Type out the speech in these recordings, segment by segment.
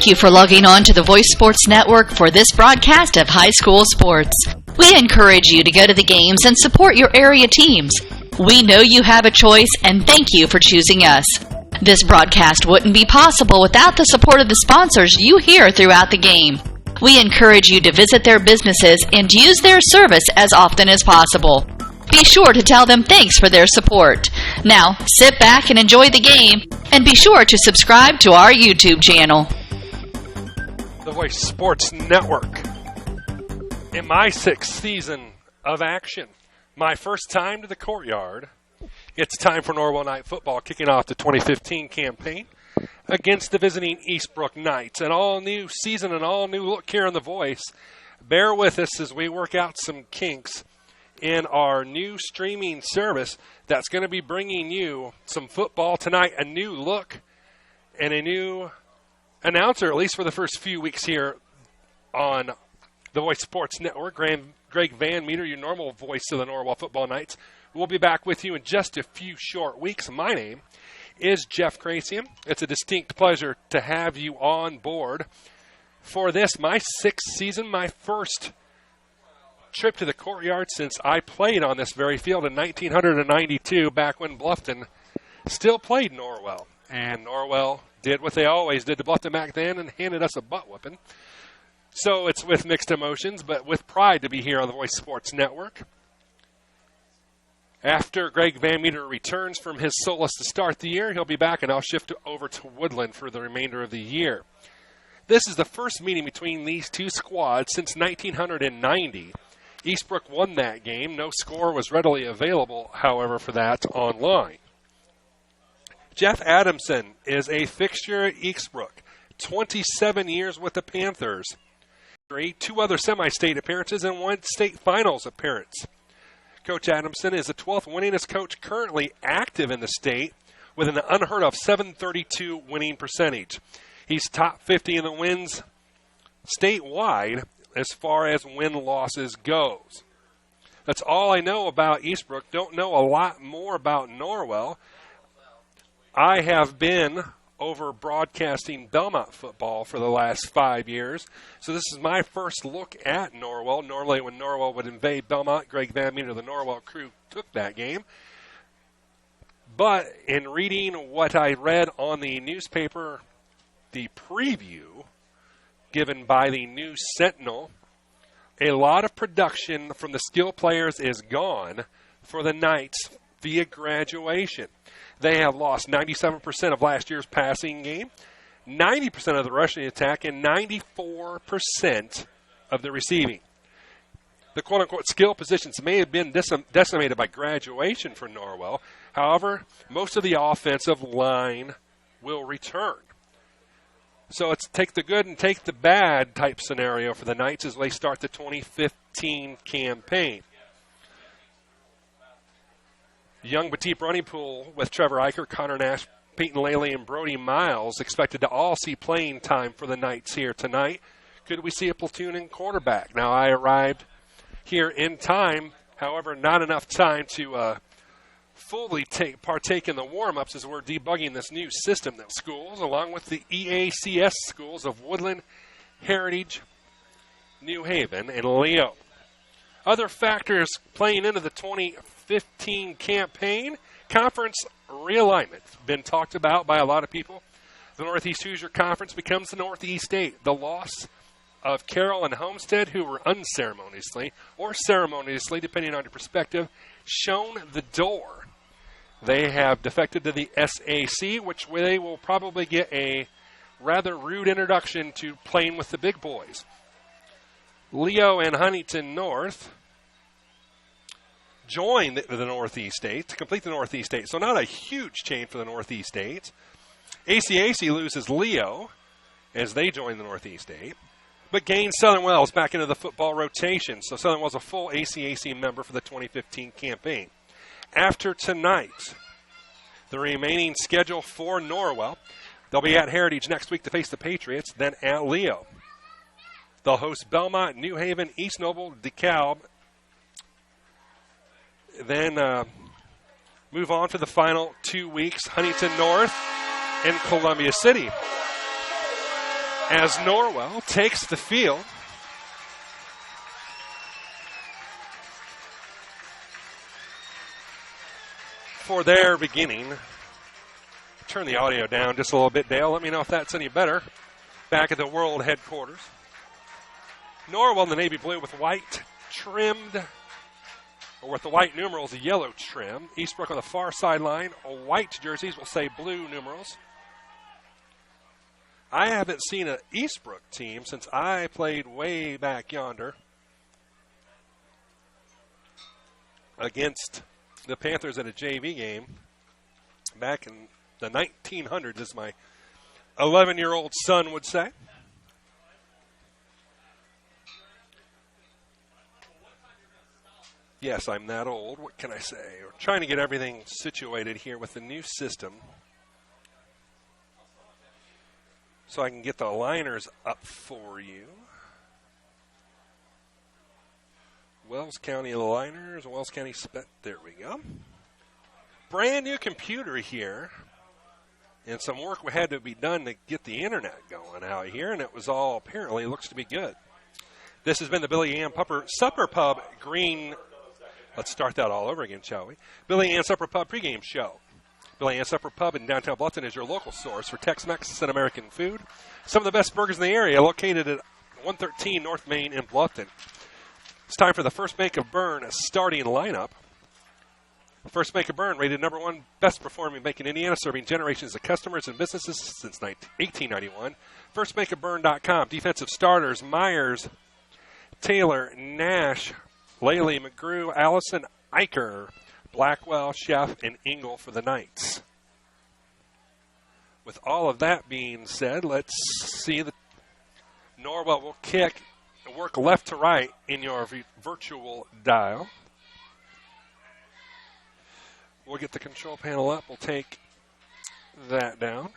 Thank you for logging on to the Voice Sports Network for this broadcast of high school sports. We encourage you to go to the games and support your area teams. We know you have a choice, and thank you for choosing us. This broadcast wouldn't be possible without the support of the sponsors you hear throughout the game. We encourage you to visit their businesses and use their service as often as possible. Be sure to tell them thanks for their support. Now, sit back and enjoy the game, and be sure to subscribe to our YouTube channel. The Voice Sports Network. In my 6th season of action, my first time to the courtyard, it's time for Norwell Night Football, kicking off the 2015 campaign against the visiting Eastbrook Knights. An all-new season, an all-new look here on The Voice. Bear with us as we work out some kinks in our new streaming service that's going to be bringing you some football tonight, a new look and a new announcer, at least for the first few weeks here on the Voice Sports Network. Greg Van Meter, your normal voice of the Norwell Football Knights. We'll be back with you in just a few short weeks. My name is Jeff Crasium. It's a distinct pleasure to have you on board for this, my 6th season, my first trip to the courtyard since I played on this very field in 1992, back when Bluffton still played Norwell. And Norwell did what they always did to Bluffton back then and handed us a butt whooping. So it's with mixed emotions, but with pride to be here on the Voice Sports Network. After Greg Van Meter returns from his solace to start the year, he'll be back, and I'll shift over to Woodland for the remainder of the year. This is the first meeting between these two squads since 1990. Eastbrook won that game. No score was readily available, however, for that online. Jeff Adamson is a fixture at Eastbrook. 27 years with the Panthers. 2 other semi-state appearances and 1 state finals appearance. Coach Adamson is the 12th winningest coach currently active in the state with an unheard of 732 winning percentage. He's top 50 in the wins statewide as far as win-losses goes. That's all I know about Eastbrook. Don't know a lot more about Norwell. I have been over broadcasting Belmont football for the last 5 years, so this is my first look at Norwell. Normally when Norwell would invade Belmont, Greg Van Meter, the Norwell crew, took that game. But in reading what I read on the newspaper, the preview given by the News Sentinel, a lot of production from the skill players is gone for the Knights via graduation. They have lost 97% of last year's passing game, 90% of the rushing attack, and 94% of the receiving. The quote-unquote skill positions may have been decimated by graduation for Norwell. However, most of the offensive line will return. So it's take the good and take the bad type scenario for the Knights as they start the 2015 campaign. Young Batiste running pool with Trevor Eicher, Connor Nash, Peyton Laley, and Brody Miles expected to all see playing time for the Knights here tonight. Could we see a platoon and quarterback? Now, I arrived here in time, however, not enough time to fully partake in the warm-ups as we're debugging this new system that schools, along with the EACS schools of Woodland, Heritage, New Haven, and Leo. Other factors playing into the 2015 campaign, conference realignment. Been talked about by a lot of people. The Northeast Hoosier Conference becomes the Northeast 8. The loss of Carroll and Homestead, who were unceremoniously, or ceremoniously, depending on your perspective, shown the door. They have defected to the SAC, which they will probably get a rather rude introduction to playing with the big boys. Leo and Huntington North join the Northeast 8 to complete the Northeast 8. So not a huge change for the Northeast 8. ACAC loses Leo as they join the Northeast 8, but gains Southern Wells back into the football rotation. So Southern Wells a full ACAC member for the 2015 campaign. After tonight, the remaining schedule for Norwell, they'll be at Heritage next week to face the Patriots, then at Leo. They'll host Belmont, New Haven, East Noble, DeKalb, then move on to the final 2 weeks, Huntington North and Columbia City. as Norwell takes the field. For their beginning. Turn the audio down just a little bit, Dale. Let me know if that's any better. Back at the world headquarters. Norwell in the navy blue with white trimmed, or with the white numerals, yellow trim. Eastbrook on the far sideline, white jerseys will say blue numerals. I haven't seen an Eastbrook team since I played way back yonder against the Panthers at a JV game back in the 1900s, as my 11-year-old son would say. Yes, I'm that old. What can I say? We're trying to get everything situated here with the new system so I can get the liners up for you. Wells County liners, Wells County spec. There we go. Brand new computer here. And some work had to be done to get the internet going out here, and it was all apparently looks to be good. This has been the Billy Ann Supper Pub Green. Let's start that all over again, shall we? Billy Ann Supper Pub pregame show. Billy Ann Supper Pub in downtown Bluffton is your local source for Tex-Mex and American food. Some of the best burgers in the area, located at 113 North Main in Bluffton. It's time for the First Make of Bern starting lineup. First Make of Bern, rated #1 best performing bank in Indiana, serving generations of customers and businesses since 1891. FirstMakeofBurn.com. Defensive starters: Myers, Taylor, Nash, Laley, McGrew, Allison, Eicher, Blackwell, Sheff, and Engel for the Knights. With all of that being said, let's see that Norwell will kick and work left to right in your virtual dial. We'll get the control panel up. We'll take that down.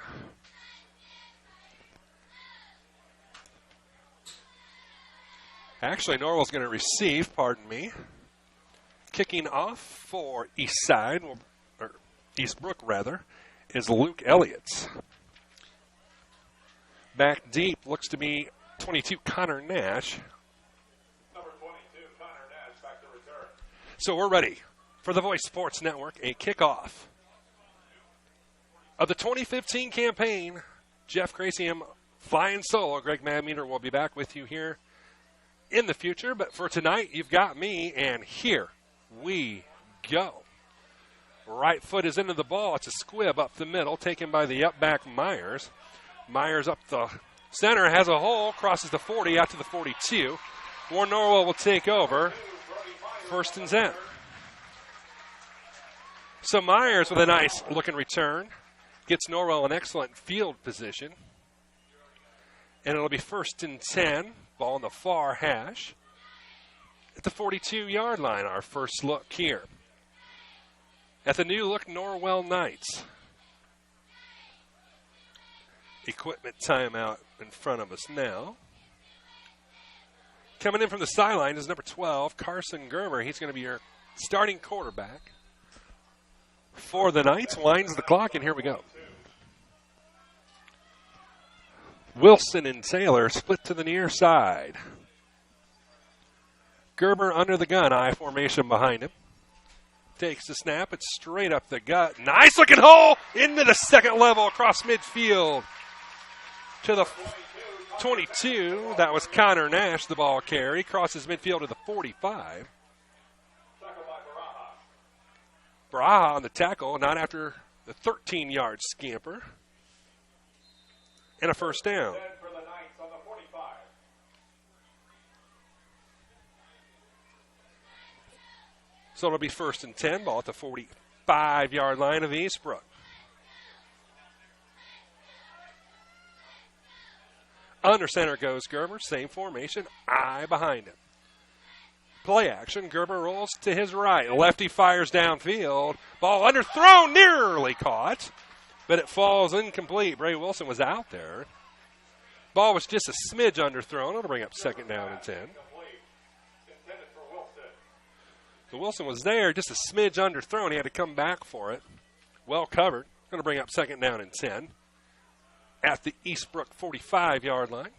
Actually, Norwell's going to receive, pardon me. Kicking off for Eastside, or Eastbrook rather, is Luke Elliott's. Back deep looks to be 22, Connor Nash. Number 22, Connor Nash, back to return. So we're ready for the Voice Sports Network, a kickoff of the 2015 campaign. Jeff Grasium flying solo. Greg Madmeter will be back with you here in the future. But for tonight, you've got me, and here we go. Right foot is into the ball. It's a squib up the middle, taken by the up back Myers. Myers up the center, has a hole, crosses the 40 out to the 42. Warren Norwell will take over. 1st and 10. So Myers with a nice looking return gets Norwell an excellent field position. And it'll be 1st and 10. Ball on the far hash. At the 42-yard line, our first look here. At the new look Norwell Knights. Equipment timeout in front of us now. Coming in from the sideline is number 12, Carson Gerber. He's going to be your starting quarterback for the Knights. Winds the clock, and here we go. Wilson and Taylor split to the near side. Gerber under the gun, I formation behind him. Takes the snap, it's straight up the gut. Nice looking hole into the second level across midfield to the 22. That was Connor Nash, the ball carry. Crosses midfield to the 45. Braha on the tackle, not after the 13-yard scamper. And a first down. So it'll be 1st and 10, ball at the 45-yard line of Eastbrook. Under center goes Gerber, same formation, eye behind him. Play action, Gerber rolls to his right. Lefty fires downfield. Ball underthrown, nearly caught, but it falls incomplete. Bray Wilson was out there. Ball was just a smidge underthrown. It'll bring up 2nd down and 10. So Wilson was there, just a smidge underthrown. He had to come back for it. Well covered. Going to bring up 2nd down and 10. at the Eastbrook 45-yard line.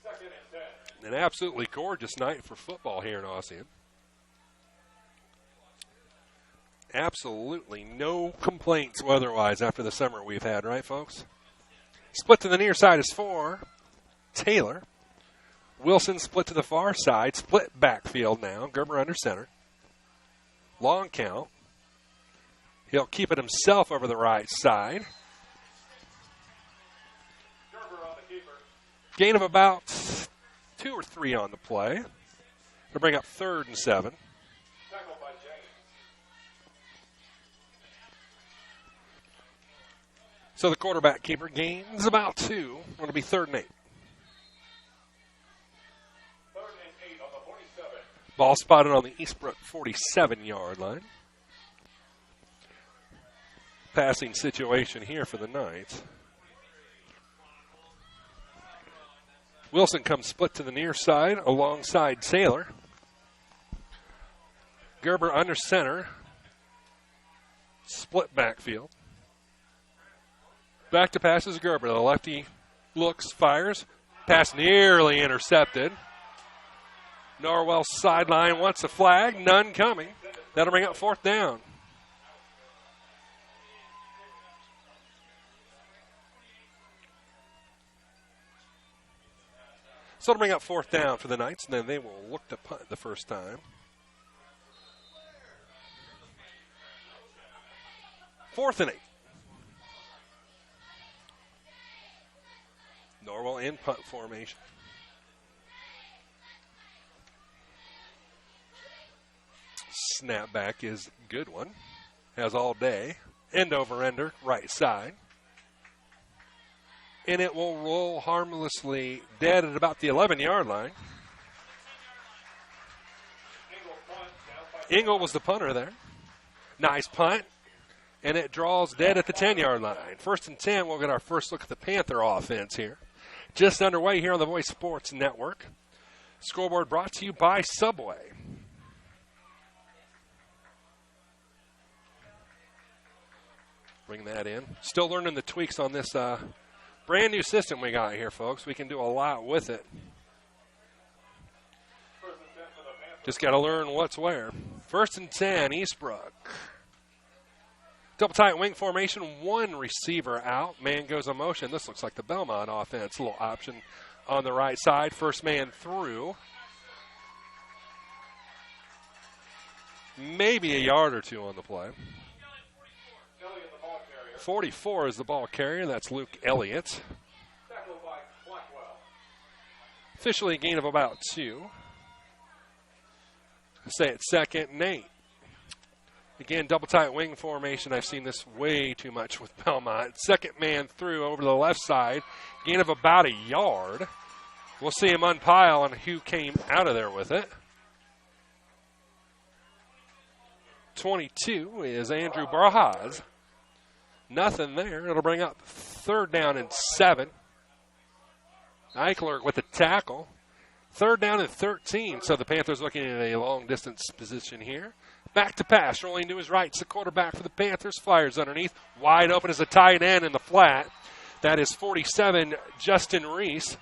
Second and 10. An absolutely gorgeous night for football here in Ossian. Absolutely no complaints weather-wise after the summer we've had, right, folks? Split to the near side is for Taylor. Wilson split to the far side. Split backfield now. Gerber under center. Long count. He'll keep it himself over the right side. Gerber on the keeper. Gain of about 2 or 3 on the play. To bring up 3rd and 7. Tackled by James. So the quarterback keeper gains about 2. Going to be 3rd and 8. 3rd and 8 on the 47. Ball spotted on the Eastbrook 47-yard line. Passing situation here for the Knights. Wilson comes split to the near side alongside Taylor. Gerber under center. Split backfield. Back to passes Gerber. The lefty looks, fires. Pass nearly intercepted. Norwell sideline wants a flag. None coming. That'll bring up 4th down. So it'll bring up 4th down for the Knights, and then they will look to punt the first time. 4th and 8. Norwell in punt formation. Snapback is a good one. Has all day. End over ender, right side. And it will roll harmlessly dead at about the 11-yard line. Engel was the punter there. Nice punt. And it draws dead at the 10-yard line. 1st and 10, we'll get our first look at the Panther offense here. Just underway here on the Voice Sports Network. Scoreboard brought to you by Subway. Bring that in. Still learning the tweaks on this brand new system we got here, folks. We can do a lot with it. Just got to learn what's where. 1st and 10, Eastbrook. Double tight wing formation, 1 receiver out. Man goes in motion. This looks like the Belmont offense. A little option on the right side. First man through. Maybe a yard or 2 on the play. 44 is the ball carrier. That's Luke Elliott. Officially a gain of about 2. Say it's 2nd and 8. Again, double tight wing formation. I've seen this way too much with Belmont. 2nd man through over the left side. Gain of about a yard. We'll see him unpile on who came out of there with it. 22 is Andrew Barajas. Nothing there. It'll bring up 3rd down and 7. Eichler with the tackle. 3rd down and 13. So the Panthers looking at a long distance position here. Back to pass. Rolling to his right. It's the quarterback for the Panthers. Fires underneath. Wide open as a tight end in the flat. That is 47, Justin Reese.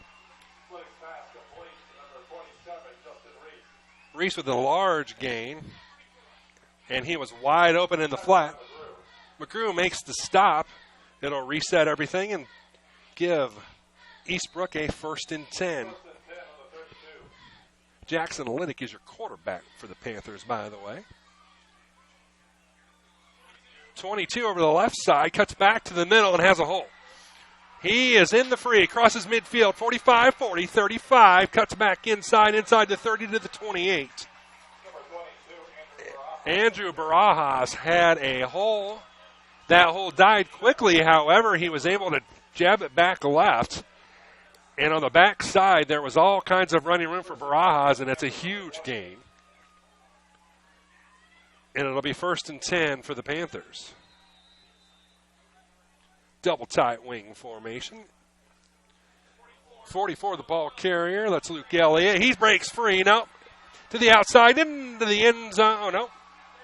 Reese with a large gain. And he was wide open in the flat. McGrew makes the stop. It'll reset everything and give Eastbrook a 1st and 10. Jackson Liddick is your quarterback for the Panthers, by the way. 22 over the left side, cuts back to the middle and has a hole. He is in the free, crosses midfield, 45, 40, 35, cuts back inside the 30 to the 28. Andrew Barajas had a hole. That hole died quickly, however, he was able to jab it back left. And on the back side, there was all kinds of running room for Barajas, and it's a huge gain. And it'll be 1st and 10 for the Panthers. Double tight wing formation. 44, the ball carrier. That's Luke Elliott. He breaks free. No. To the outside, into the end zone. Oh, no.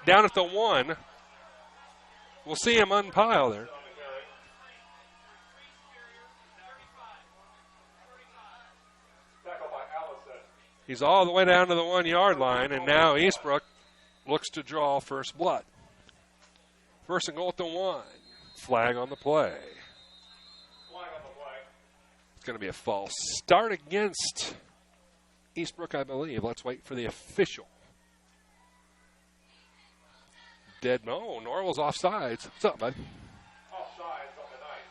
Down at the 1. We'll see him unpile there. He's all the way down to the 1-yard line, and now Eastbrook looks to draw first blood. First and goal at the 1. Flag on the play. It's going to be a false start against Eastbrook, I believe. Let's wait for the official. No, Norwell's offsides. What's up, bud? Offsides on the night.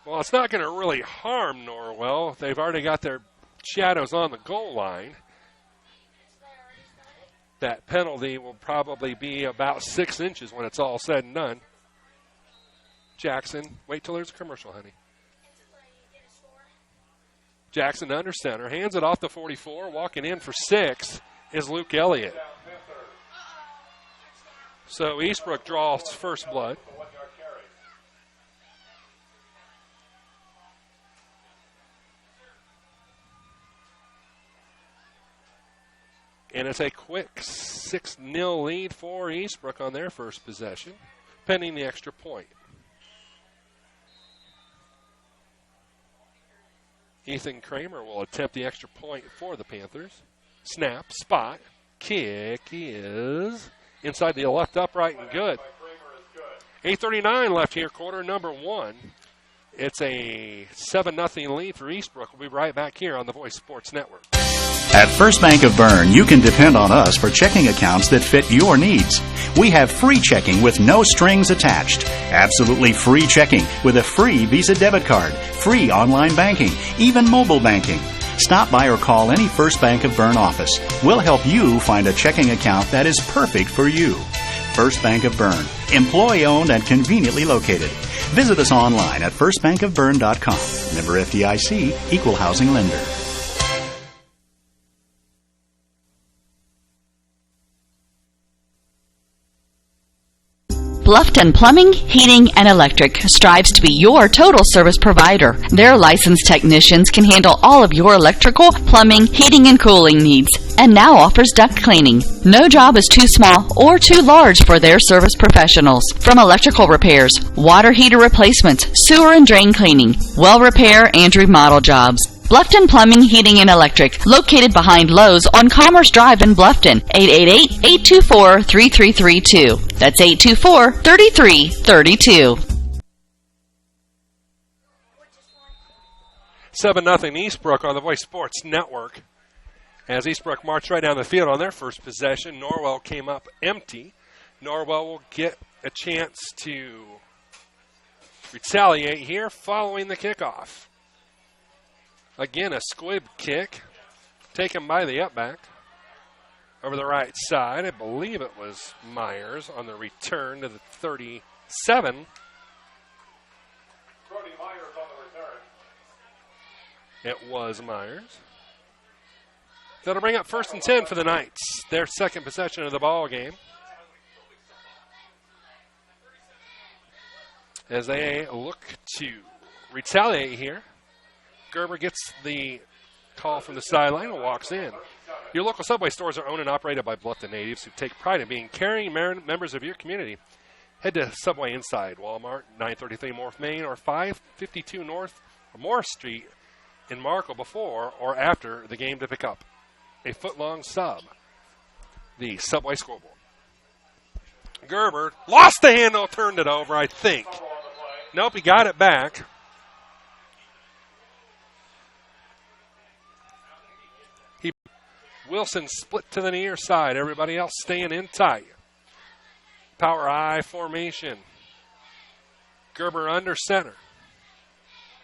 Well, it's not going to really harm Norwell. They've already got their shadows on the goal line. That penalty will probably be about 6 inches when it's all said and done. Jackson, wait till there's a commercial, honey. Jackson under center, hands it off the 44. Walking in for 6 is Luke Elliott. So Eastbrook draws first blood. And it's a quick 6-0 lead for Eastbrook on their first possession, pending the extra point. Ethan Kramer will attempt the extra point for the Panthers. Snap, spot, kick is inside the left upright and good. 8:39 left here, quarter number 1. It's a 7-0 lead for Eastbrook. We'll be right back here on the Voice Sports Network. At First Bank of Bern, you can depend on us for checking accounts that fit your needs. We have free checking with no strings attached. Absolutely free checking with a free Visa debit card, free online banking, even mobile banking. Stop by or call any First Bank of Bern office. We'll help you find a checking account that is perfect for you. First Bank of Bern, employee-owned and conveniently located. Visit us online at firstbankofbern.com. Member FDIC, Equal Housing Lender. Bluffton Plumbing, Heating, and Electric strives to be your total service provider. Their licensed technicians can handle all of your electrical, plumbing, heating, and cooling needs, and now offers duct cleaning. No job is too small or too large for their service professionals. From electrical repairs, water heater replacements, sewer and drain cleaning, well repair, and remodel jobs. Bluffton Plumbing, Heating, and Electric, located behind Lowe's on Commerce Drive in Bluffton, 888-824-3332. That's 824-3332. 7-0 Eastbrook on the Voice Sports Network. As Eastbrook marched right down the field on their first possession, Norwell came up empty. Norwell will get a chance to retaliate here following the kickoff. Again, a squib kick taken by the upback over the right side. I believe it was Myers on the return to the 37. Brody Myers on the return. It was Myers. That'll bring up 1st and 10 for the Knights, their second possession of the ball game. As they look to retaliate here. Gerber gets the call from the sideline and walks in. Your local Subway stores are owned and operated by Bluffton natives who take pride in being caring members of your community. Head to Subway inside Walmart, 933 North Main, or 552 North Morris Street in Markle before or after the game to pick up a foot-long sub, the Subway scoreboard. Gerber lost the handle, turned it over, I think. Nope, he got it back. Wilson split to the near side. Everybody else staying in tight. Power I formation. Gerber under center.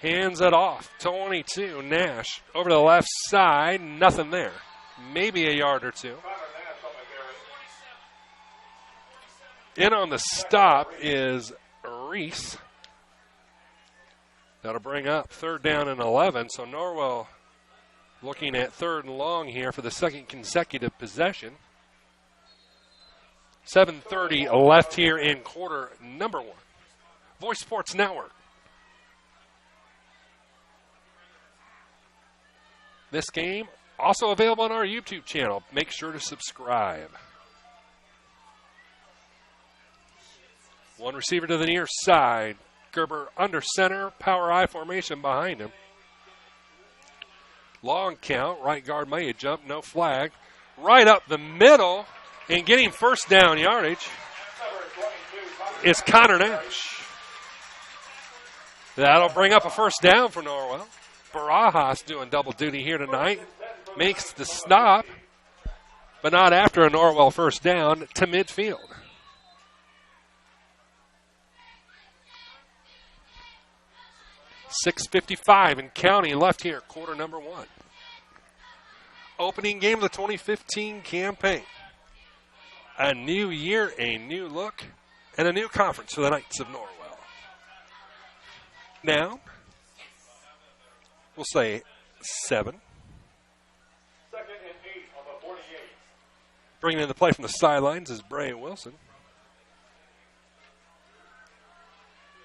Hands it off. 22. Nash over to the left side. Nothing there. Maybe a yard or two. In on the stop is Reese. That'll bring up 3rd down and 11. So Norwell looking at 3rd and long here for the second consecutive possession. 7:30 left here in quarter number 1. Voice Sports Network. This game also available on our YouTube channel. Make sure to subscribe. One receiver to the near side. Gerber under center. Power I formation behind him. Long count. Right guard may have jumped. No flag. Right up the middle and getting first down yardage is Connor Nash. That'll bring up a first down for Norwell. Barajas doing double duty here tonight. Makes the stop, but not after a Norwell first down, to midfield. .6:55 and counting left here, quarter number 1. Opening game of the 2015 campaign. A new year, a new look, and a new conference for the Knights of Norwell. Now, we'll say 7. Second and 8 on the 48. Bringing in the play from the sidelines is Bray Wilson.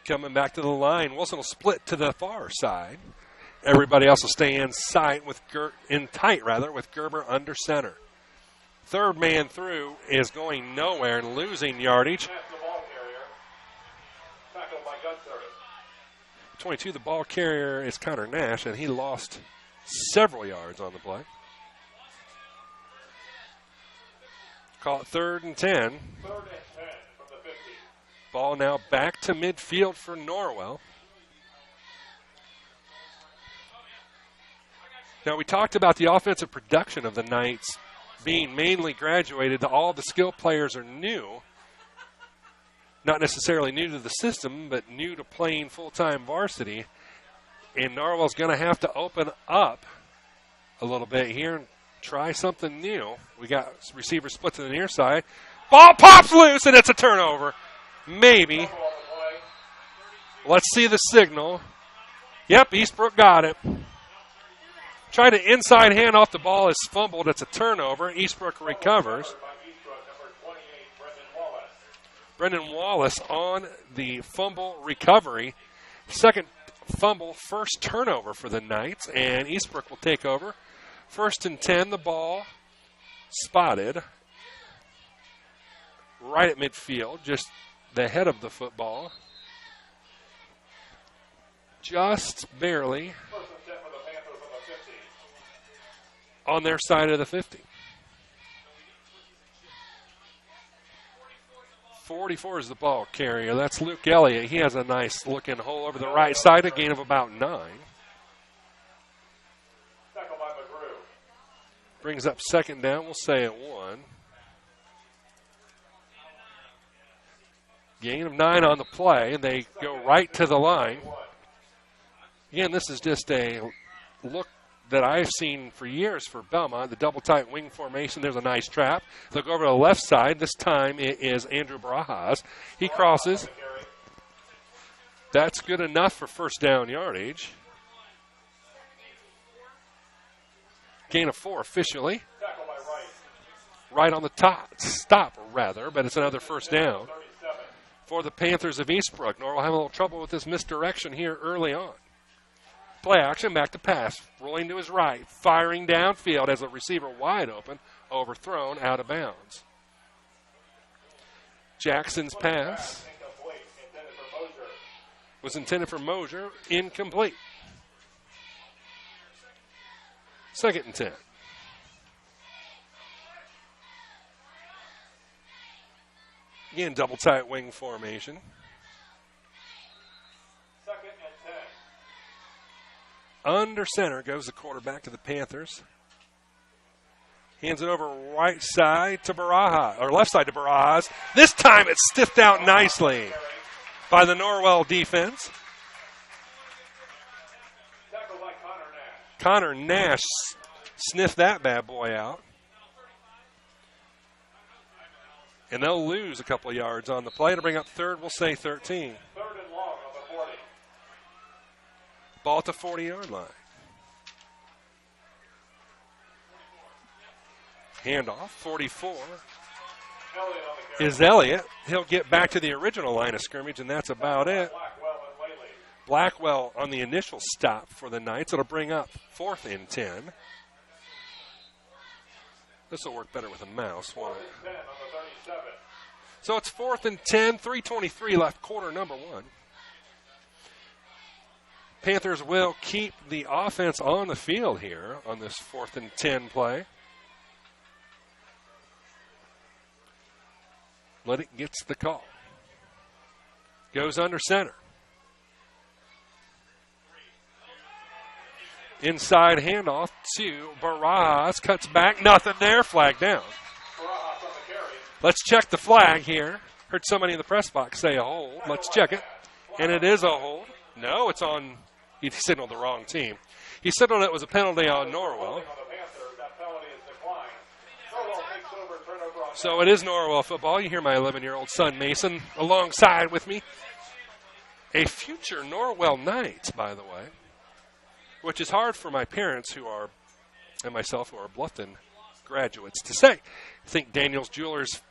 Coming back to the line. Wilson will split to the far side. Everybody else will stay inside with tight with Gerber under center. Third man through is going nowhere and losing yardage. That's the ball carrier. Tackled by Gunther. 22, the ball carrier is Connor Nash, and he lost several yards on the play. Call it 3rd and 10. 3rd and 10 from the 50. Ball now back to midfield for Norwell. Now, we talked about the offensive production of the Knights being mainly graduated. All the skill players are new. Not necessarily new to the system, but new to playing full-time varsity. And Norwell's going to have to open up a little bit here and try something new. We got receiver split to the near side. Ball pops loose, and it's a turnover. Maybe. Let's see the signal. Yep, Eastbrook got it. Tried to inside hand off the ball is fumbled. It's a turnover. Eastbrook recovers. Brendan Wallace on the fumble recovery. Second fumble, first turnover for the Knights, and Eastbrook will take over. 1st and 10, the ball spotted right at midfield, just the head of the football. Just barely on their side of the 50. 44 is the ball carrier. That's Luke Elliott. He has a nice looking hole over the right side, a gain of about 9. Brings up 2nd down. We'll say at 1. Gain of 9 on the play, and they go right to the line. Again, this is just a look that I've seen for years for Belmont, the double tight wing formation. There's a nice trap. They'll go over to the left side. This time it is Andrew Barajas. He crosses. That's good enough for first down yardage. Gain of 4 officially. Right on the stop, but it's another first down for the Panthers of Eastbrook. Norwell having a little trouble with this misdirection here early on. Play action, back to pass. Rolling to his right. Firing downfield as a receiver wide open. Overthrown, out of bounds. Jackson's pass was intended for Mosier. Incomplete. 2nd and 10. Again, double tight wing formation. Under center goes the quarterback to the Panthers. Hands it over right side to Barajas, or left side to Barajas. This time it's stiffed out nicely by the Norwell defense. Connor Nash sniffed that bad boy out. And they'll lose a couple of yards on the play to bring up 3rd. We'll say 13. 3rd and long on the 40. Ball at the 40-yard line. Handoff, 44 is Elliott. He'll get back to the original line of scrimmage, and that's about it. Blackwell on the initial stop for the Knights. It'll bring up 4th and 10. This will work better with a mouse, won't it? So it's 4th and 10, 3:23 left, quarter number 1. Panthers will keep the offense on the field here on this 4th and 10 play. Liddick gets the call. Goes under center. Inside handoff to Barajas. Cuts back. Nothing there. Flag down. Let's check the flag here. Heard somebody in the press box say a hold. Let's check it. And it is a hold. No, it's on. He signaled the wrong team. He signaled it was a penalty on Norwell. So it is Norwell football. You hear my 11-year-old son, Mason, alongside with me. A future Norwell Knight, by the way, which is hard for my parents and myself who are Bluffton graduates to say. I think Daniel's Jewelers,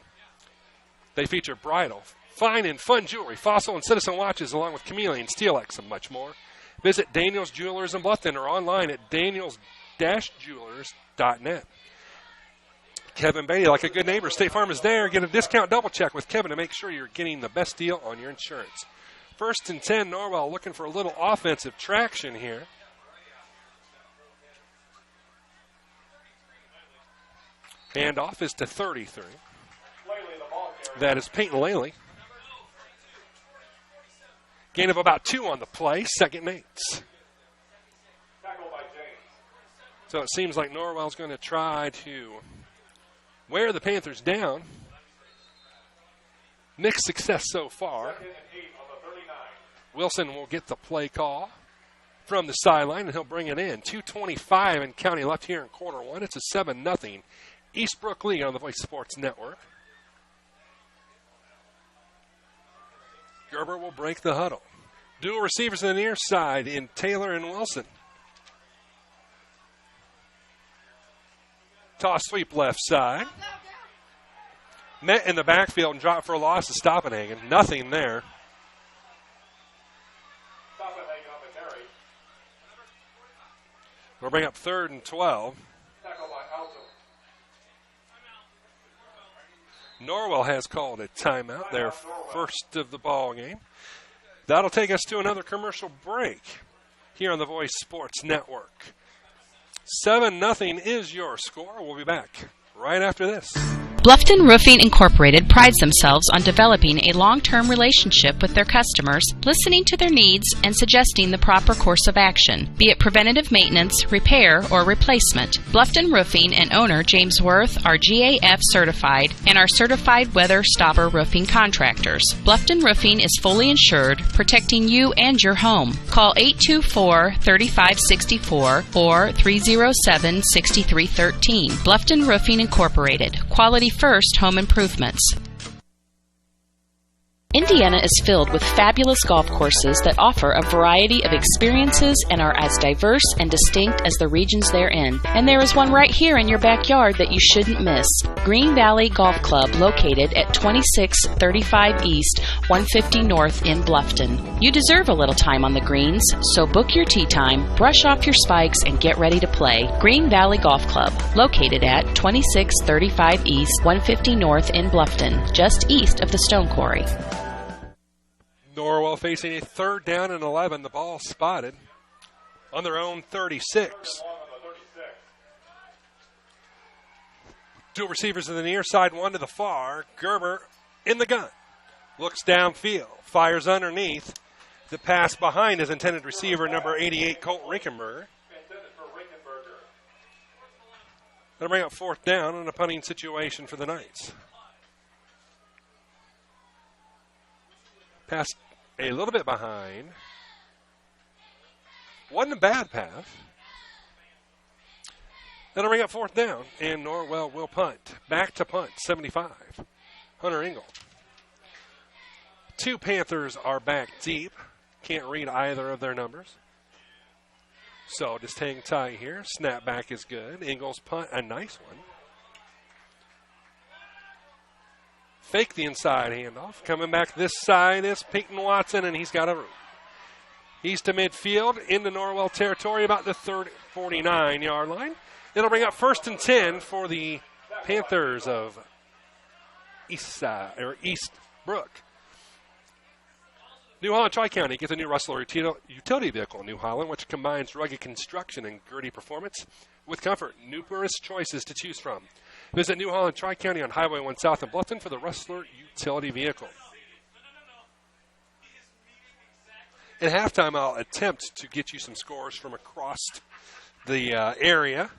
they feature bridal, fine and fun jewelry, fossil and citizen watches, along with chameleon, Steelex, and much more. Visit Daniel's Jewelers in Bluffton or online at daniels-jewelers.net. Kevin Beatty, like a good neighbor, State Farm is there. Get a discount double check with Kevin to make sure you're getting the best deal on your insurance. 1st and 10, Norwell looking for a little offensive traction here. Handoff is to 33. That is Peyton Laley. Gain of about 2 on the play, 2nd and 8. So it seems like Norwell's going to try to wear the Panthers down. Mixed success so far. Wilson will get the play call from the sideline, and he'll bring it in. 2:25 in county left here in quarter one. It's a 7-0 Eastbrook lead on the Voice Sports Network. Gerber will break the huddle. Dual receivers on the near side in Taylor and Wilson. Toss sweep left side. Met in the backfield and dropped for a loss to Stoppenhagen. Nothing there. We'll bring up 3rd and 12. Norwell has called a timeout, their first of the ball game. That'll take us to another commercial break here on the Voice Sports Network. 7-0 is your score. We'll be back right after this. Bluffton Roofing Incorporated prides themselves on developing a long-term relationship with their customers, listening to their needs and suggesting the proper course of action, be it preventative maintenance, repair, or replacement. Bluffton Roofing and owner James Worth are GAF certified and are certified weather stopper roofing contractors. Bluffton Roofing is fully insured, protecting you and your home. Call 824-3564 or 307-6313. Bluffton Roofing Incorporated. Quality first home improvements. Indiana is filled with fabulous golf courses that offer a variety of experiences and are as diverse and distinct as the regions they're in. And there is one right here in your backyard that you shouldn't miss. Green Valley Golf Club, located at 2635 East, 150 North in Bluffton. You deserve a little time on the greens, so book your tee time, brush off your spikes, and get ready to play. Green Valley Golf Club, located at 2635 East, 150 North in Bluffton, just east of the Stone Quarry. Norwell facing a 3rd down and 11. The ball spotted on their own 36. Two receivers in the near side, one to the far. Gerber in the gun. Looks downfield. Fires underneath. The pass behind his intended receiver, number 88, Colt Rickenberger. They'll bring up 4th down in a punting situation for the Knights. Pass a little bit behind. Wasn't a bad pass. That'll bring up 4th down, and Norwell will punt. Back to punt, 75. Hunter Engel. 2 Panthers are back deep. Can't read either of their numbers. So just hang tight here. Snap back is good. Engel's punt, a nice one. Fake the inside handoff. Coming back this side is Peyton Watson, and he's got a room. He's to midfield into Norwell territory, about the 49-yard line. It'll bring up 1st and 10 for the Panthers of Eastbrook. New Holland Tri-County gets a new Rustler utility vehicle in New Holland, which combines rugged construction and gritty performance with comfort. Numerous choices to choose from. Visit New Holland Tri-County on Highway 1 South in Bluffton for the Rustler utility vehicle. At halftime, I'll attempt to get you some scores from across the area.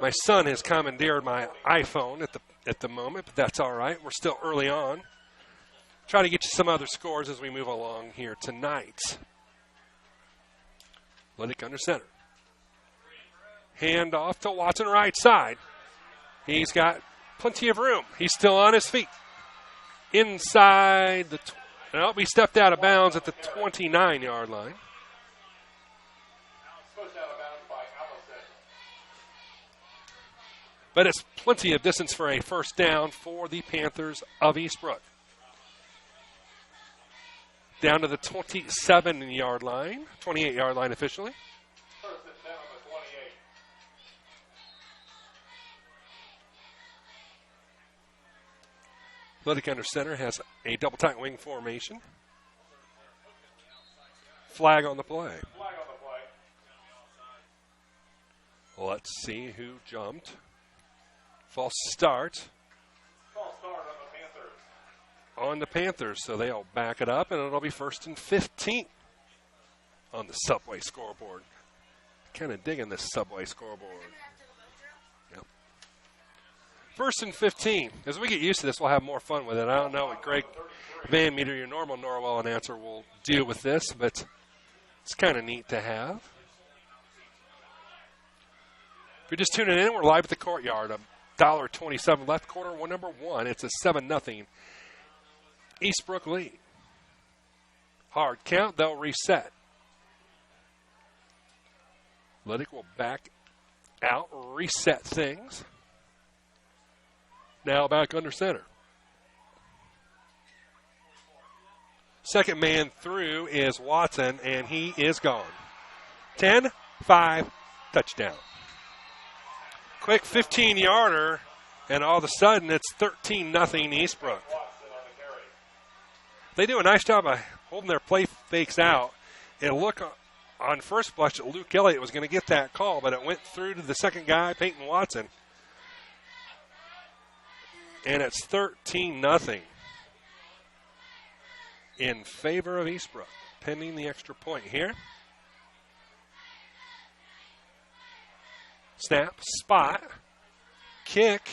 My son has commandeered my iPhone at the moment, but that's all right. We're still early on. Try to get you some other scores as we move along here tonight. Liddick under center. Hand off to Watson, right side. He's got plenty of room. He's still on his feet. Inside the... he stepped out of bounds at the 29-yard line. But it's plenty of distance for a first down for the Panthers of Eastbrook. Down to the 27-yard line, 28-yard line officially. First and 10 on the 28. Liddick under center has a double tight wing formation. Flag on the play. Flag on the play. Let's see who jumped. False start. False start on the Panthers. On the Panthers, so they'll back it up, and it'll be 1st and 15 on the Subway scoreboard. Kind of digging this Subway scoreboard. Yep. 1st and 15. As we get used to this, we'll have more fun with it. I don't know what Greg Van Meter, your normal Norwell announcer, will do with this, but it's kind of neat to have. If you're just tuning in, we're live at the Courtyard. $1.27 left, quarter one, number 1. It's a 7-0 Eastbrook lead. Hard count, they'll reset. Liddick will back out, reset things. Now back under center. Second man through is Watson, and he is gone. 10-5, touchdown. Quick 15-yarder, and all of a sudden it's 13-0 Eastbrook. They do a nice job of holding their play fakes out. It looked on first blush that Luke Elliott was going to get that call, but it went through to the second guy, Peyton Watson. And it's 13-0 in favor of Eastbrook, pending the extra point here. Snap, spot, kick.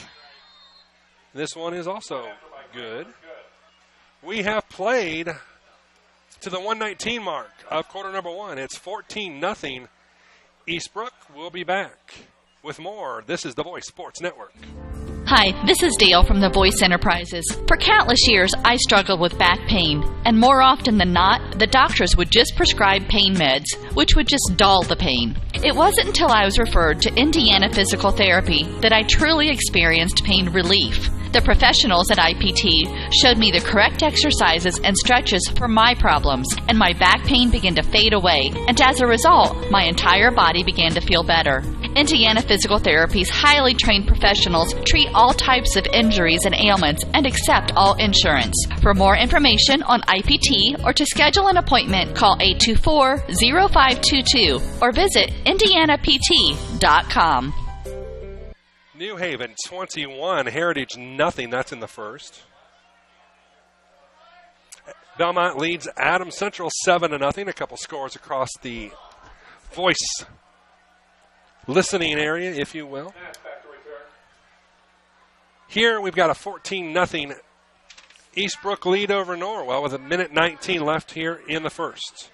This one is also good. We have played to the 119 mark of quarter number 1. It's 14-0 Eastbrook. We'll be back with more. This is the Voice Sports Network. Hi, this is Dale from the Voice Enterprises. For countless years, I struggled with back pain, and more often than not, the doctors would just prescribe pain meds, which would just dull the pain. It wasn't until I was referred to Indiana Physical Therapy that I truly experienced pain relief. The professionals at IPT showed me the correct exercises and stretches for my problems, and my back pain began to fade away, and as a result, my entire body began to feel better. Indiana Physical Therapy's highly trained professionals treat all types of injuries and ailments and accept all insurance. For more information on IPT or to schedule an appointment, call 824-0522 or visit indianapt.com. New Haven 21, Heritage 0. That's in the first. Belmont leads Adams Central 7-0. A couple scores across the Voice listening area, if you will. Here we've got a 14-0 Eastbrook lead over Norwell with 1:19 left here in the first.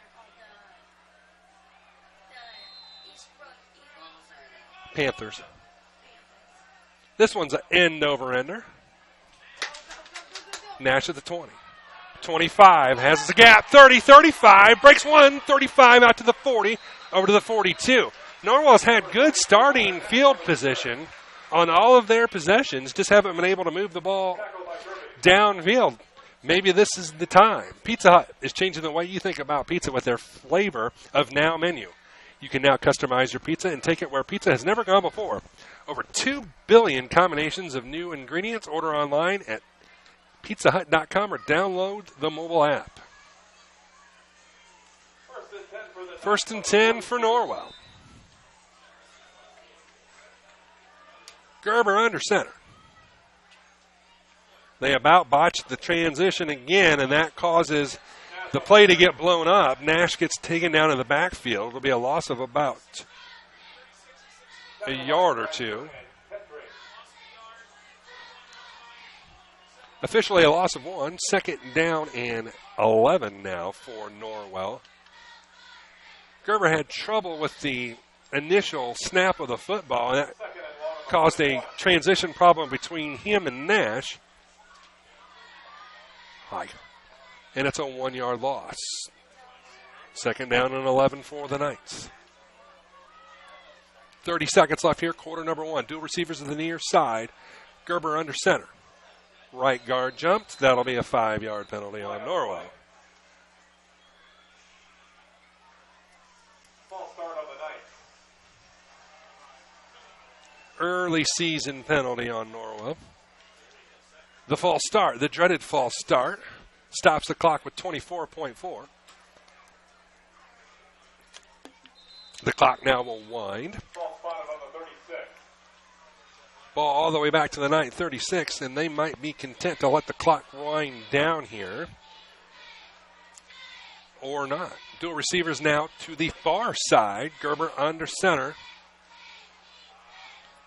Panthers. This one's an end-over-ender. Nash at the 20. 25 has a gap. 30, 35, breaks one. 35 out to the 40, over to the 42. Norwell's had good starting field position on all of their possessions, just haven't been able to move the ball downfield. Maybe this is the time. Pizza Hut is changing the way you think about pizza with their Flavor of Now menu. You can now customize your pizza and take it where pizza has never gone before. Over 2 billion combinations of new ingredients. Order online at pizzahut.com or download the mobile app. First and 10 for Norwell. Gerber under center. They about botched the transition again, and that causes the play to get blown up. Nash gets taken down in the backfield. It'll be a loss of about a yard or two. Officially a loss of 1. Second down and 11 now for Norwell. Gerber had trouble with the initial snap of the football, and that caused a transition problem between him and Nash. And it's a 1-yard loss. Second down and 11 for the Knights. 30 seconds left here, quarter number 1. Dual receivers to the near side. Gerber under center. Right guard jumped. That'll be a 5-yard penalty on Norwell. False start on the Knights. Early season penalty on Norwell. The false start, the dreaded false start, stops the clock with 24.4. The clock now will wind. False spotted on the 36. Ball all the way back to the 9:36, and they might be content to let the clock wind down here. Or not. Dual receivers now to the far side. Gerber under center.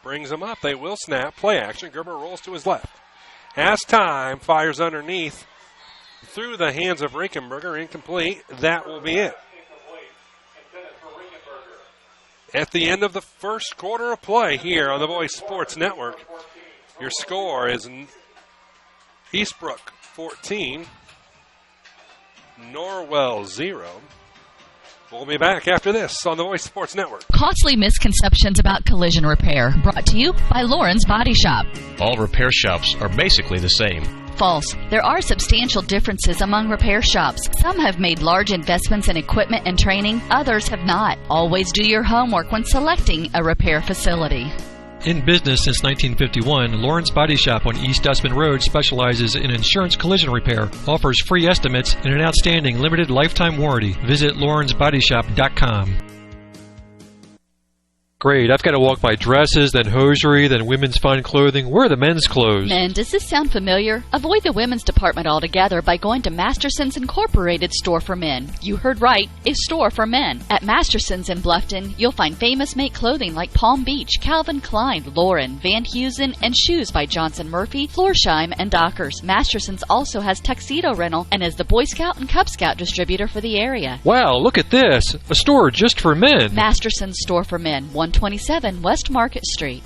Brings them up. They will snap. Play action. Gerber rolls to his left. Has time. Fires underneath. Through the hands of Rinkenberger. Incomplete. That will be it. Incomplete. Intended for Rinkenberger. At the end of the first quarter of play here on the Voice Sports Network, your score is Eastbrook 14, Norwell 0. We'll be back after this on the Voice Sports Network. Costly misconceptions about collision repair. Brought to you by Lauren's Body Shop. All repair shops are basically the same. False. There are substantial differences among repair shops. Some have made large investments in equipment and training. Others have not. Always do your homework when selecting a repair facility. In business since 1951, Lauren's Body Shop on East Dustman Road specializes in insurance collision repair, offers free estimates, and an outstanding limited lifetime warranty. Visit lawrensbodyshop.com. Great, I've got to walk my dresses, then hosiery, then women's fine clothing. Where are the men's clothes? Men, does this sound familiar? Avoid the women's department altogether by going to Masterson's Incorporated Store for Men. You heard right, a store for men. At Masterson's in Bluffton, you'll find famous make clothing like Palm Beach, Calvin Klein, Lauren, Van Heusen, and shoes by Johnson Murphy, Florsheim, and Dockers. Masterson's also has tuxedo rental and is the Boy Scout and Cub Scout distributor for the area. Wow, look at this. A store just for men. Masterson's Store for Men, 127 West Market Street.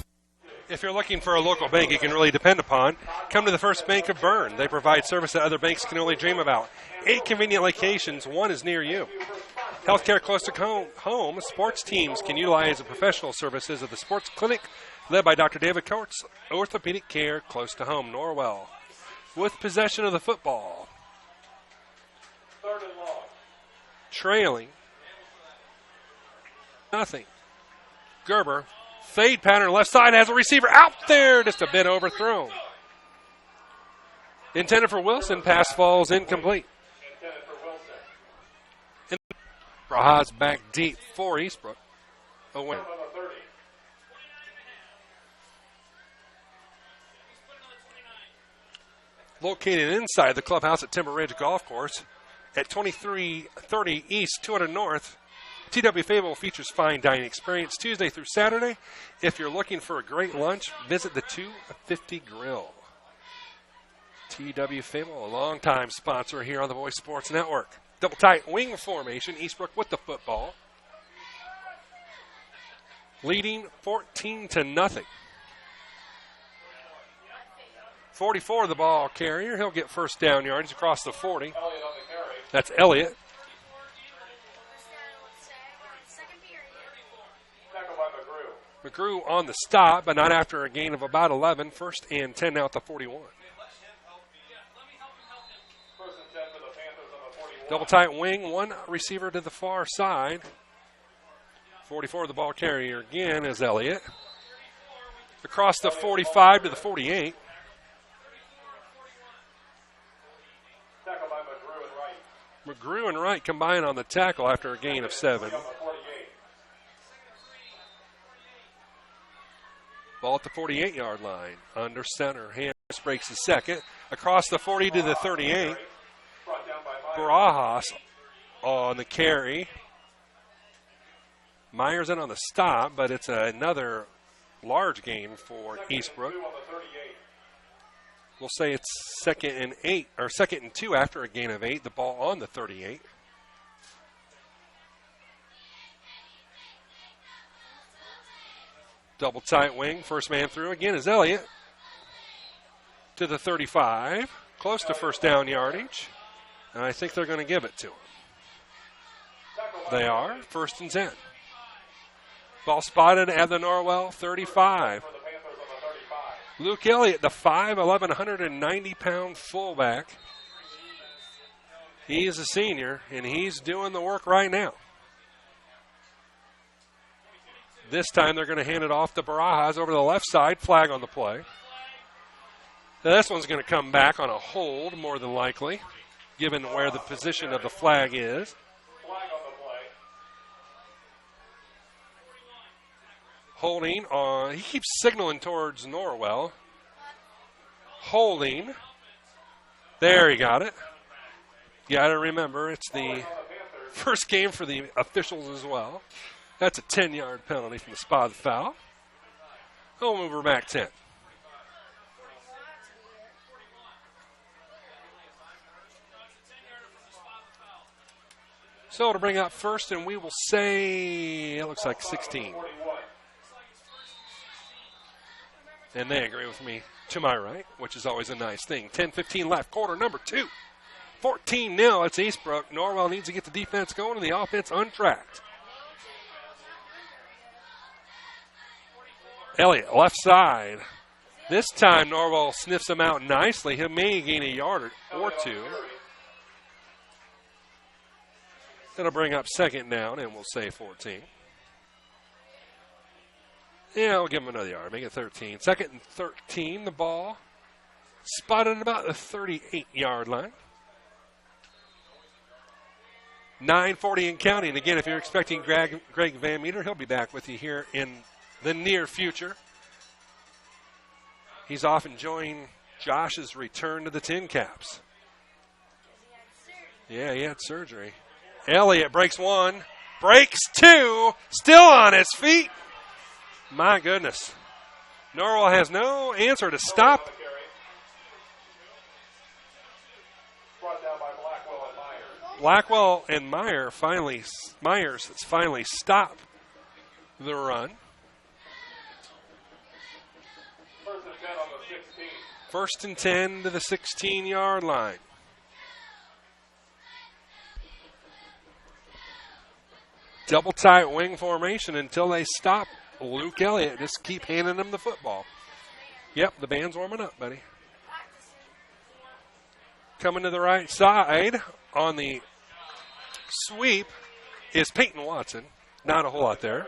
If you're looking for a local bank you can really depend upon, come to the First Bank of Bern. They provide service that other banks can only dream about. 8 convenient locations, one is near you. Healthcare close to home. Sports teams can utilize the professional services of the sports clinic led by Dr. David Coates. Orthopedic care close to home. Norwell with possession of the football. Third and long. Trailing. Nothing. Gerber, fade pattern left side, has a receiver out there, just a bit overthrown. Intended for Wilson, pass falls incomplete. Intended for Wilson. Braha's back deep for Eastbrook. A win. On the 30. Located inside the clubhouse at Timber Ridge Golf Course at 2330 East, 200 North. TW Fable features fine dining experience Tuesday through Saturday. If you're looking for a great lunch, visit the 250 Grill. TW Fable, a longtime sponsor here on the Voice Sports Network. Double tight wing formation, Eastbrook with the football. Leading 14-0. 44 the ball carrier. He'll get first down yardage across the 40. Elliott on the carry. That's Elliott. Tackled by McGrew. McGrew on the stop, but not after a gain of about 11. First and 10 now at the 41. First and 10 for the Panthers on the 41. Double tight wing, one receiver to the far side. 44 the ball carrier again is Elliott. Across the 45 to the 48. Tackled by McGrew and McGrew and Wright combine on the tackle after a gain of 7. Ball at the 48-yard line. Under center. Harris breaks the second. Across the 40 to the 38. Barajas on the carry. Myers in on the stop, but it's another large gain for Eastbrook. We'll say it's 2nd and 8, or 2nd and 2 after a gain of 8. The ball on the 38. Double tight wing. First man through again is Elliott. To the 35. Close to first down yardage. And I think they're going to give it to him. They are. 1st and 10. Ball spotted at the Norwell 35. Luke Elliott, the 5'11", 190-pound fullback. He is a senior, and he's doing the work right now. This time they're going to hand it off to Barajas over the left side. Flag on the play. Now this one's going to come back on a hold, more than likely, given where the position of the flag is. Holding on. He keeps signaling towards Norwell. Holding. There, he got it. You got to remember, it's the first game for the officials as well. That's a 10-yard penalty from the spot of the foul. He'll move her back 10. So to bring up first, and we will say it looks like 16. And they agree with me to my right, which is always a nice thing. 10-15 left, quarter number 2. 14-0, it's Eastbrook. Norwell needs to get the defense going and the offense untracked. Elliott, left side. This time Norwell sniffs him out nicely. He may gain a yard or two. That'll bring up 2nd down, and we'll say 14. Yeah, we'll give him another yard. Make it 13. 2nd and 13, the ball spotted at about the 38-yard line. 9:40 and counting. Again, if you're expecting Greg Van Meter, he'll be back with you here in the near future. He's off enjoying Josh's return to the Tin Caps. Yeah, he had surgery. Elliott breaks 1, breaks 2, still on his feet. My goodness. Norwell has no answer to stop. Blackwell and Myers finally stop the run. 1st and 10 to the 16-yard line. Double tight wing formation until they stop Luke Elliott. Just keep handing him the football. Yep, the band's warming up, buddy. Coming to the right side on the sweep is Peyton Watson. Not a whole lot there.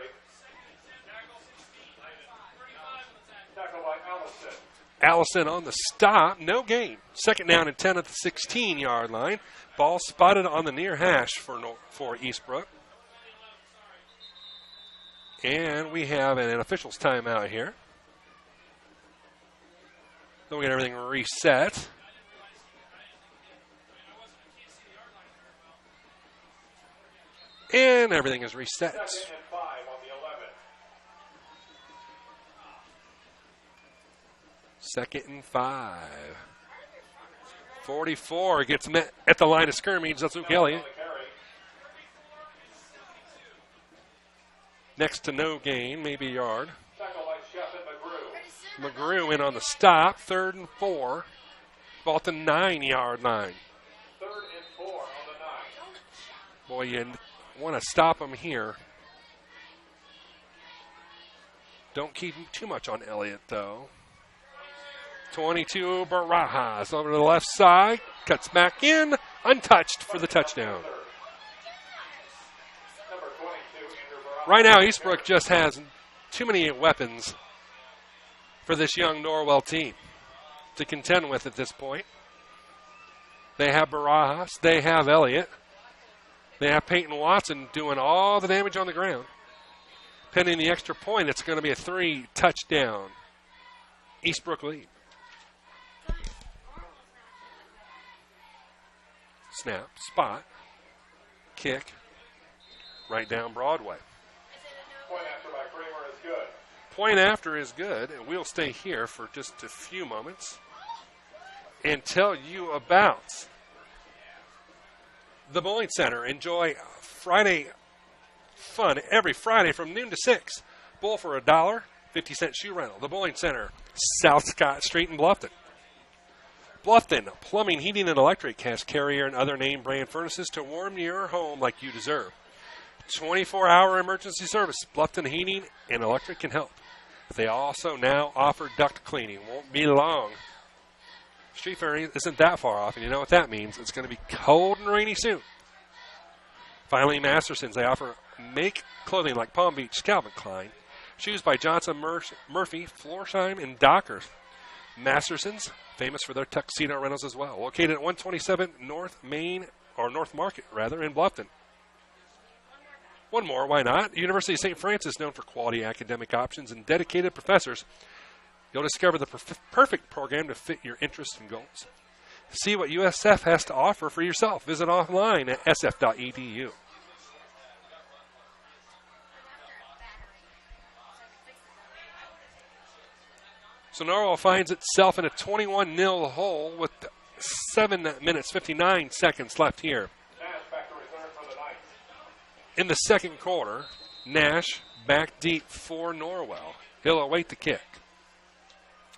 Allison on the stop. No gain. 2nd down and 10 at the 16-yard line. Ball spotted on the near hash for Eastbrook. And we have an official's timeout here. So we get everything reset. And everything is reset. 2nd and 5. 44 gets met at the line of scrimmage. That's Luke Elliott. Next to no gain, maybe a yard. McGrew in on the stop. 3rd and 4. Ball at the 9-yard line. 3rd and 4 on the 9. Boy, you want to stop him here. Don't keep him too much on Elliott, though. 22, Barajas over to the left side. Cuts back in. Untouched for the touchdown. Right now, Eastbrook just has too many weapons for this young Norwell team to contend with at this point. They have Barajas. They have Elliott. They have Peyton Watson doing all the damage on the ground. Pending the extra point, it's going to be a 3-touchdown Eastbrook lead. Snap, spot, kick, right down Broadway. Point after by Kramer is good. Point after is good, and we'll stay here for just a few moments and tell you about the Bowling Center. Enjoy Friday fun every Friday from noon to 6. Bowl for $1, 50-cent shoe rental. The Bowling Center, South Scott Street in Bluffton. Bluffton Plumbing, Heating, and Electric has Carrier and other name brand furnaces to warm your home like you deserve. 24-hour emergency service. Bluffton Heating and Electric can help. They also now offer duct cleaning. Won't be long. Street Fair isn't that far off, and you know what that means. It's going to be cold and rainy soon. Finally, Masterson's. They offer make clothing like Palm Beach, Calvin Klein. Shoes by Johnson, Murphy, Florsheim, and Dockers. Masterson's, famous for their tuxedo rentals as well. Located at 127 North Market, in Bluffton. One more, why not? University of St. Francis, known for quality academic options and dedicated professors. You'll discover the perfect program to fit your interests and goals. See what USF has to offer for yourself. Visit online at sf.edu. So Norwell finds itself in a 21-0 hole with 7 minutes, 59 seconds left here. In the second quarter, Nash back deep for Norwell. He'll await the kick.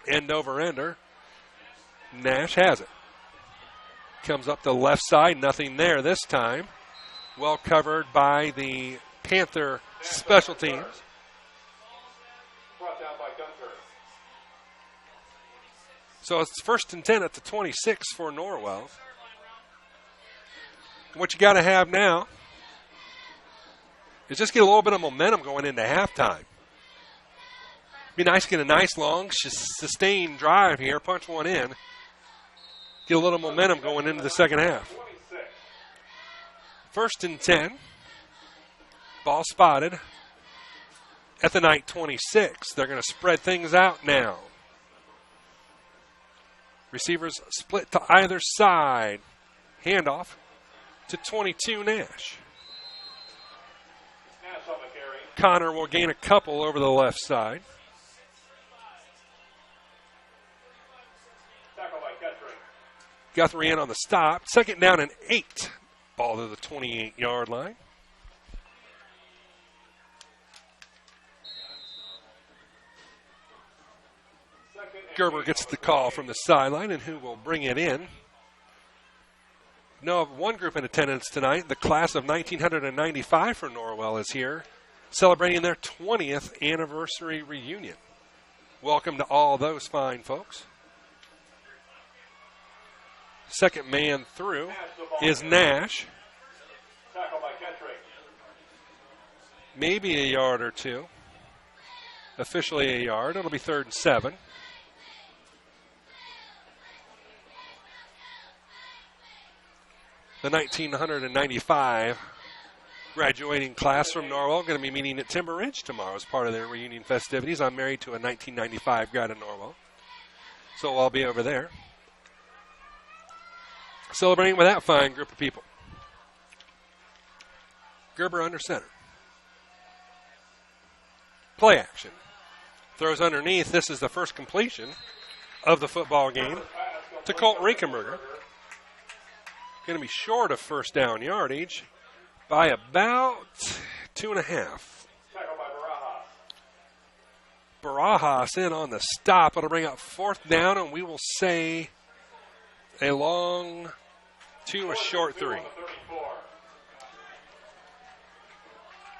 End over ender. Nash has it. Comes up the left side, nothing there this time. Well covered by the Panther special teams. So it's 1st and 10 at the 26 for Norwell. What you got to have now is just get a little bit of momentum going into halftime. Be nice to get a nice long sustained drive here, punch one in. Get a little momentum going into the second half. 1st and 10. Ball spotted at the night 26. They're going to spread things out now. Receivers split to either side. Handoff to 22 Nash. Connor will gain a couple over the left side. Guthrie in on the stop. 2nd down and 8. Ball to the 28-yard line. Gerber gets the call from the sideline, and who will bring it in? Know of one group in attendance tonight. The class of 1995 for Norwell is here, celebrating their 20th anniversary reunion. Welcome to all those fine folks. Second man through is Nash. Maybe a yard or two. Officially a yard. It'll be 3rd and 7. The 1995 graduating class from Norwell going to be meeting at Timber Ridge tomorrow as part of their reunion festivities. I'm married to a 1995 grad in Norwell, so I'll be over there celebrating with that fine group of people. Gerber under center. Play action. Throws underneath. This is the first completion of the football game to Colt Riekenberger. Going to be short of 1st down yardage by about 2.5. Barajas in on the stop. It'll bring up 4th down, and we will say a long 2, a short 3.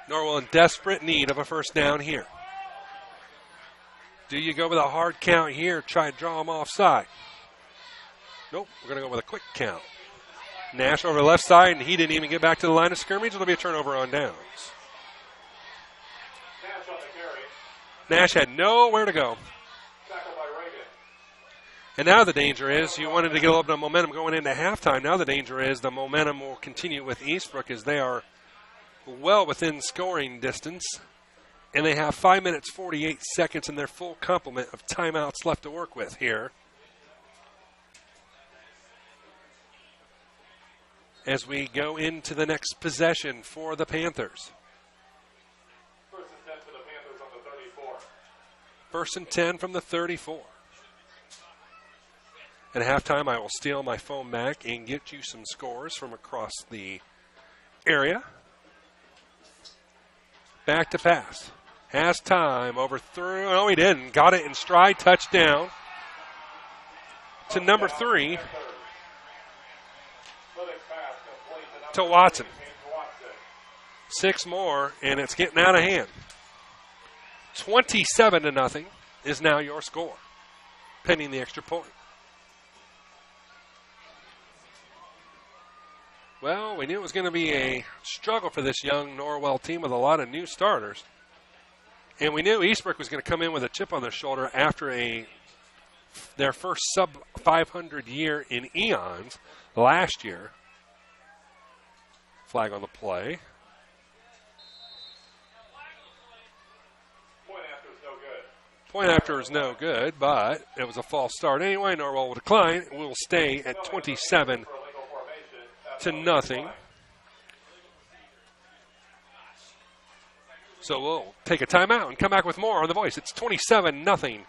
Norwell in desperate need of a 1st down here. Do you go with a hard count here, try to draw them offside? Nope, we're going to go with a quick count. Nash over the left side, and he didn't even get back to the line of scrimmage. It'll be a turnover on downs. Nash had nowhere to go. And now the danger is you wanted to get a little bit of momentum going into halftime. Now the danger is the momentum will continue with Eastbrook as they are well within scoring distance. And they have 5 minutes, 48 seconds in their full complement of timeouts left to work with here. As we go into the next possession for the Panthers. First and 10 for the Panthers on the 34. First and 10 from the 34. At halftime, I will steal my phone back and get you some scores from across the area. Back to pass. Has time. Overthrew. No, he didn't. Got it in stride. Touchdown to number 3. To Watson. 6 more, and it's getting out of hand. 27-0 is now your score, pending the extra point. Well, we knew it was going to be a struggle for this young Norwell team with a lot of new starters. And we knew Eastbrook was going to come in with a chip on their shoulder after their first sub-500 year in eons last year. Flag on the play. Point after is no good, but it was a false start. Anyway, Norwell will decline. We'll stay at 27-0. So we'll take a timeout and come back with more on The Voice. It's 27-0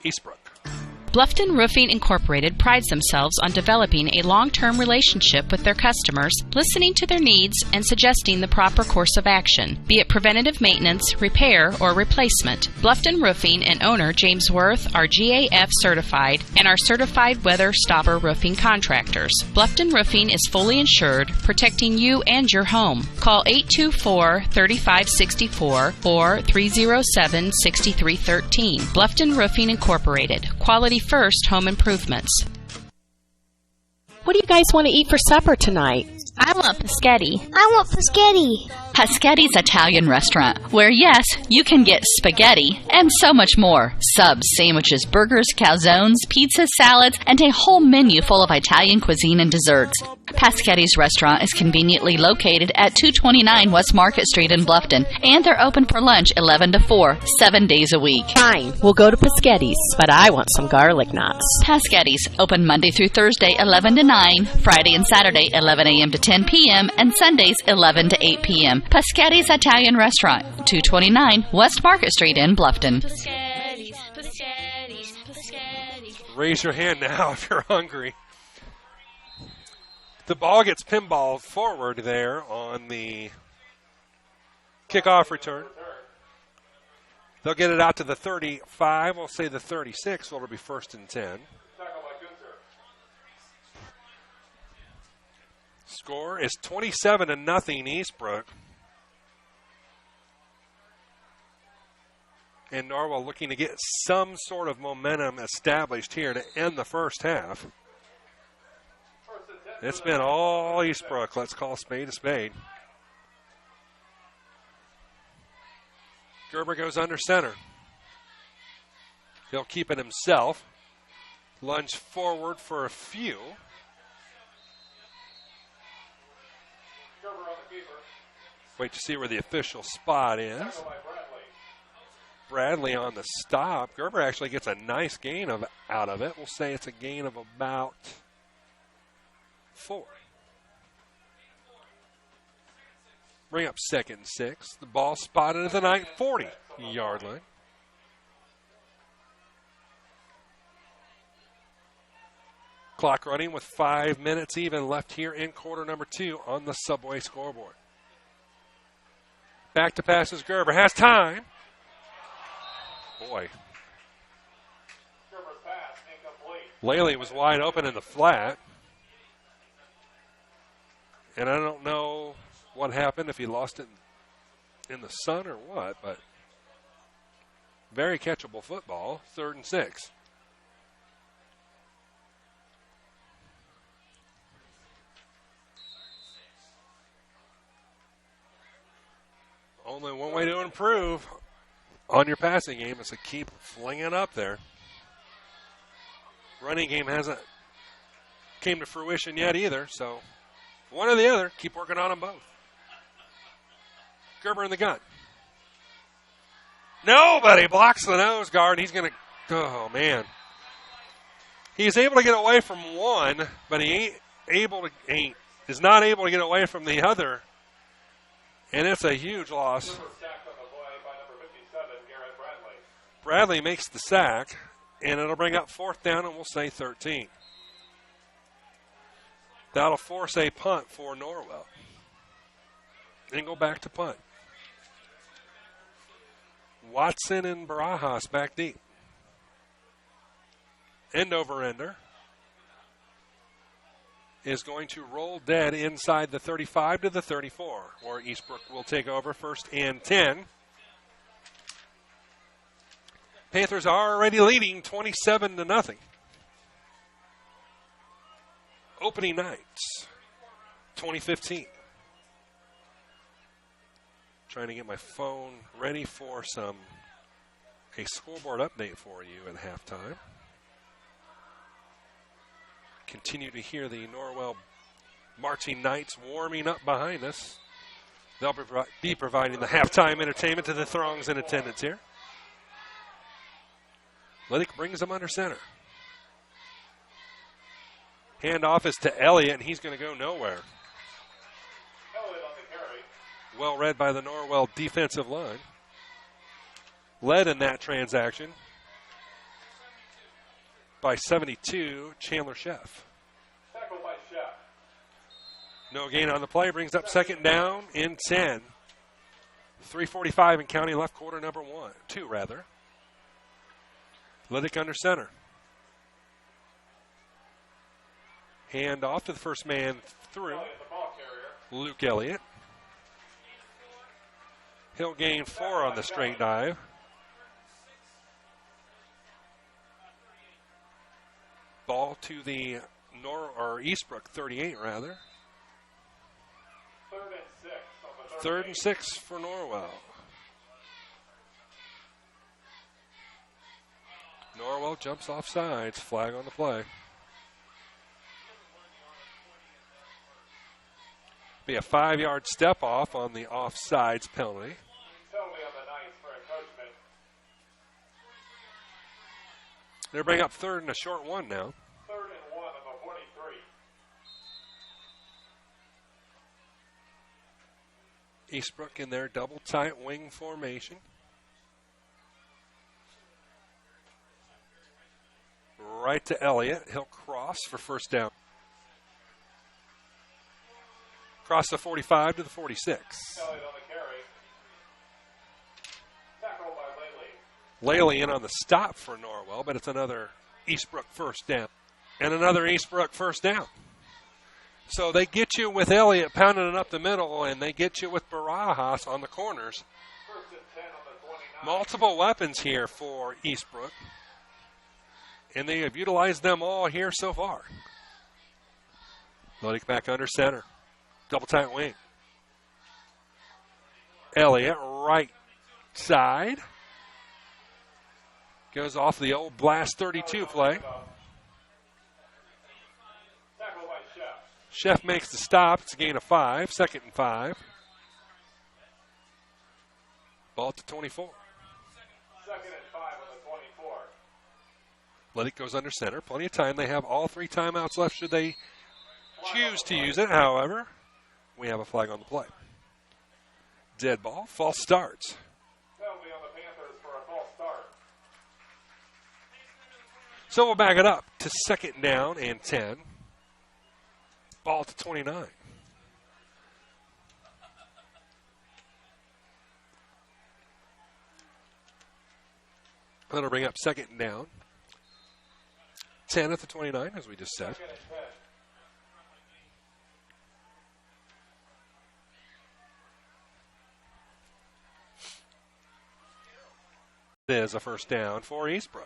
Eastbrook. Bluffton Roofing Incorporated prides themselves on developing a long-term relationship with their customers, listening to their needs, and suggesting the proper course of action, be it preventative maintenance, repair, or replacement. Bluffton Roofing and owner James Worth are GAF certified and are certified weather stopper roofing contractors. Bluffton Roofing is fully insured, protecting you and your home. Call 824-3564 or 307-6313. Bluffton Roofing Incorporated. Quality first home improvements. What do you guys want to eat for supper tonight? I want paschetti. I want paschetti. Paschetti's Italian restaurant, where yes, you can get spaghetti and so much more. Subs, sandwiches, burgers, calzones, pizzas, salads, and a whole menu full of Italian cuisine and desserts. Paschetti's restaurant is conveniently located at 229 West Market Street in Bluffton, and they're open for lunch 11 to 4, 7 days a week. Fine, we'll go to Paschetti's, but I want some garlic knots. Paschetti's, open Monday through Thursday 11 to 9, Friday and Saturday 11 a.m. to 10 p.m., and Sundays 11 to 8 p.m. Paschetti's Italian Restaurant, 229 West Market Street in Bluffton. Paschetti's, Paschetti's, Paschetti's. Raise your hand now if you're hungry. The ball gets pinballed forward there on the kickoff return. They'll get it out to the 35. We'll say the 36. So it'll be first and 10. Score is 27-0 Eastbrook. And Norwell looking to get some sort of momentum established here to end the first half. It's been all Eastbrook. Let's call a spade a spade. Gerber goes under center. He'll keep it himself. Lunge forward for a few. Wait to see where the official spot is. Bradley on the stop. Gerber actually gets a nice gain out of it. We'll say it's a gain of about 4. Bring up 2nd and 6. The ball spotted at the 40-yard line. Clock running with 5 minutes even left here in quarter number 2 on the Subway scoreboard. Back to passes Gerber. Has time. Boy. Laley was wide open in the flat. And I don't know what happened, if he lost it in the sun or what, but very catchable football. 3rd and 6. Only one way to improve on your passing game is to keep flinging up there. Running game hasn't came to fruition yet either, so one or the other. Keep working on them both. Gerber in the gun. Nobody blocks the nose guard. He's going to, oh, man. He's able to get away from one, but he is not able to get away from the other, and it's a huge loss. Bradley makes the sack, and it'll bring up 4th down, and we'll say 13. That'll force a punt for Norwell. And go back to punt. Watson and Barajas back deep. End over ender is going to roll dead inside the 35 to the 34, where Eastbrook will take over 1st and 10. Panthers are already leading 27-0. Opening night, 2015. Trying to get my phone ready for a scoreboard update for you at halftime. Continue to hear the Norwell Marching Knights warming up behind us. They'll be providing the halftime entertainment to the throngs in attendance here. Liddick brings them under center. Handoff is to Elliott, and he's going to go nowhere. Well read by the Norwell defensive line. Led in that transaction by 72, Chandler Sheff. No gain on the play, brings up 2nd down in 10. 3:45 in county left, quarter number 2. Liddick under center. Hand off to the first man through. Luke Elliott. He'll gain 4 on the straight dive. Ball to the Eastbrook 38 rather. 3rd and 6 for Norwell. Norwell jumps off sides. Flag on the play. Be a 5-yard step off on the offsides penalty. They'll bring up 3rd and a short one now. 3rd and 1 on the 43. Eastbrook in their double tight wing formation. Right to Elliott. He'll cross for 1st down. Cross the 45 to the 46. Elliott on the carry. Tackled by Laley in on the stop for Norwell, but it's another Eastbrook 1st down. And another Eastbrook 1st down. So they get you with Elliott pounding it up the middle, and they get you with Barajas on the corners. 1st and 10 on the 29. Multiple weapons here for Eastbrook. And they have utilized them all here so far. Liddick back under center. Double tight wing. Elliott, right side. Goes off the old Blast 32 play. Sheff makes the stop. It's a gain of 5. 2nd and 5. Ball to 24. 2nd and 5 on the 24. Liddick goes under center. Plenty of time. They have all 3 timeouts left should they choose to use it. However, we have a flag on the play. Dead ball. False starts. Penalty on the Panthers for a false start. So we'll back it up to 2nd down and 10. Ball to 29. That'll bring up 2nd down. 10 at the 29, as we just said. 2nd and 10. It is a 1st down for Eastbrook.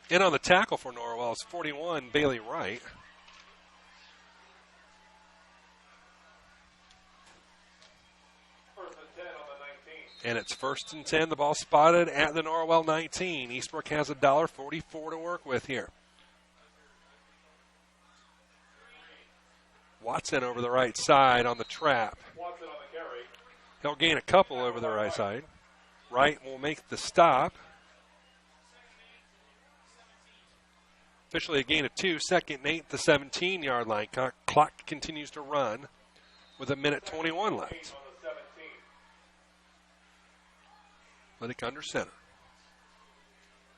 In on the tackle for Norwell is 41, Bailey Wright. And it's 1st and 10. The ball spotted at the Norwell 19. Eastbrook has $1.44 to work with here. Watson over the right side on the trap. Watson on the carry. He'll gain a couple over the right side. Wright will make the stop. Officially a gain of 2. 2nd and 8 at the 17-yard line. Clock continues to run with 1:21 left. Athletic under center.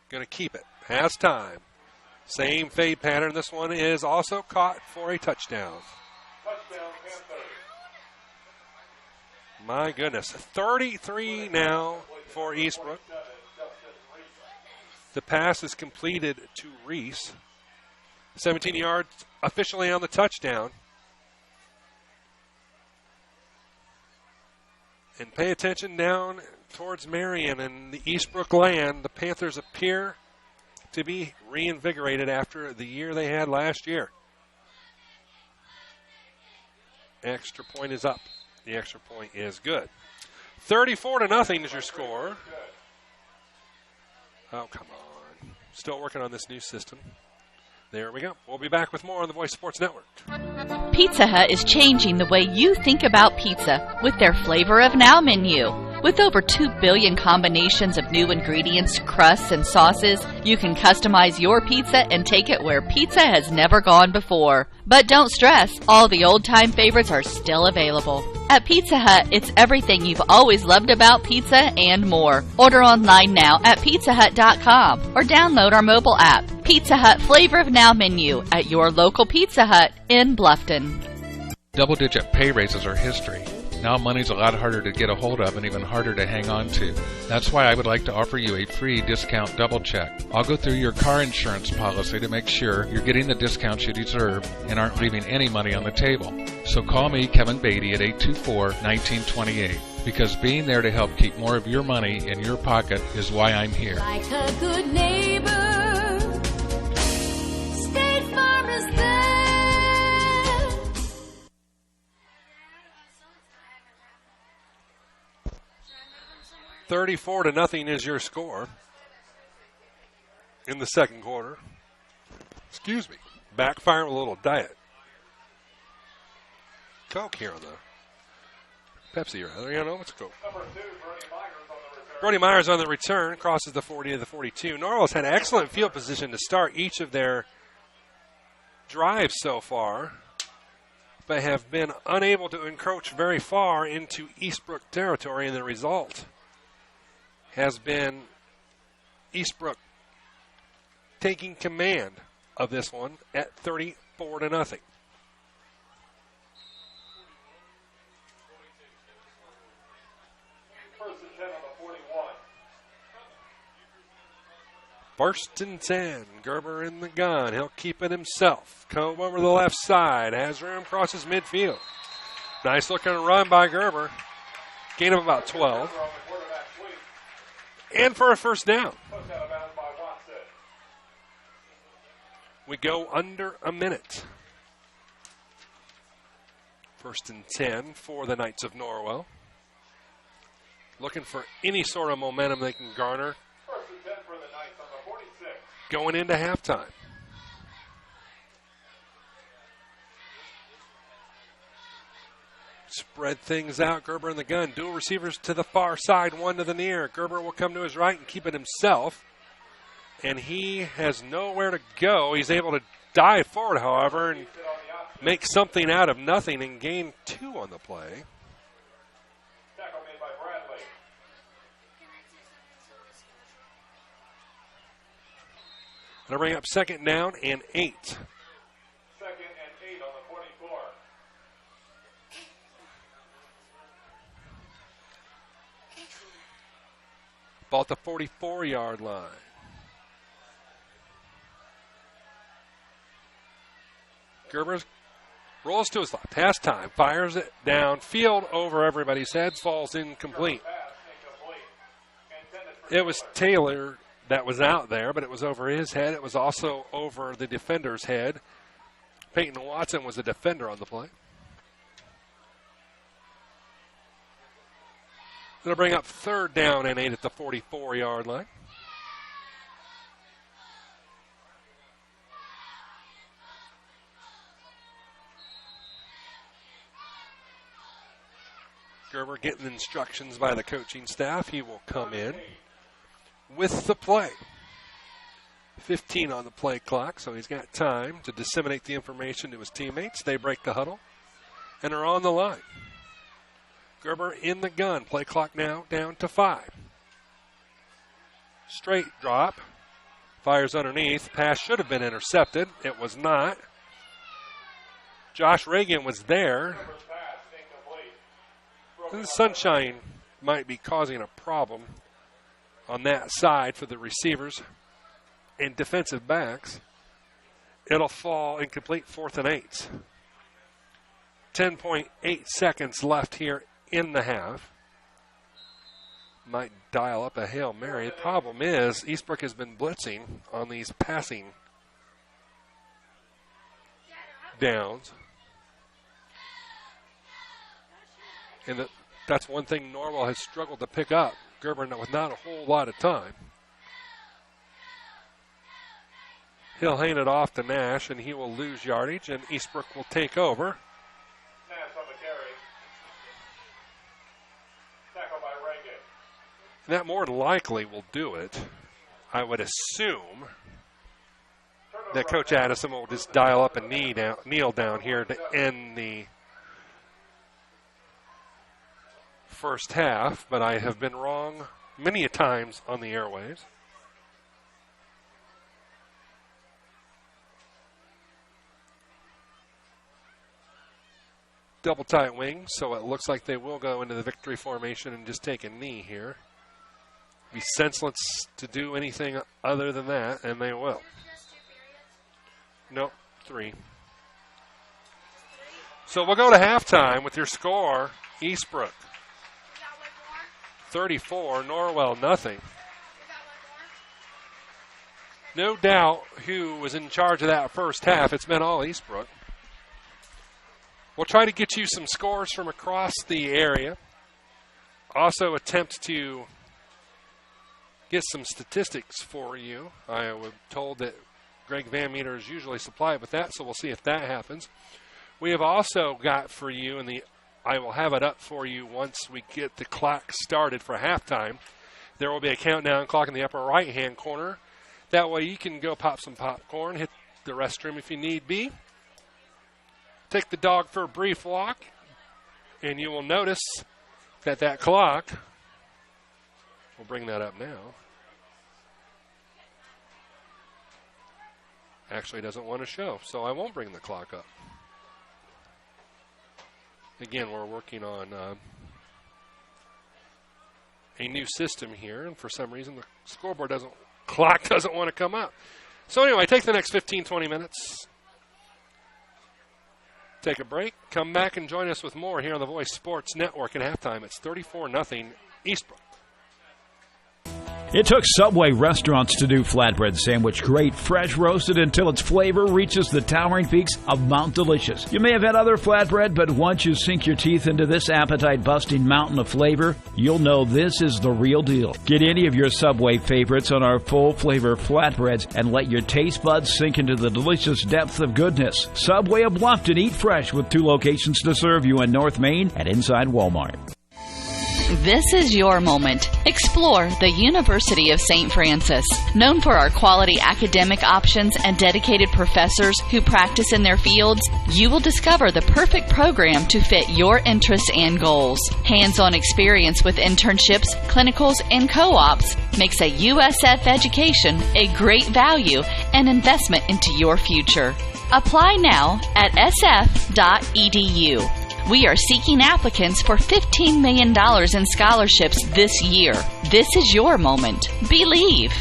Going to keep it. Has time. Same fade pattern. This one is also caught for a touchdown. Touchdown, Panthers. My goodness. 33 now for Eastbrook. The pass is completed to Reese. 17 yards officially on the touchdown. And pay attention down towards Marion and the Eastbrook land. The Panthers appear to be reinvigorated after the year they had last year. Extra point is up. The extra point is good. 34-0 is your score. Oh, come on. Still working on this new system. There we go. We'll be back with more on the Voice Sports Network. Pizza Hut is changing the way you think about pizza with their Flavor of Now menu. With over 2 billion combinations of new ingredients, crusts, and sauces, you can customize your pizza and take it where pizza has never gone before. But don't stress, all the old-time favorites are still available. At Pizza Hut, it's everything you've always loved about pizza and more. Order online now at pizzahut.com or download our mobile app. Pizza Hut Flavor of Now menu at your local Pizza Hut in Bluffton. Double-digit pay raises are history. Now money's a lot harder to get a hold of and even harder to hang on to. That's why I would like to offer you a free discount double check. I'll go through your car insurance policy to make sure you're getting the discounts you deserve and aren't leaving any money on the table. So call me, Kevin Beatty, at 824-1928, because being there to help keep more of your money in your pocket is why I'm here. Like a good neighbor, State Farm is there. 34-0 is your score in the second quarter. Excuse me. Backfire with a little Diet Coke here on the Pepsi, rather. Yeah, no, it's Coke. Brody Myers on the return, crosses the 40 to the 42. Norwell's had excellent field position to start each of their drives so far, but have been unable to encroach very far into Eastbrook territory, and the result has been Eastbrook taking command of this one at 34-0. First and 10 on the 41. First and 10. Gerber in the gun. He'll keep it himself. Comb over the left side. Has room, crosses midfield. Nice looking run by Gerber. Gain of about 12. And for a first down. We go under a minute. First and 10 for the Knights of Norwell. Looking for any sort of momentum they can garner First and 10 for the Knights on the 46. going into halftime. Spread things out. Gerber in the gun. Dual receivers to the far side, one to the near. Gerber will come to his right and keep it himself. And he has nowhere to go. He's able to dive forward, however, and make something out of nothing and gain 2 on the play. Tackle made by Bradley. Going to bring up second down and 8. Second and 8 on the 44. Ball at the 44-yard line. Gerber rolls to his left. Has time. Fires it downfield over everybody's heads. Falls incomplete. It was Taylor that was out there, but it was over his head. It was also over the defender's head. Peyton Watson was the defender on the play. It'll bring up 3rd down and 8 at the 44-yard line. Gerber getting instructions by the coaching staff. He will come in with the play. 15 on the play clock, so he's got time to disseminate the information to his teammates. They break the huddle and are on the line. Gerber in the gun. Play clock now down to 5. Straight drop. Fires underneath. Pass should have been intercepted. It was not. Josh Reagan was there. The sunshine might be causing a problem on that side for the receivers and defensive backs. It'll fall incomplete, 4th and 8. 10.8 seconds left here in the half. Might dial up a Hail Mary. The problem is Eastbrook has been blitzing on these passing downs. And that's one thing Norwell has struggled to pick up. Gerber with not a whole lot of time. He'll hand it off to Nash, and he will lose yardage, and Eastbrook will take over. Nash on the carry. Tackle by Reagan. That more than likely will do it. I would assume that Coach Addison will just dial up and kneel down here to end the first half, but I have been wrong many a times on the airwaves. Double tight wing, so it looks like they will go into the victory formation and just take a knee here. Be senseless to do anything other than that, and they will. Nope, 3. So we'll go to halftime with your score, Eastbrook 34, Norwell nothing. No doubt who was in charge of that first half. It's been all Eastbrook. We'll try to get you some scores from across the area. Also attempt to get some statistics for you. I was told that Greg Van Meter is usually supplied with that, so we'll see if that happens. We have also got for you, and I will have it up for you once we get the clock started for halftime. There will be a countdown clock in the upper right-hand corner. That way you can go pop some popcorn, hit the restroom if you need be. Take the dog for a brief walk, and you will notice that clock, we'll bring that up now, actually doesn't want to show, so I won't bring the clock up. Again, we're working on a new system here, and for some reason the clock doesn't want to come up. So anyway, take the next 15, 20 minutes. Take a break, come back and join us with more here on the Voice Sports Network. At halftime, it's 34-0 Eastbrook. It took Subway restaurants to do flatbread sandwich great, fresh roasted until its flavor reaches the towering peaks of Mount Delicious. You may have had other flatbread, but once you sink your teeth into this appetite-busting mountain of flavor, you'll know this is the real deal. Get any of your Subway favorites on our full-flavor flatbreads and let your taste buds sink into the delicious depth of goodness. Subway of Bluffton, eat fresh with 2 locations to serve you in North Main and inside Walmart. This is your moment. Explore the University of St. Francis. Known for our quality academic options and dedicated professors who practice in their fields, you will discover the perfect program to fit your interests and goals. Hands-on experience with internships, clinicals, and co-ops makes a USF education a great value and investment into your future. Apply now at sf.edu. We are seeking applicants for $15 million in scholarships this year. This is your moment. Believe.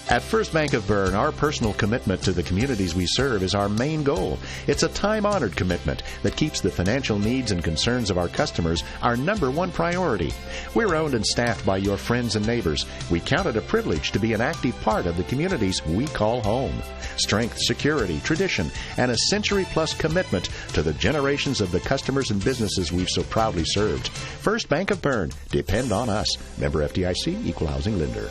At First Bank of Bern, our personal commitment to the communities we serve is our main goal. It's a time-honored commitment that keeps the financial needs and concerns of our customers our number one priority. We're owned and staffed by your friends and neighbors. We count it a privilege to be an active part of the communities we call home. Strength, security, tradition, and a century-plus commitment to the generations of the customers and businesses we've so proudly served. First Bank of Bern. Depend on us. Member FDIC, Equal Housing Lender.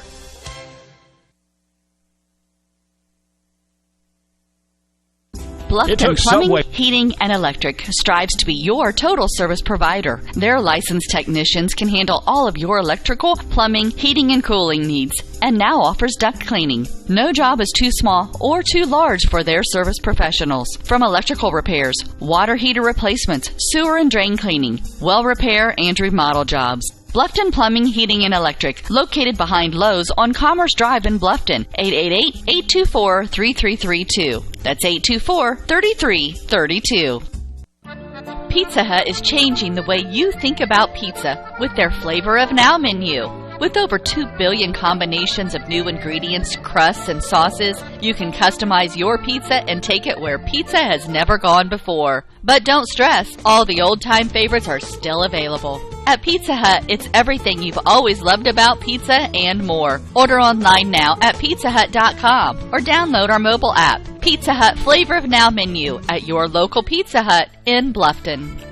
Bluffton Plumbing, Heating, and Electric strives to be your total service provider. Their licensed technicians can handle all of your electrical, plumbing, heating, and cooling needs, and now offers duct cleaning. No job is too small or too large for their service professionals. From electrical repairs, water heater replacements, sewer and drain cleaning, well repair, and remodel jobs. Bluffton Plumbing, Heating, and Electric, located behind Lowe's on Commerce Drive in Bluffton, 888-824-3332. That's 824-3332. Pizza Hut is changing the way you think about pizza with their Flavor of Now menu. With over 2 billion combinations of new ingredients, crusts, and sauces, you can customize your pizza and take it where pizza has never gone before. But don't stress, all the old-time favorites are still available. At Pizza Hut, it's everything you've always loved about pizza and more. Order online now at pizzahut.com or download our mobile app. Pizza Hut Flavor of Now menu at your local Pizza Hut in Bluffton.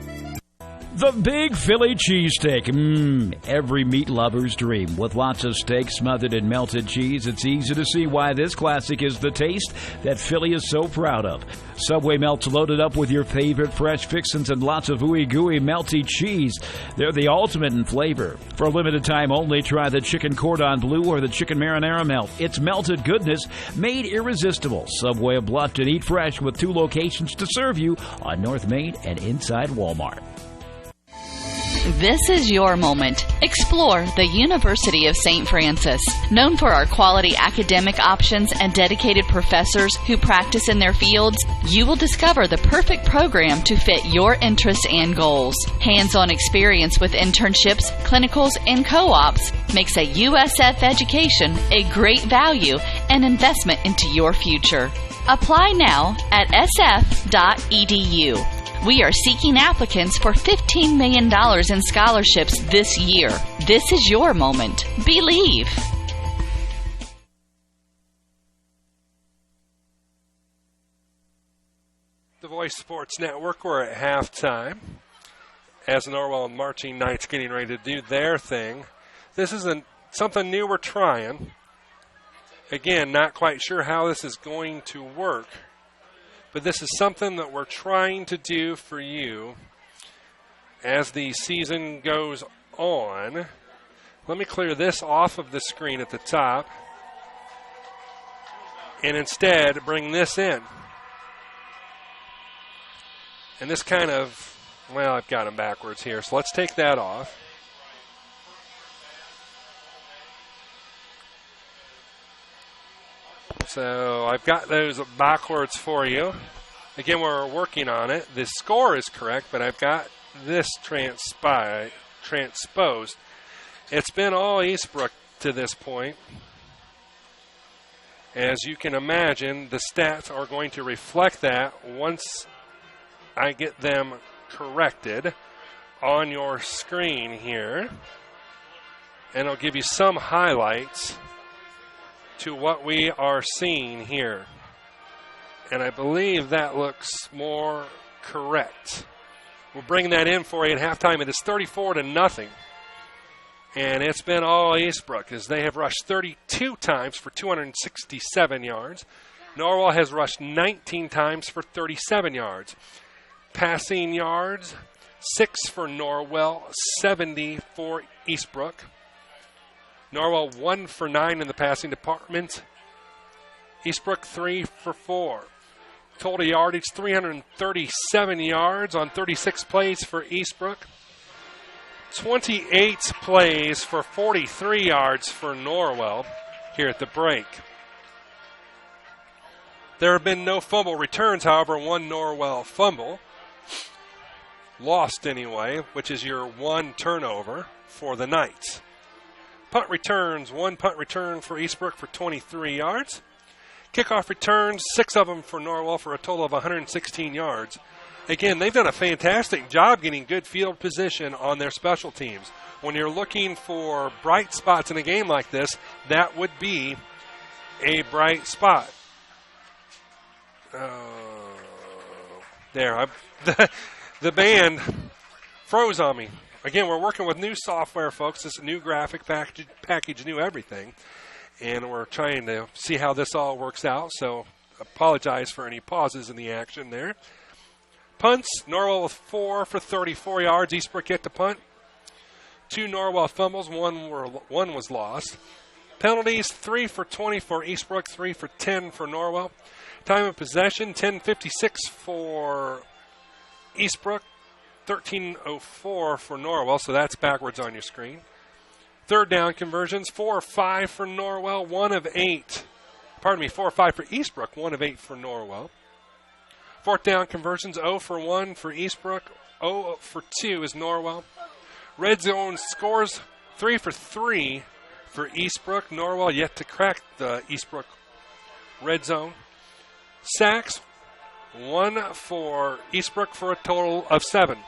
The Big Philly Cheesesteak. Every meat lover's dream. With lots of steak smothered in melted cheese, it's easy to see why this classic is the taste that Philly is so proud of. Subway melts loaded up with your favorite fresh fixins and lots of ooey-gooey melty cheese. They're the ultimate in flavor. For a limited time only, try the chicken cordon bleu or the chicken marinara melt. It's melted goodness made irresistible. Subway of Bluffton. Eat fresh with 2 locations to serve you on North Main and inside Walmart. This is your moment. Explore the University of St. Francis. Known for our quality academic options and dedicated professors who practice in their fields, you will discover the perfect program to fit your interests and goals. Hands-on experience with internships, clinicals, and co-ops makes a USF education a great value and investment into your future. Apply now at sf.edu. We are seeking applicants for $15 million in scholarships this year. This is your moment. Believe. The Voice Sports Network, we're at halftime as Norwell and Marching Knights getting ready to do their thing. This is something new we're trying. Again, not quite sure how this is going to work. But this is something that we're trying to do for you as the season goes on. Let me clear this off of the screen at the top and instead bring this in. And this kind of, well, I've got them backwards here, so let's take that off. So I've got those backwards for you. Again, we're working on it. The score is correct, but I've got this transposed. It's been all Eastbrook to this point. As you can imagine, the stats are going to reflect that once I get them corrected on your screen here. And I'll give you some highlights to what we are seeing here. And I believe that looks more correct. We'll bring that in for you at halftime. It is 34-0. And it's been all Eastbrook as they have rushed 32 times for 267 yards. Norwell has rushed 19 times for 37 yards. Passing yards, 6 for Norwell, 70 for Eastbrook. Norwell 1 for 9 in the passing department. Eastbrook 3 for 4. Total yardage 337 yards on 36 plays for Eastbrook. 28 plays for 43 yards for Norwell here at the break. There have been no fumble returns, however, 1 Norwell fumble. Lost anyway, which is your 1 turnover for the Knights. Punt returns, 1 punt return for Eastbrook for 23 yards. Kickoff returns, 6 of them for Norwell for a total of 116 yards. Again, they've done a fantastic job getting good field position on their special teams. When you're looking for bright spots in a game like this, that would be a bright spot. The band froze on me. Again, we're working with new software, folks. It's a new graphic package, new everything. And we're trying to see how this all works out. So apologize for any pauses in the action there. Punts, Norwell with 4 for 34 yards. Eastbrook yet to punt. 2 Norwell fumbles, one was lost. Penalties, 3 for 20 for Eastbrook, 3 for 10 for Norwell. Time of possession, 10:56 for Eastbrook, 13:04 for Norwell, so that's backwards on your screen. Third down conversions, 4 of 5 for Norwell, 4 or 5 for Eastbrook, 1 of 8 for Norwell. Fourth down conversions, 0 for 1 for Eastbrook, 0 for 2 is Norwell. Red zone scores, 3 for 3 for Eastbrook. Norwell yet to crack the Eastbrook red zone. Sacks, 1 for Eastbrook for a total of 7.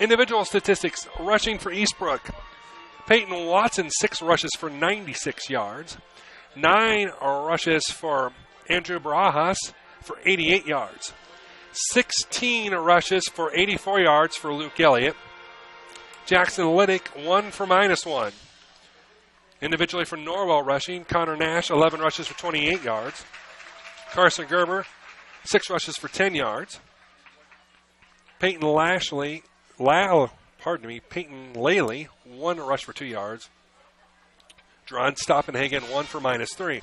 Individual statistics, rushing for Eastbrook. Peyton Watson, 6 rushes for 96 yards. 9 rushes for Andrew Barajas for 88 yards. 16 rushes for 84 yards for Luke Elliott. Jackson Liddick, 1 for -1. Individually for Norwell rushing, Connor Nash, 11 rushes for 28 yards. Carson Gerber, 6 rushes for 10 yards. Peyton Laley, 1 rush for 2 yards. Dron Stoppenhagen, 1 for -3.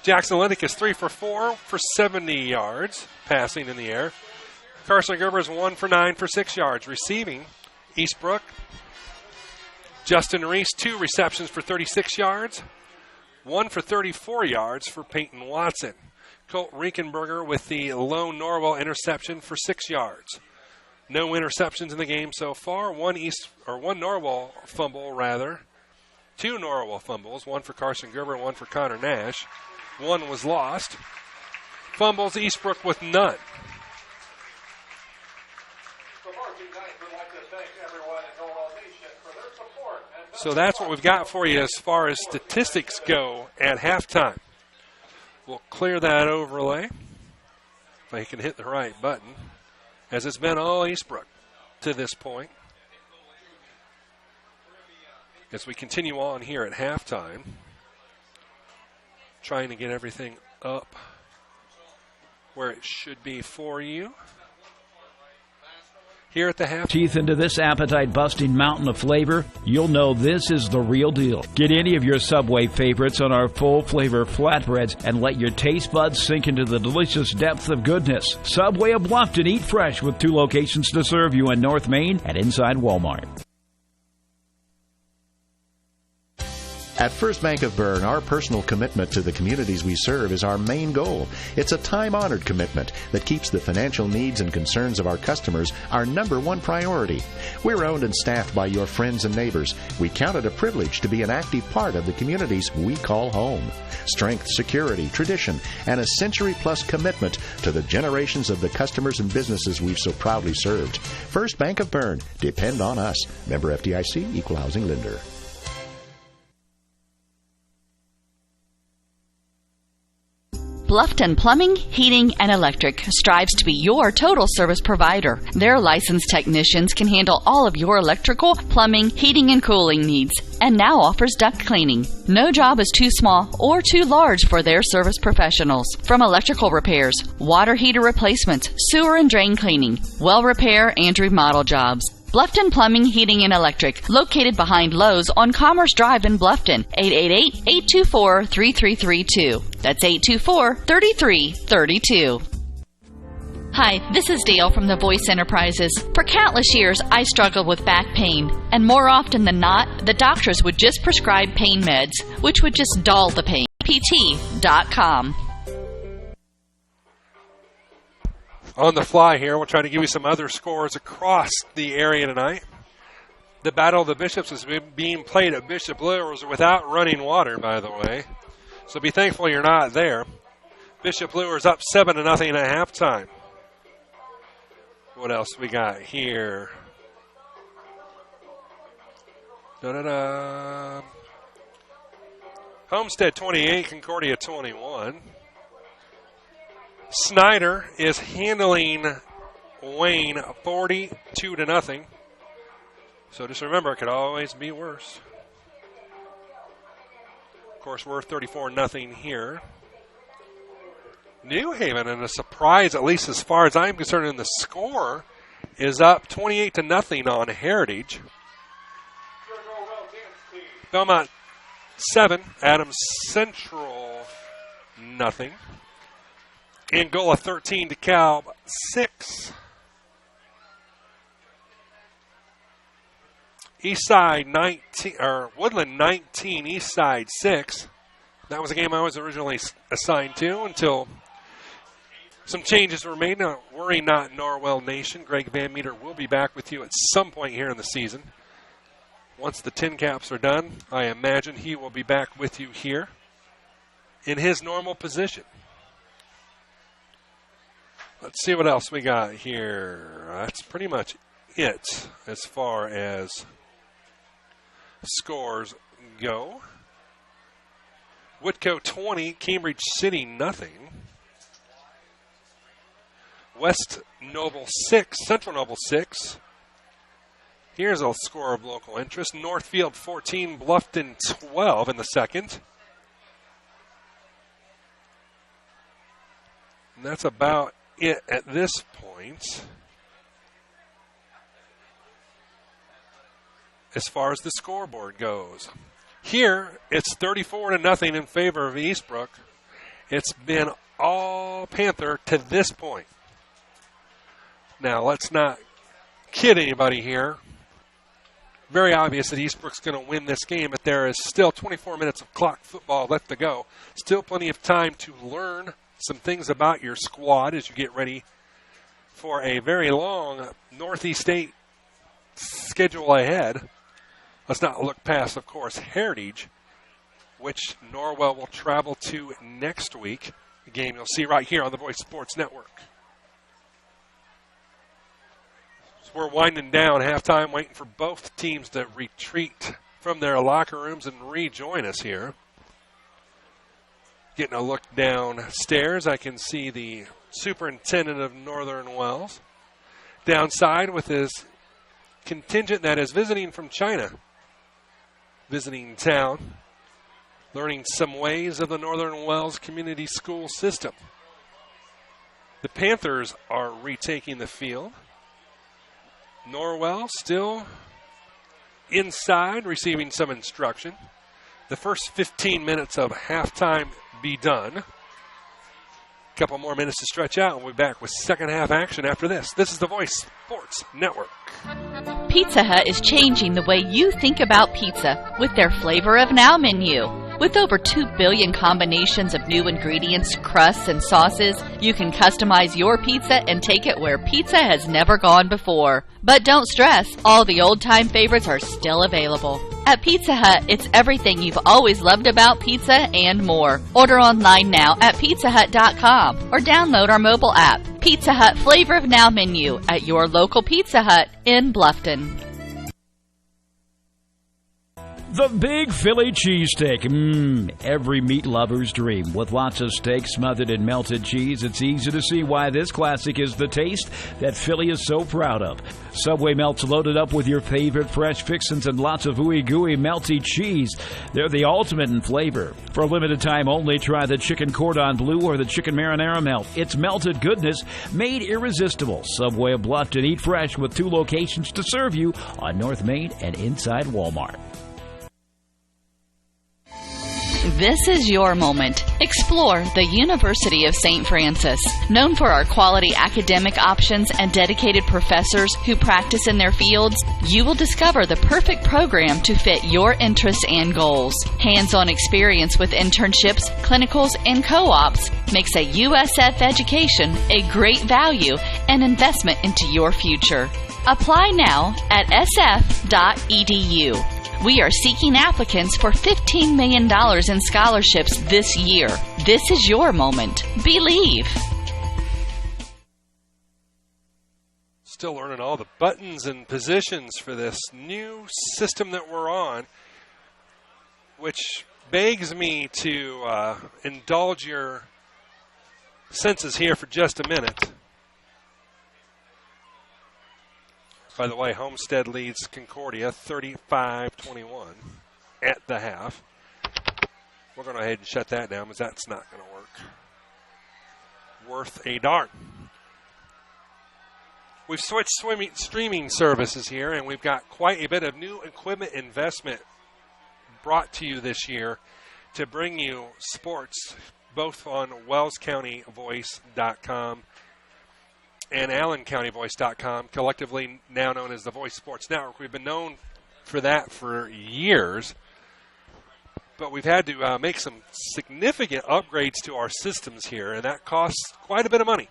Jackson Liddick is 3 for 4 for 70 yards, passing in the air. Carson Gerber is 1 for 9 for 6 yards. Receiving, Eastbrook. Justin Reese, 2 receptions for 36 yards. 1 for 34 yards for Peyton Watson. Colt Riekenberger with the lone Norwell interception for 6 yards. No interceptions in the game so far. One Norwell fumble, rather. 2 Norwell fumbles, 1 for Carson Gerber, 1 for Connor Nash. 1 was lost. Fumbles, Eastbrook with none. So that's what we've got for you as far as statistics go at halftime. We'll clear that overlay, if I can hit the right button, as it's been all Eastbrook to this point. As we continue on here at halftime, trying to get everything up where it should be for you. Here at the half. Teeth into this appetite-busting mountain of flavor, you'll know this is the real deal. Get any of your Subway favorites on our full-flavor flatbreads and let your taste buds sink into the delicious depth of goodness. Subway of Bluffton, eat fresh with 2 locations to serve you in North Main and inside Walmart. At First Bank of Bern, our personal commitment to the communities we serve is our main goal. It's a time-honored commitment that keeps the financial needs and concerns of our customers our #1 priority. We're owned and staffed by your friends and neighbors. We count it a privilege to be an active part of the communities we call home. Strength, security, tradition, and a century-plus commitment to the generations of the customers and businesses we've so proudly served. First Bank of Bern. Depend on us. Member FDIC, Equal Housing Lender. Bluffton Plumbing, Heating, and Electric strives to be your total service provider. Their licensed technicians can handle all of your electrical, plumbing, heating, and cooling needs, and now offers duct cleaning. No job is too small or too large for their service professionals. From electrical repairs, water heater replacements, sewer and drain cleaning, well repair, and remodel jobs. Bluffton Plumbing, Heating, and Electric, located behind Lowe's on Commerce Drive in Bluffton, 888-824-3332. That's 824-3332. Hi, this is Dale from the Voice Enterprises. For countless years, I struggled with back pain, and more often than not, the doctors would just prescribe pain meds, which would just dull the pain. PT.com. On the fly here, we'll try to give you some other scores across the area tonight. The Battle of the Bishops is being played at Bishop Lures without running water, by the way. So be thankful you're not there. Bishop Lures up 7-0 at halftime. What else we got here? Homestead 28, Concordia 21. Snyder is handling Wayne 42-0. So just remember, it could always be worse. Of course, we're 34-0 here. New Haven, and a surprise, at least as far as I'm concerned in the score, is up 28-0 on Heritage. Belmont 7, Adams Central nothing. Angola 13, DeKalb 6. Eastside 19, or Woodland 19, Eastside 6. That was a game I was originally assigned to until some changes were made. Now, worry not, Norwell Nation. Greg Van Meter will be back with you at some point here in the season. Once the tin caps are done, I imagine he will be back with you here in his normal position. Let's see what else we got here. That's pretty much it as far as scores go. Whitco 20, Cambridge City nothing. West Noble 6, Central Noble 6. Here's a score of local interest. Northfield 14, Bluffton 12 in the second. And that's about it at this point. As far as the scoreboard goes. Here, it's 34-0 in favor of Eastbrook. It's been all Panther to this point. Now, let's not kid anybody here. Very obvious that Eastbrook's going to win this game, but there is still 24 minutes of clock football left to go. Still plenty of time to learn some things about your squad as you get ready for a very long Northeast State schedule ahead. Let's not look past, of course, Heritage, which Norwell will travel to next week. A game you'll see right here on the Voice Sports Network. So we're winding down halftime, waiting for both teams to retreat from their locker rooms and rejoin us here. Getting a look downstairs, I can see the superintendent of Northern Wells downside with his contingent that is visiting from China. Visiting town, learning some ways of the Northern Wells Community School system. The Panthers are retaking the field. Norwell still inside, receiving some instruction. The first 15 minutes of halftime be done. A couple more minutes to stretch out, and we'll be back with second half action after this. This is the Voice Sports Network. Pizza Hut is changing the way you think about pizza with their Flavor of Now menu. With over 2 billion combinations of new ingredients, crusts, and sauces, you can customize your pizza and take it where pizza has never gone before. But don't stress, all the old-time favorites are still available. At Pizza Hut, it's everything you've always loved about pizza and more. Order online now at pizzahut.com or download our mobile app. Pizza Hut Flavor of Now menu at your local Pizza Hut in Bluffton. The Big Philly Cheesesteak. Every meat lover's dream. With lots of steak smothered in melted cheese, it's easy to see why this classic is the taste that Philly is so proud of. Subway melts loaded up with your favorite fresh fixins and lots of ooey-gooey melty cheese. They're the ultimate in flavor. For a limited time only, try the chicken cordon bleu or the chicken marinara melt. It's melted goodness made irresistible. Subway of Bluffton. Eat fresh with 2 locations to serve you on North Main and inside Walmart. This is your moment. Explore the University of St. Francis. Known for our quality academic options and dedicated professors who practice in their fields, you will discover the perfect program to fit your interests and goals. Hands-on experience with internships, clinicals, and co-ops makes a USF education a great value and investment into your future. Apply now at sf.edu. We are seeking applicants for $15 million in scholarships this year. This is your moment. Believe. Still learning all the buttons and positions for this new system that we're on, which begs me to indulge your senses here for just a minute. By the way, Homestead leads Concordia 35-21 at the half. We're going to go ahead and shut that down because that's not going to work. Worth a darn. We've switched streaming services here, and we've got quite a bit of new equipment investment brought to you this year to bring you sports both on WellsCountyVoice.com and AllenCountyVoice.com, collectively now known as the Voice Sports Network. We've been known for that for years, but we've had to make some significant upgrades to our systems here, and that costs quite a bit of money.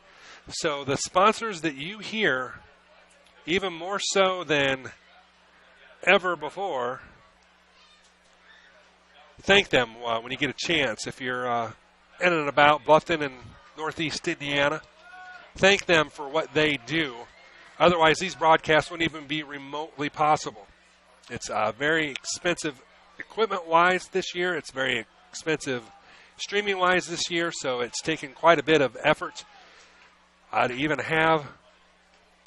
So the sponsors that you hear, even more so than ever before, thank them when you get a chance. If you're in and about Bluffton and Northeast Indiana, thank them for what they do. Otherwise, these broadcasts wouldn't even be remotely possible. It's very expensive equipment-wise this year. It's very expensive streaming-wise this year, so it's taken quite a bit of effort to even have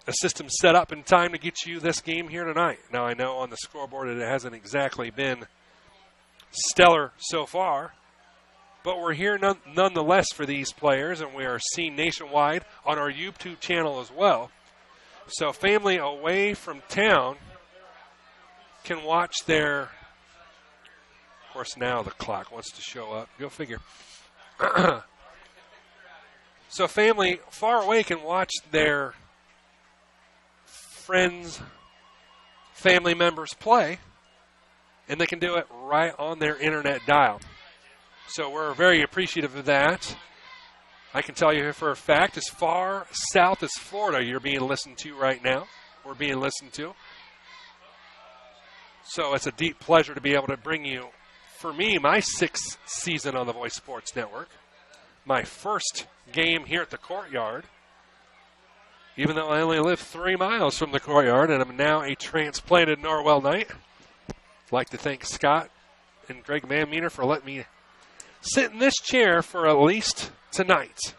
a system set up in time to get you this game here tonight. Now, I know on the scoreboard it hasn't exactly been stellar so far, but we're here nonetheless for these players, and we are seen nationwide on our YouTube channel as well. So family away from town can watch their, of course now the clock wants to show up, go figure. So family far away can watch their friends, family members play, and they can do it right on their internet dial. So we're very appreciative of that. I can tell you for a fact, as far south as Florida, you're being listened to right now. We're being listened to. So it's a deep pleasure to be able to bring you, for me, my 6th season on the Voice Sports Network. My first game here at the Courtyard, even though I only live 3 miles from the Courtyard and I'm now a transplanted Norwell Knight. I'd like to thank Scott and Greg Van Meter for letting me sit in this chair for at least tonight.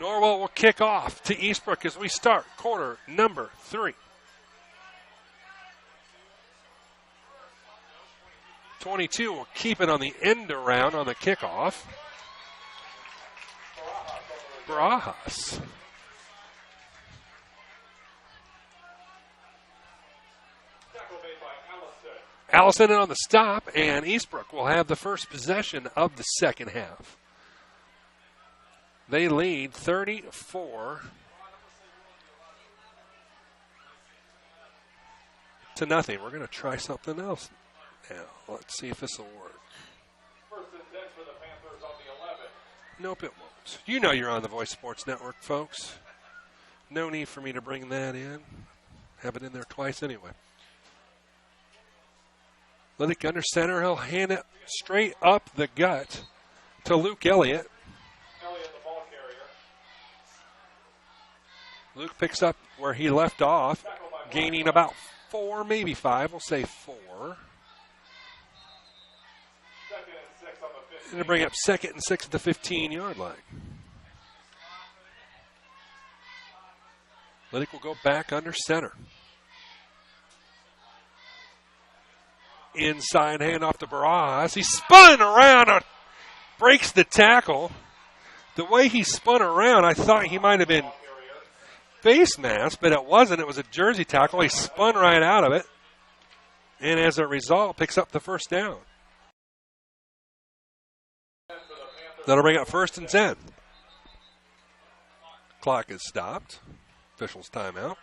Norwell will kick off to Eastbrook as we start quarter number 3. 22 will keep it on the end around on the kickoff. Barajas. Allison on the stop, and Eastbrook will have the first possession of the second half. They lead 34-0. We're going to try something else now. Let's see if this will work. First and 10 for the Panthers on the 11. Nope, it won't. You know you're on the Voice Sports Network, folks. No need for me to bring that in. Have it in there twice anyway. Liddick under center. He'll hand it straight up the gut to Luke Elliott. Elliott, the ball carrier. Luke picks up where he left off, gaining about 4, maybe 5. We'll say 4. Second and 6 on the 15. And to bring up 2nd and 6 at the 15-yard line. Liddick will go back under center. Inside handoff to Barajas. He spun around and breaks the tackle. The way he spun around, I thought he might have been face mask, but it wasn't. It was a jersey tackle. He spun right out of it. And as a result, picks up the first down. That'll bring up 1st and 10. Clock is stopped. Officials timeout.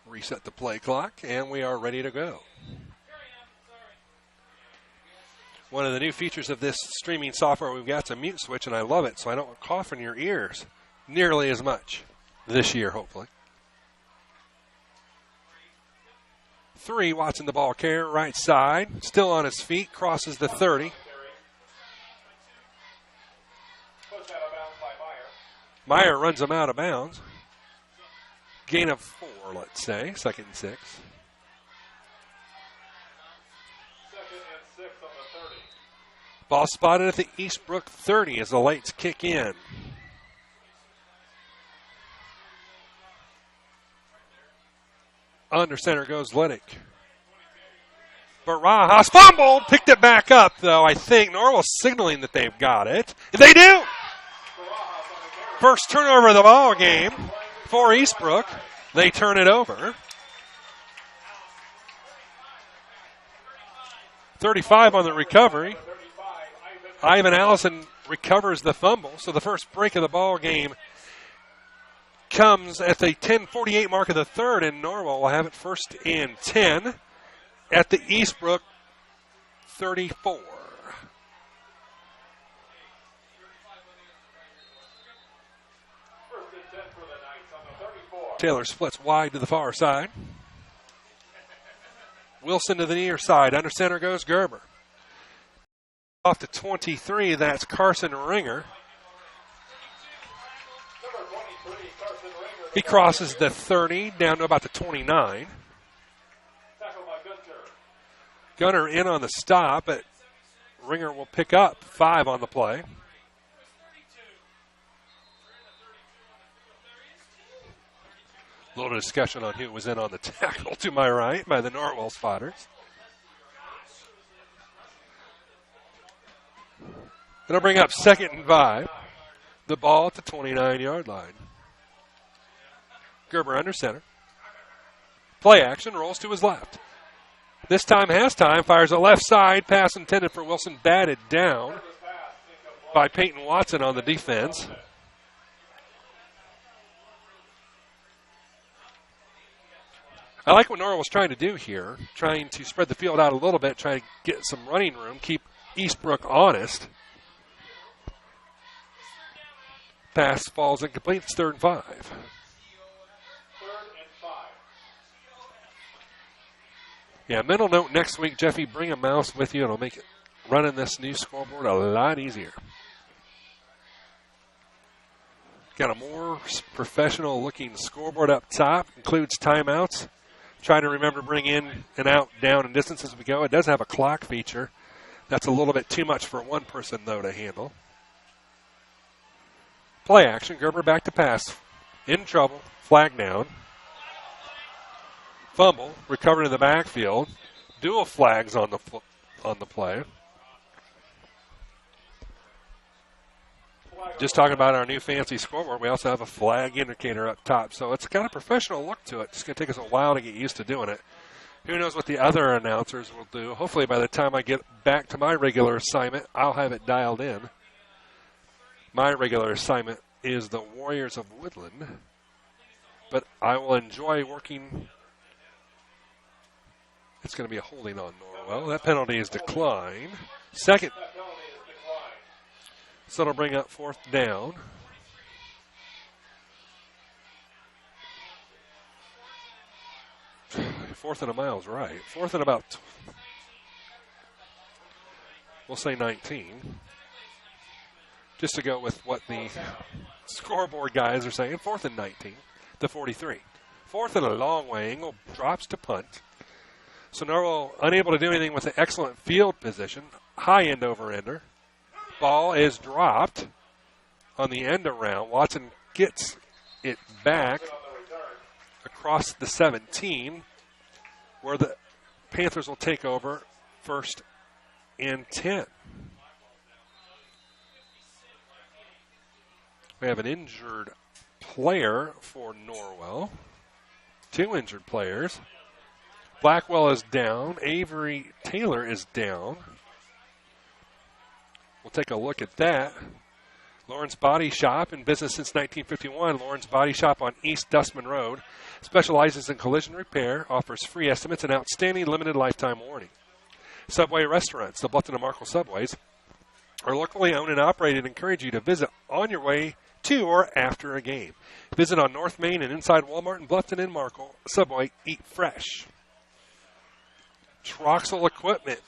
Reset the play clock, and we are ready to go. One of the new features of this streaming software we've got is a mute switch, and I love it, so I don't cough in your ears nearly as much this year, hopefully. 3, watching the ball carrier, right side, still on his feet, crosses the 30. Meyer runs him out of bounds. Gain of 4, let's say, 2nd and 6. Ball spotted at the Eastbrook 30 as the lights kick in. Under center goes Liddick. Barajas fumbled, picked it back up, though. I think Norwell's signaling that they've got it. They do! First turnover of the ball game for Eastbrook. They turn it over. 35 on the recovery. Ivan Allison recovers the fumble, so the first break of the ball game comes at the 10:48 mark of the third, and Norwell will have it 1st and 10 at the Eastbrook 34. Taylor splits wide to the far side. Wilson to the near side. Under center goes Gerber. Off to 23, that's Carson Ringer. He crosses the 30 down to about the 29. Gunner in on the stop, but Ringer will pick up 5 on the play. A little discussion on who was in on the tackle to my right by the Norwell spotters. It'll bring up 2nd and 5. The ball at the 29-yard line. Gerber under center. Play action, rolls to his left. This time has time, fires a left side. Pass intended for Wilson, batted down by Peyton Watson on the defense. I like what Norwell was trying to do here, trying to spread the field out a little bit, trying to get some running room, keep Eastbrook honest. Pass falls incomplete. It's 3rd and 5. Yeah, mental note next week, Jeffy, bring a mouse with you. It'll make it running this new scoreboard a lot easier. Got a more professional-looking scoreboard up top. Includes timeouts. Try to remember to bring in and out, down, and distance as we go. It does have a clock feature. That's a little bit too much for one person, though, to handle. Play action. Gerber back to pass. In trouble. Flag down. Fumble. Recovered in the backfield. Dual flags on the play. Just talking about our new fancy scoreboard, we also have a flag indicator up top. So it's got a professional look to it. It's going to take us a while to get used to doing it. Who knows what the other announcers will do. Hopefully by the time I get back to my regular assignment, I'll have it dialed in. My regular assignment is the Warriors of Woodland. But I will enjoy working. It's going to be a holding on Norwell. That penalty is declined. Second. So it'll bring up 4th down. Fourth and a mile's right. 4th and about, we'll say 19. Just to go with what the scoreboard guys are saying. 4th and 19, the 43. 4th and a long way. Engel drops to punt. So Norwell unable to do anything with an excellent field position. High end over ender. Ball is dropped on the end around. Watson gets it back across the 17, where the Panthers will take over 1st and 10. We have an injured player for Norwell. 2 injured players. Blackwell is down. Avery Taylor is down. We'll take a look at that. Lawrence Body Shop, in business since 1951. Lawrence Body Shop on East Dustman Road. Specializes in collision repair. Offers free estimates and outstanding limited lifetime warranty. Subway restaurants, the Bluffton and Markle Subways, are locally owned and operated. Encourage you to visit on your way to or after a game. Visit on North Main and inside Walmart in Bluffton and Markle. Subway, eat fresh. Troxel Equipment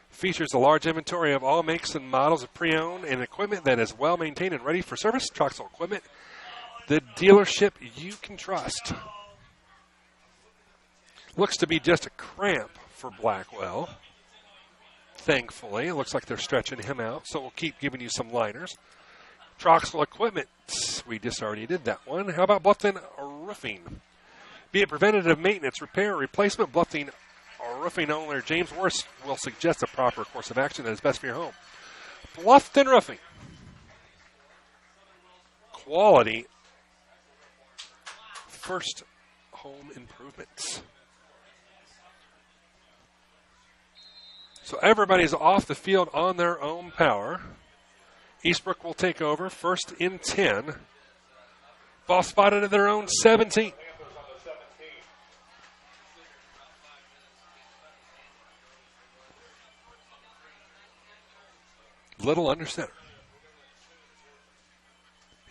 features a large inventory of all makes and models of pre-owned and equipment that is well maintained and ready for service. Troxel Equipment, the dealership you can trust. Looks to be just a cramp for Blackwell. Thankfully, it looks like they're stretching him out, so we'll keep giving you some liners. Troxel Equipment, we just already did that one. How about Bluffton Roofing? Be it preventative maintenance, repair, or replacement, Bluffton Roofing owner James Worst will suggest a proper course of action that is best for your home. Bluffton Roofing. Quality first home improvements. So everybody's off the field on their own power. Eastbrook will take over. First and 10. Ball spotted at their own 17. Little under center.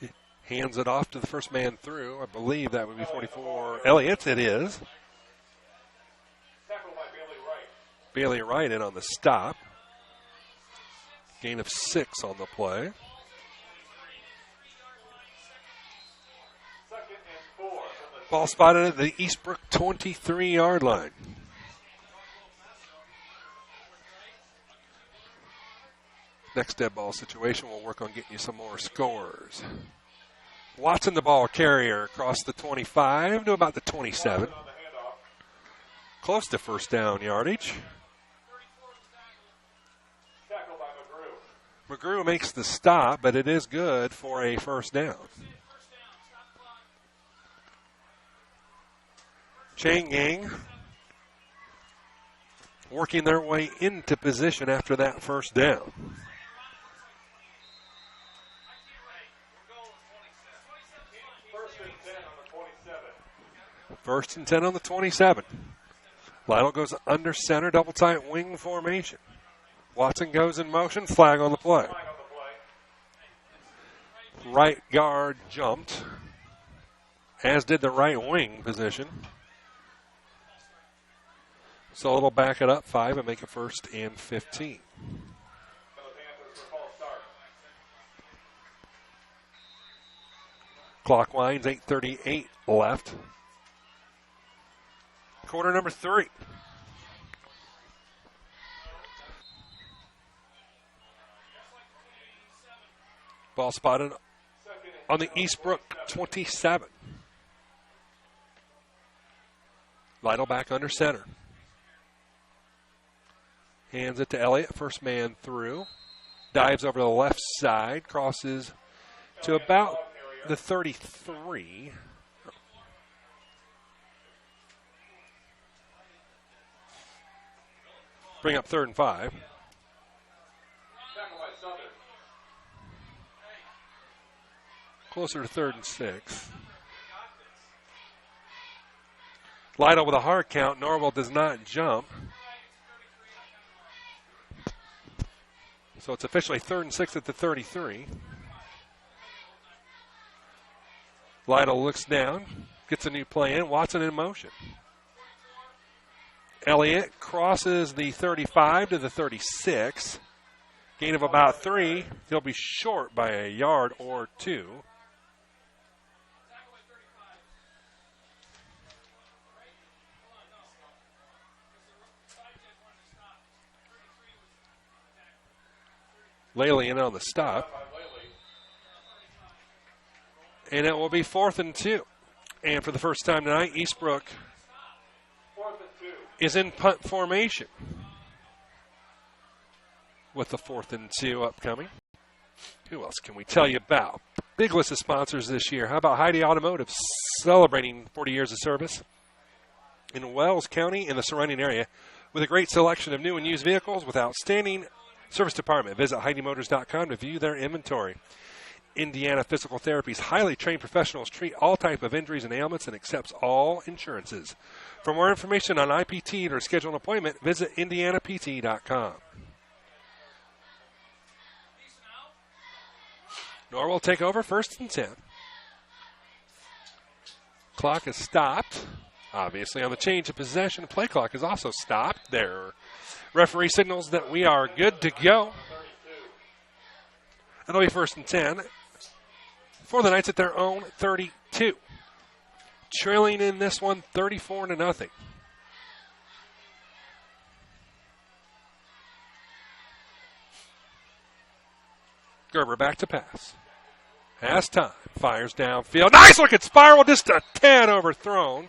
He hands it off to the first man through. I believe that would be 44. Elliott, it is. Bailey Wright in on the stop. Gain of 6 on the play. Ball spotted at the Eastbrook 23-yard line. Next dead ball situation, we'll work on getting you some more scores. Watson, the ball carrier, across the 25 to about the 27. Close to first down yardage. McGrew makes the stop, but it is good for a first down. Chain gang working their way into position after that first down. First and 10 on the 27. Lytle goes under center, double tight wing formation. Watson goes in motion, flag on the play. Right guard jumped, as did the right wing position. So it'll back it up 5 and make it first and 15. Clock winds, 8:38 left. Quarter number 3. Ball spotted on the Eastbrook 27. Lytle back under center. Hands it to Elliott, first man through. Dives over the left side, crosses to about the 33. Bring up 3rd and 5. Closer to 3rd and 6. Lytle with a hard count. Norwell does not jump. So it's officially 3rd and 6 at the 33. Lytle looks down, gets a new play in. Watson in motion. Elliott crosses the 35 to the 36. Gain of about 3. He'll be short by a yard or 2. Laley in on the stop. And it will be 4th and 2. And for the first time tonight, Eastbrook is in punt formation with the 4th and 2 upcoming. Who else can we tell you about? Big list of sponsors this year. How about Heidi Automotive celebrating 40 years of service in Wells County and the surrounding area with a great selection of new and used vehicles with outstanding service department. Visit HeidiMotors.com to view their inventory. Indiana Physical Therapy's highly trained professionals treat all type of injuries and ailments and accepts all insurances. For more information on IPT or schedule an appointment, visit indianapt.com. Norwell will take over, 1st and 10. Clock is stopped. Obviously, on the change of possession, play clock is also stopped. There, referee signals that we are good to go. It'll be 1st and 10 for the Knights at their own 32. Trailing in this one 34-0. Gerber back to pass. Has time. Fires downfield. Nice looking spiral, just a tad overthrown.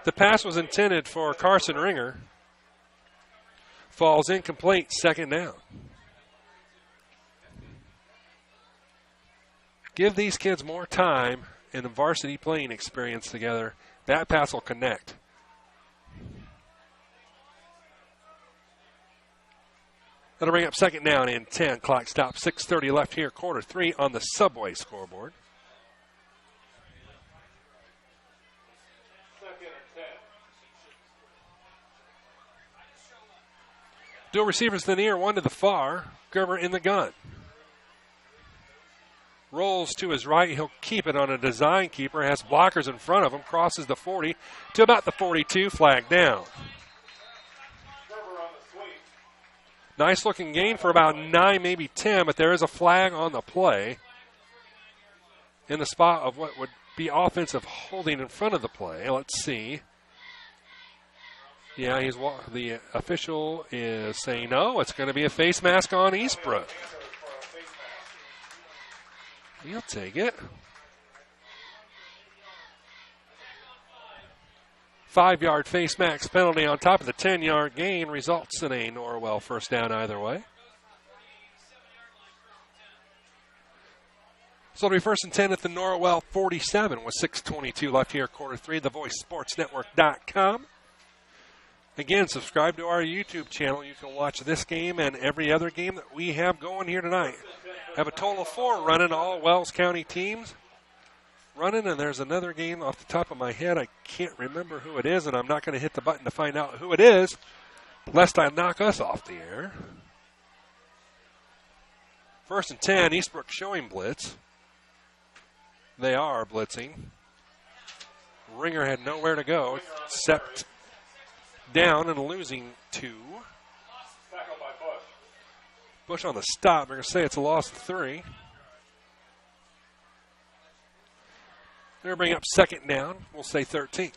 The pass was intended for Carson Ringer. Falls incomplete, 2nd down. Give these kids more time in the varsity playing experience together. That pass will connect. That'll bring up 2nd down and 10. Clock stops. 6:30 left here. Quarter 3 on the Subway scoreboard. Dual receivers to the near, one to the far. Gerber in the gun. Rolls to his right. He'll keep it on a design keeper. Has blockers in front of him. Crosses the 40 to about the 42. Flag down. Nice looking gain for about 9, maybe 10, but there is a flag on the play in the spot of what would be offensive holding in front of the play. Let's see. Yeah, the official is saying no. It's going to be a face mask on Eastbrook. He'll take it. 5-yard face mask penalty on top of the 10-yard gain results in a Norwell 1st down either way. So it'll be 1st and 10 at the Norwell 47 with 6:22 left here, quarter 3. TheVoiceSportsNetwork.com. Again, subscribe to our YouTube channel. You can watch this game and every other game that we have going here tonight. Have a total of 4 running, all Wells County teams running, and there's another game off the top of my head. I can't remember who it is, and I'm not going to hit the button to find out who it is, lest I knock us off the air. 1st and 10, Eastbrook showing blitz. They are blitzing. Ringer had nowhere to go except down and losing 2. Bush on the stop. They're going to say it's a loss of 3. They're going to bring up 2nd down. We'll say 13.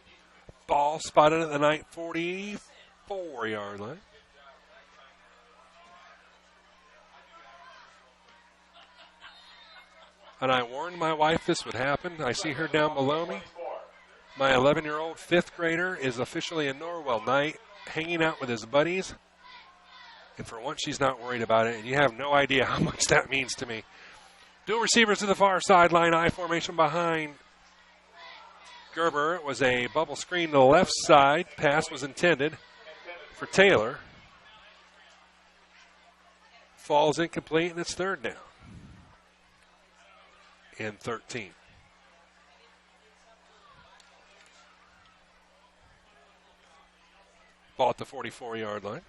Ball spotted at the 44-yard line. And I warned my wife this would happen. I see her down below me. My 11-year-old 5th grader is officially a Norwell Knight, hanging out with his buddies. And for once, she's not worried about it. And you have no idea how much that means to me. Dual receivers to the far sideline. I formation behind Gerber. It was a bubble screen to the left side. Pass was intended for Taylor. Falls incomplete, and it's 3rd down. And 13. Ball at the 44-yard line.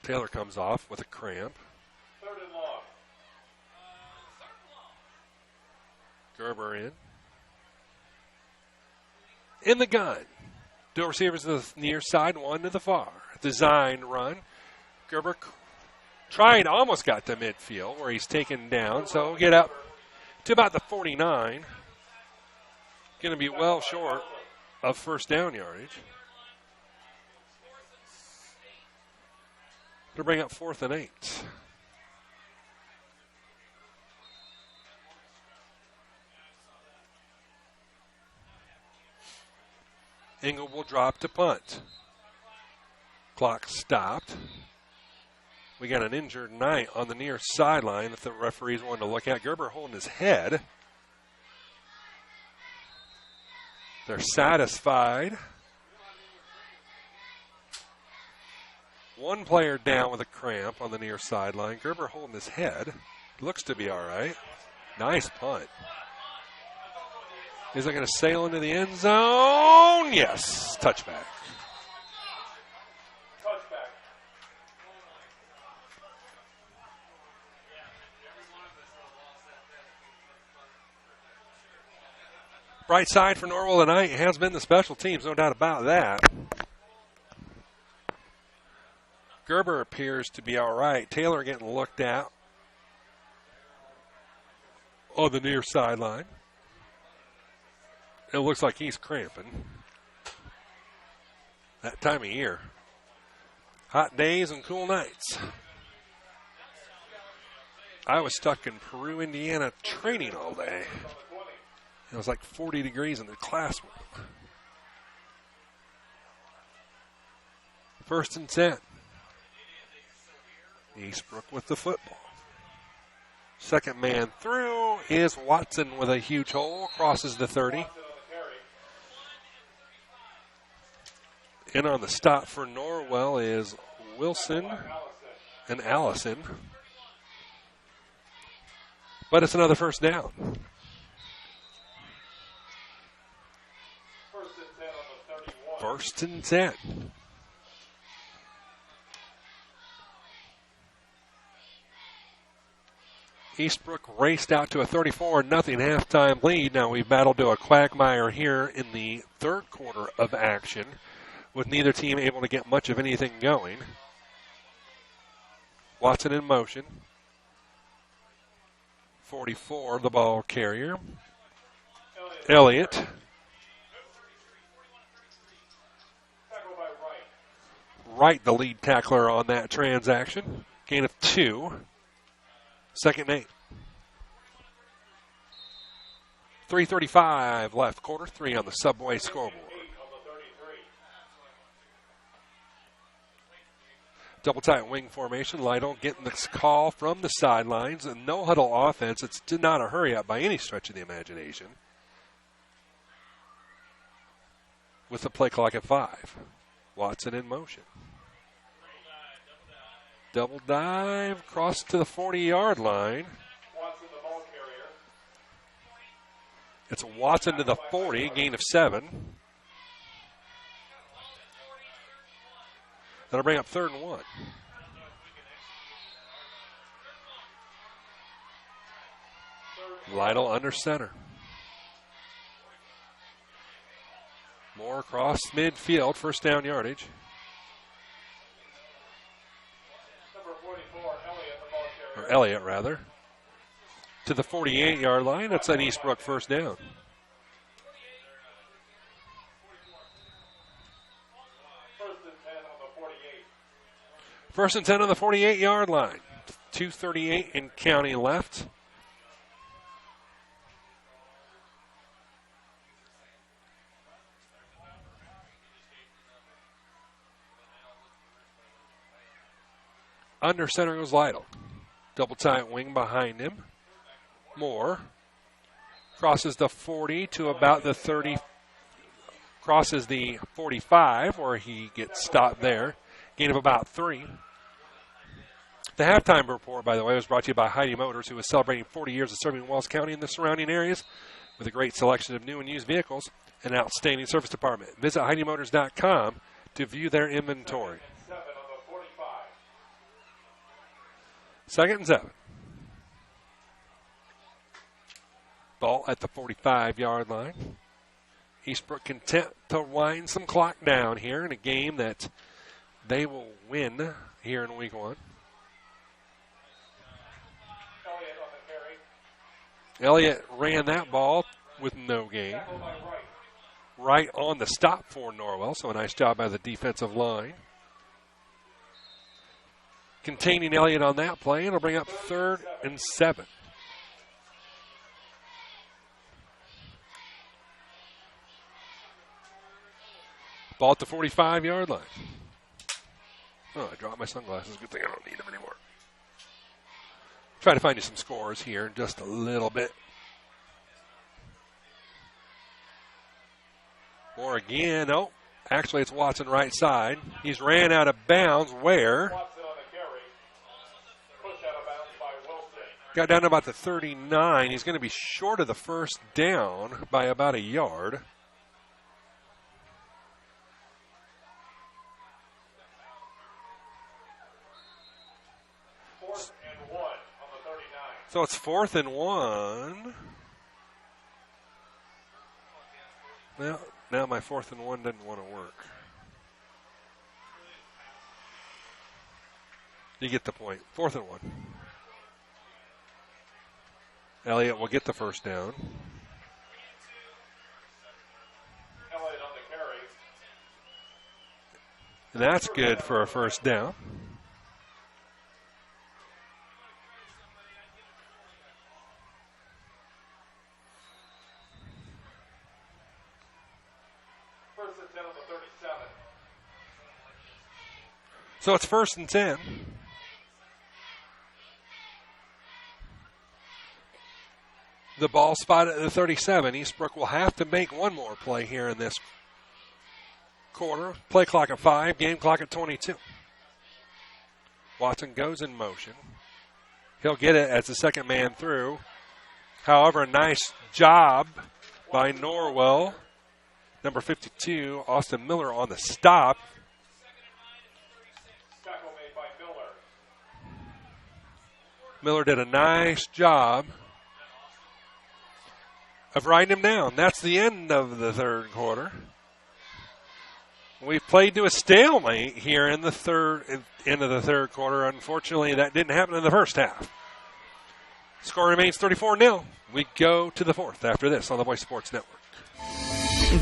Taylor comes off with a cramp. 3rd and long. Gerber in the gun. Dual receivers to the near side, one to the far. Design run. Gerber almost got to midfield where he's taken down. So we'll get up to about the 49. Going to be well short of 1st down yardage. To bring up 4th and 8. Engel will drop to punt. Clock stopped. We got an injured Knight on the near sideline that the referees wanted to look at. Gerber holding his head. They're satisfied. One player down with a cramp on the near sideline. Gerber holding his head. Looks to be all right. Nice punt. Is it going to sail into the end zone? Yes. Touchback. Bright side for Norwell tonight has been the special teams, no doubt about that. Gerber appears to be all right. Taylor getting looked at on the near sideline. It looks like he's cramping. That time of year. Hot days and cool nights. I was stuck in Peru, Indiana training all day. It was like 40 degrees in the classroom. 1st and 10. Eastbrook with the football. Second man through is Watson with a huge hole. Crosses the 30. In on the stop for Norwell is Wilson and Allison. But it's another first down. 1st and 10. Eastbrook raced out to a 34-0 halftime lead. Now we've battled to a quagmire here in the third quarter of action, with neither team able to get much of anything going. Watson in motion. 44, the ball carrier. Elliott. Wright, the lead tackler on that transaction. Gain of 2. 2nd and 8. 3:35 left, quarter 3 on the Subway scoreboard. Double tight wing formation. Lytle getting this call from the sidelines. A no huddle offense. It's not a hurry up by any stretch of the imagination. With the play clock at 5. Watson in motion. Double dive, cross to the 40-yard line. It's Watson to the 40, gain of 7. That'll bring up 3rd and 1. Lytle under center. Moore across midfield, first down yardage. Or Elliott, rather. To the 48-yard line. That's an Eastbrook first down. First and 10 on the 48-yard line. 2:38 in county left. Under center goes Lytle. Double tight wing behind him. Moore crosses the 40 to about the 30. Crosses the 45 where he gets stopped there. Gain of about 3. The halftime report, by the way, was brought to you by Heidi Motors, who is celebrating 40 years of serving Wells County and the surrounding areas with a great selection of new and used vehicles and an outstanding service department. Visit HeidiMotors.com to view their inventory. 2nd and 7. Ball at the 45-yard line. Eastbrook content to wind some clock down here in a game that they will win here in week 1. Elliott ran that ball with no gain. Right on the stop for Norwell, so a nice job by the defensive line. Containing Elliott on that play, and it'll bring up 3rd and 7. Ball at the 45-yard line. Oh, I dropped my sunglasses. Good thing I don't need them anymore. Try to find you some scores here in just a little bit. Or again, oh, actually it's Watson right side. He's ran out of bounds where? Got down to about the 39. He's going to be short of the first down by about a yard. Fourth and 1 on the 39. So it's 4th and 1. Now my 4th and 1 doesn't want to work. You get the point. 4th and 1. Elliott will get the first down. Elliott on the carry. And that's good for a first down. First and 10 on the 37. So it's 1st and 10. The ball spotted at the 37. Eastbrook will have to make one more play here in this quarter. Play clock at 5, game clock at 22. Watson goes in motion. He'll get it as the second man through. However, a nice job by Norwell. Number 52, Austin Miller on the stop. Tackle made by Miller. Miller did a nice job of riding him down. That's the end of the third quarter. We've played to a stalemate here in the end of the third quarter. Unfortunately, that didn't happen in the first half. Score remains 34-0. We go to the fourth after this on the Voice Sports Network.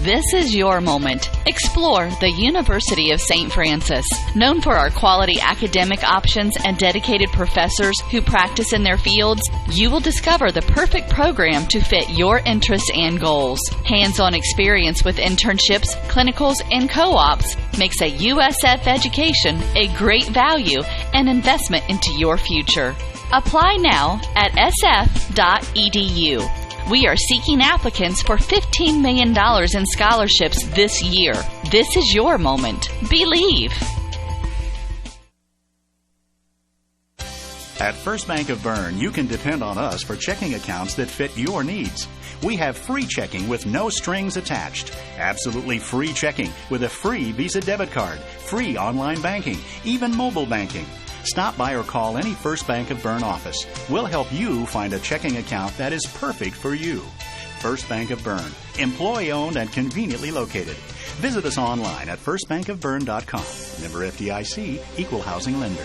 This is your moment. Explore the University of St. Francis. Known for our quality academic options and dedicated professors who practice in their fields, you will discover the perfect program to fit your interests and goals. Hands-on experience with internships, clinicals, and co-ops makes a USF education a great value and investment into your future. Apply now at sf.edu. We are seeking applicants for $15 million in scholarships this year. This is your moment. Believe. At First Bank of Bern, you can depend on us for checking accounts that fit your needs. We have free checking with no strings attached. Absolutely free checking with a free Visa debit card, free online banking, even mobile banking. Stop by or call any First Bank of Bern office. We'll help you find a checking account that is perfect for you. First Bank of Bern, employee-owned and conveniently located. Visit us online at firstbankofbern.com. Member FDIC, equal housing lender.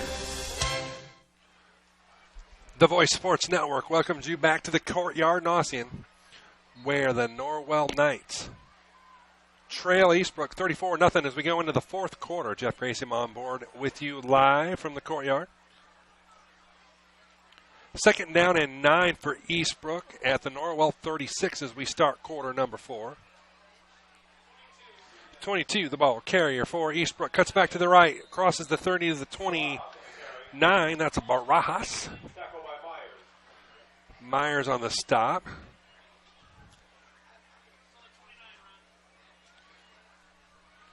The Voice Sports Network welcomes you back to the courtyard in Ossian, where the Norwell Knights trail Eastbrook 34-0 as we go into the fourth quarter. Jeff Grayson on board with you live from the courtyard. Second down and 9 for Eastbrook at the Norwell 36 as we start quarter number 4. 22, the ball carrier for Eastbrook. Cuts back to the right, crosses the 30 to the 29. That's a Barajas. Myers on the stop.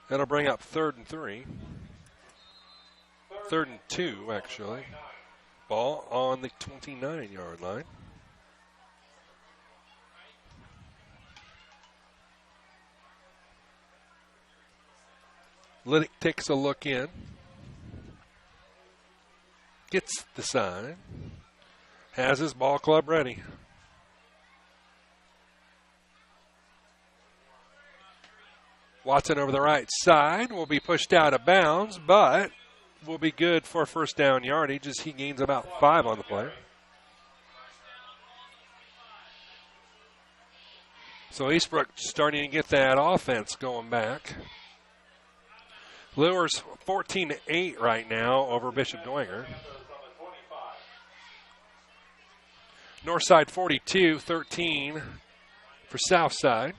That'll bring up 3rd and 3. 3rd and 2, actually. Ball on the 29-yard line. Liddick takes a look in. Gets the sign. Has his ball club ready. Watson over the right side will be pushed out of bounds, but will be good for first down yardage as he gains about 5 on the play. So Eastbrook starting to get that offense going back. Lures 14-8 right now over Bishop Dwenger. Northside 42-13 for Southside.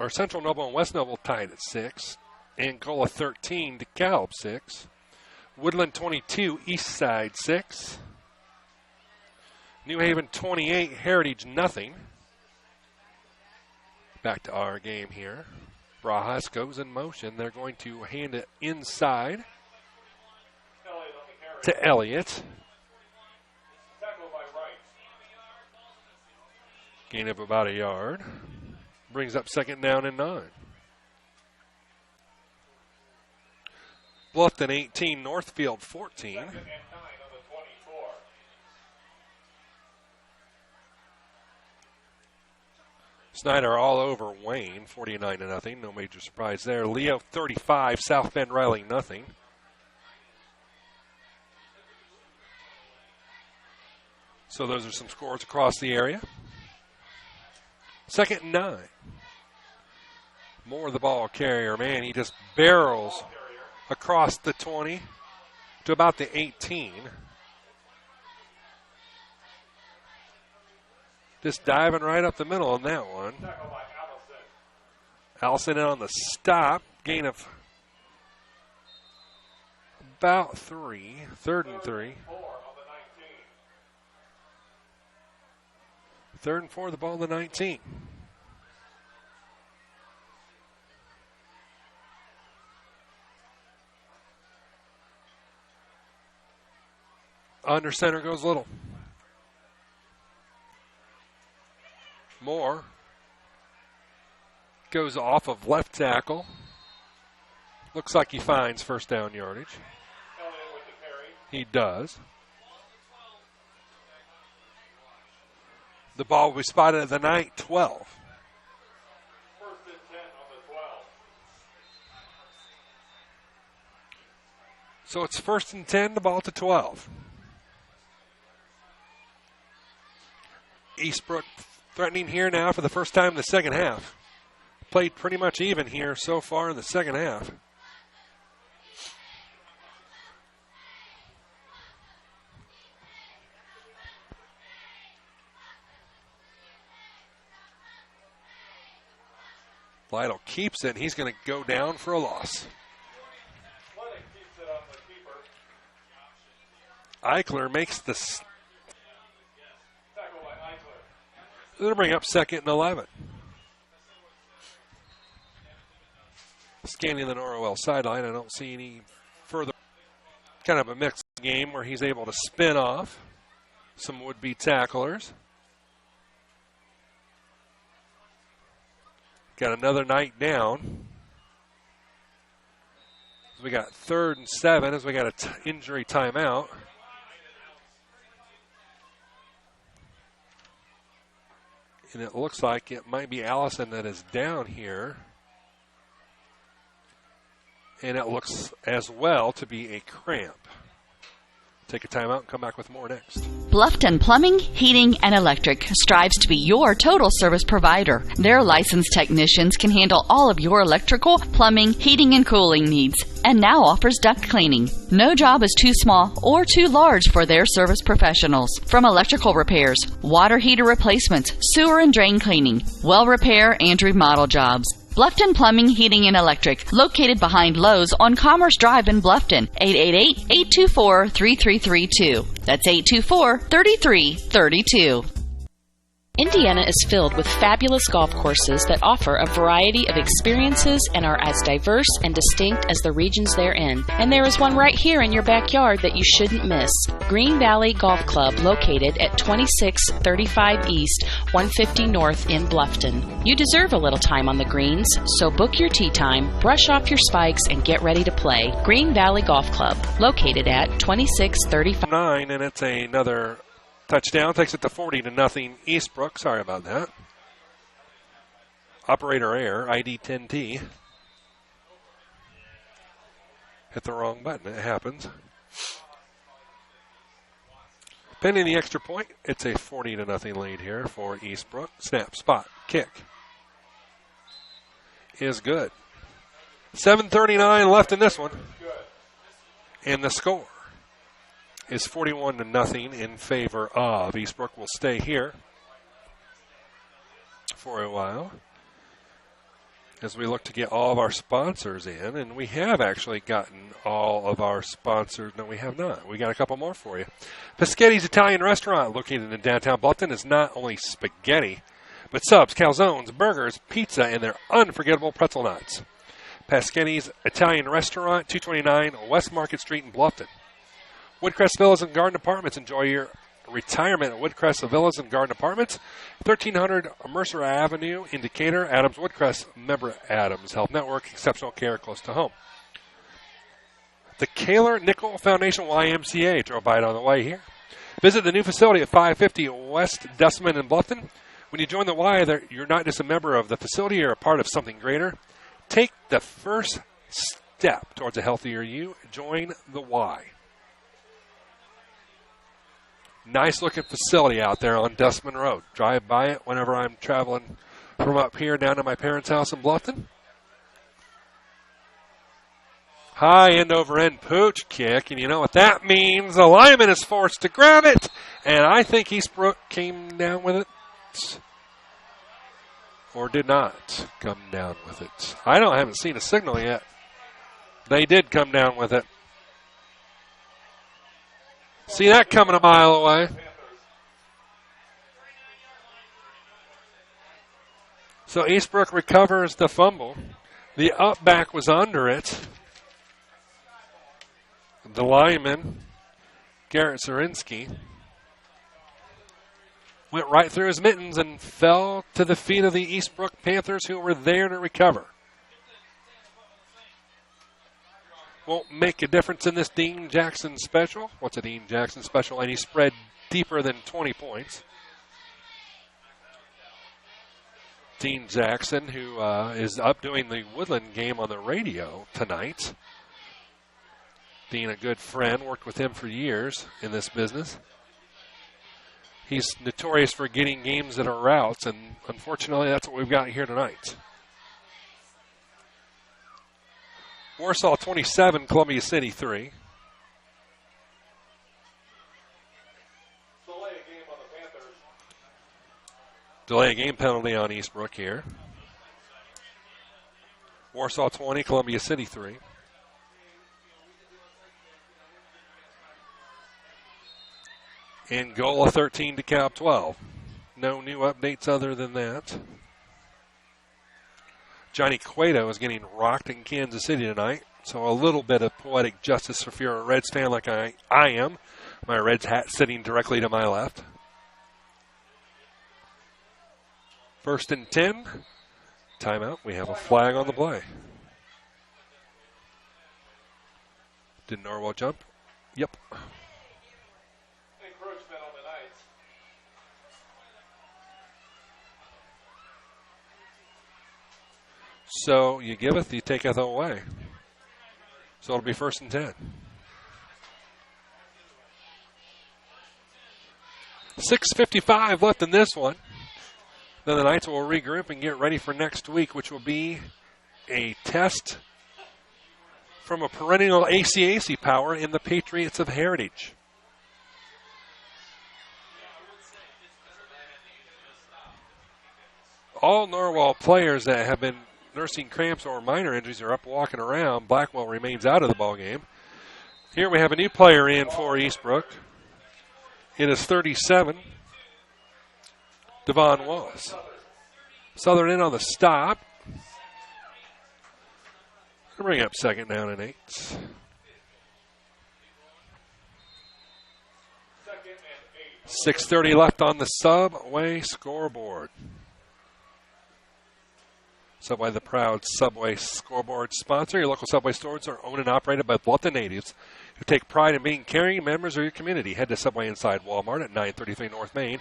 Central Noble and West Noble tied at 6. Angola 13, DeKalb 6. Woodland 22, Eastside 6. New Haven 28, Heritage nothing. Back to our game here. Barajas goes in motion. They're going to hand it inside. to Elliott. Gain of about a yard. Brings up second down and 9. Bluffton 18, Northfield 14. Snyder all over Wayne, 49-0. No major surprise there. Leo 35, South Bend Riley nothing. So those are some scores across the area. Second and 9. More of the ball carrier. Man, he just barrels across the 20 to about the 18. Just diving right up the middle on that one. Allison in on the stop. Gain of about 3. 3rd and 3. 3rd and 4, the ball on the 19. Under center goes Little. Moore goes off of left tackle. Looks like he finds first down yardage. He does. The ball will be spotted at the 9, 12. First and 10 on the 12. So it's 1st and 10, the ball to 12. Eastbrook threatening here now for the first time in the second half. Played pretty much even here so far in the second half. Lytle keeps it. He's going to go down for a loss. Eichler makes the... It'll bring up 2nd and 11. Scanning the Norwell sideline, I don't see any further. Kind of a mixed game where he's able to spin off some would-be tacklers. Got another night down. As we got 3rd and 7 as we got an injury timeout. And it looks like it might be Allison that is down here. And it looks as well to be a cramp. Take a timeout and come back with more next. Bluffton Plumbing, Heating, and Electric strives to be your total service provider. Their licensed technicians can handle all of your electrical, plumbing, heating, and cooling needs, and now offers duct cleaning. No job is too small or too large for their service professionals. From electrical repairs, water heater replacements, sewer and drain cleaning, well repair, and remodel jobs. Bluffton Plumbing, Heating, and Electric, located behind Lowe's on Commerce Drive in Bluffton, 888-824-3332. That's 824-3332. Indiana is filled with fabulous golf courses that offer a variety of experiences and are as diverse and distinct as the regions they're in. And there is one right here in your backyard that you shouldn't miss. Green Valley Golf Club, located at 2635 East, 150 North in Bluffton. You deserve a little time on the greens, so book your tee time, brush off your spikes, and get ready to play. Green Valley Golf Club, located at 2635. 9, and it's another touchdown. Takes it to 40-0 Eastbrook. Sorry about that. Operator error, ID 10T. Hit the wrong button. It happens. Pending the extra point, it's a 40-0 lead here for Eastbrook. Snap, spot, kick. Is good. 7:39 left in this one. And the score is 41-0 in favor of Eastbrook. Will stay here for a while as we look to get all of our sponsors in. And we have actually gotten all of our sponsors. No, we have not. We got a couple more for you. Peschetti's Italian Restaurant, located in downtown Bluffton, is not only spaghetti, but subs, calzones, burgers, pizza, and their unforgettable pretzel knots. Peschetti's Italian Restaurant, 229 West Market Street in Bluffton. Woodcrest Villas and Garden Apartments. Enjoy your retirement at Woodcrest Villas and Garden Apartments. 1300 Mercer Avenue in Decatur. Adams Woodcrest, member Adams Health Network. Exceptional care close to home. The Kaler Nickel Foundation YMCA. Drove by it on the way here. Visit the new facility at 550 West Desmond in Bluffton. When you join the Y, you're not just a member of the facility, you're a part of something greater. Take the first step towards a healthier you. Join the Y. Nice looking facility out there on Desmond Road. Drive by it whenever I'm traveling from up here down to my parents' house in Bluffton. High end over end pooch kick, and you know what that means. The lineman is forced to grab it, and I think Eastbrook came down with it, or did not come down with it. I haven't seen a signal yet. They did come down with it. See that coming a mile away. So Eastbrook recovers the fumble. The up back was under it. The lineman, Garrett Zarinsky, went right through his mittens and fell to the feet of the Eastbrook Panthers, who were there to recover. Won't make a difference in this Dean Jackson special. What's a Dean Jackson special? And he spread deeper than 20 points. Dean Jackson, who is up doing the Woodland game on the radio tonight. Being a good friend, worked with him for years in this business. He's notorious for getting games that are routes, and unfortunately that's what we've got here tonight. Warsaw 27, Columbia City 3. Delay a game penalty on Eastbrook here. Warsaw 20, Columbia City 3. And goal of 13 to Cal 12. No new updates other than that. Johnny Cueto is getting rocked in Kansas City tonight. So a little bit of poetic justice if you're a Reds fan like I am. My Reds hat sitting directly to my left. 1st and 10. Timeout. We have a flag on the play. Did Norwell jump? Yep. So you giveth, you taketh away. So it'll be 1st and 10. 6:55 left in this one. Then the Knights will regroup and get ready for next week, which will be a test from a perennial ACAC power in the Patriots of Heritage. All Norwell players that have been nursing cramps or minor injuries are up walking around. Blackwell remains out of the ball game. Here we have a new player in for Eastbrook. It is 37, Devon Wallace. Southern in on the stop. Bring up 2nd down and 8. 6:30 left on the Subway scoreboard. Subway, the proud Subway scoreboard sponsor. Your local Subway stores are owned and operated by Bluffton natives who take pride in being caring members of your community. Head to Subway inside Walmart at 933 North Main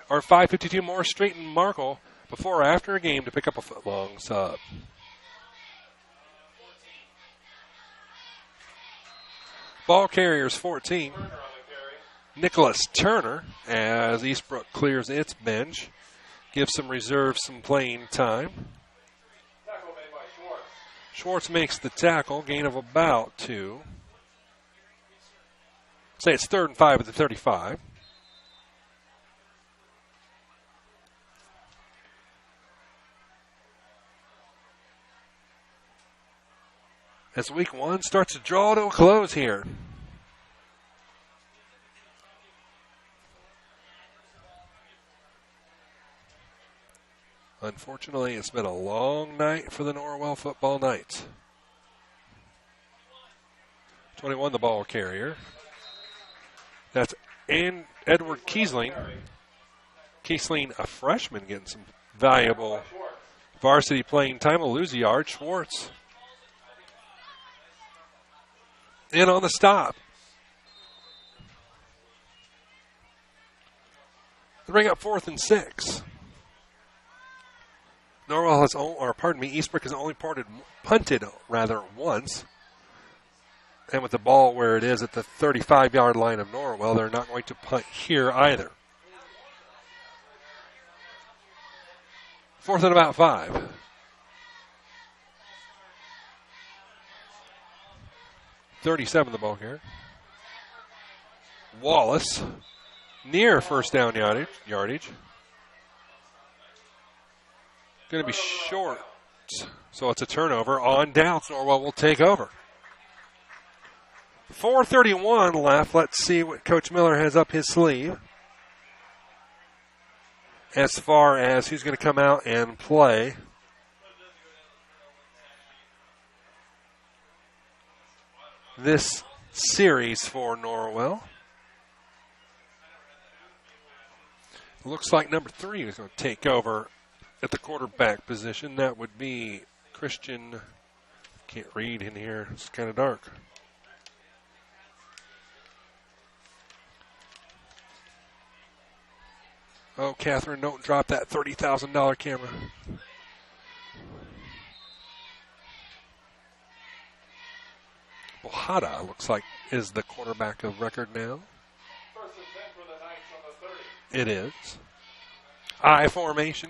or 552 Morris Street in Markle before or after a game to pick up a foot-long sub. Ball carriers 14. Nicholas Turner as Eastbrook clears its bench. Gives some reserves some playing time. Schwartz makes the tackle, gain of about 2. Say it's 3rd and 5 at the 35. As week 1 starts to draw to a close here. Unfortunately, it's been a long night for the Norwell football Knights. 21, the ball carrier. That's Edward Kiesling. Kiesling, a freshman, getting some valuable varsity playing time. Will lose a yard. Schwartz in on the stop. They bring up 4th and 6. Norwell has, Eastbrook has only punted once. And with the ball where it is at the 35-yard line of Norwell, they're not going to punt here either. 4th and about 5. .37 the ball carrier. Wallace near first down yardage. Going to be short, so it's a turnover. On downs, Norwell will take over. 4:31 left. Let's see what Coach Miller has up his sleeve as far as who's going to come out and play. This series for Norwell. Looks like number 3 is going to take over at the quarterback position. That would be Christian. Can't read in here. It's kind of dark. Oh, Catherine, don't drop that $30,000 camera. Bojada looks like is the quarterback of record now. First and 10 for the Knights on the 30. It is. I formation.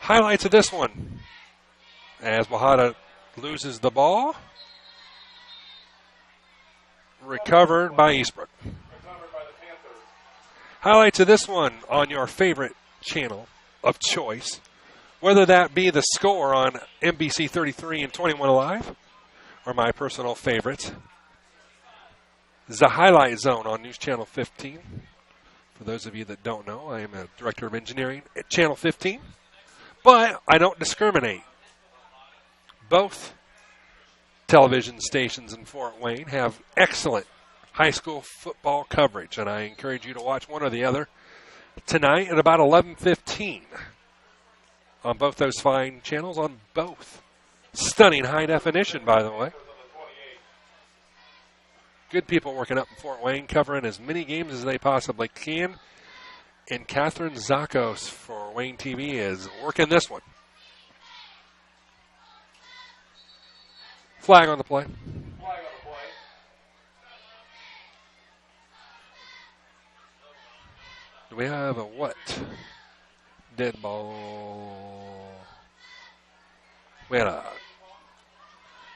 Highlights of this one. As Bojada loses the ball. Recovered by Eastbrook. Highlights of this one on your favorite channel of choice, whether that be the score on NBC 33 and 21 Alive, or my personal favorite, the Highlight Zone on News Channel 15. For those of you that don't know, I am a director of engineering at Channel 15, but I don't discriminate. Both television stations in Fort Wayne have excellent high school football coverage, and I encourage you to watch one or the other tonight at about 11:15 on both those fine channels, on both. Stunning high definition, by the way. Good people working up in Fort Wayne, covering as many games as they possibly can, and Catherine Zakos for Wayne TV is working this one. Flag on the play. Do we have a what? Dead ball. We had a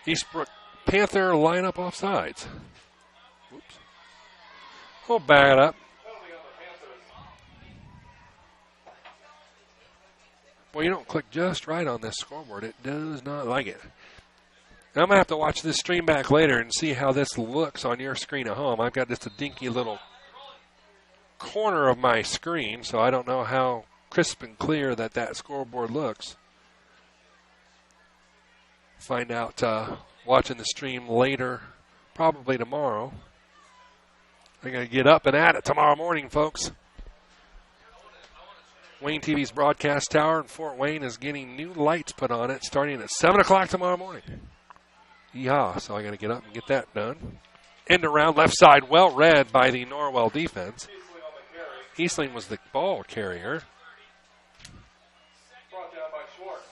Eastbrook Panther lineup offsides. Whoops. We'll back it up. Well, you don't click just right on this scoreboard. It does not like it. Now, I'm going to have to watch this stream back later and see how this looks on your screen at home. I've got just a dinky little corner of my screen, so I don't know how crisp and clear that scoreboard looks. Find out watching the stream later, probably tomorrow. I'm going to get up and at it tomorrow morning, folks. Wayne TV's broadcast tower in Fort Wayne is getting new lights put on it starting at 7 o'clock tomorrow morning. Yeehaw, so I got to get up and get that done. End around left side, well read by the Norwell defense. Eastling was the ball carrier. Brought down by Schwartz.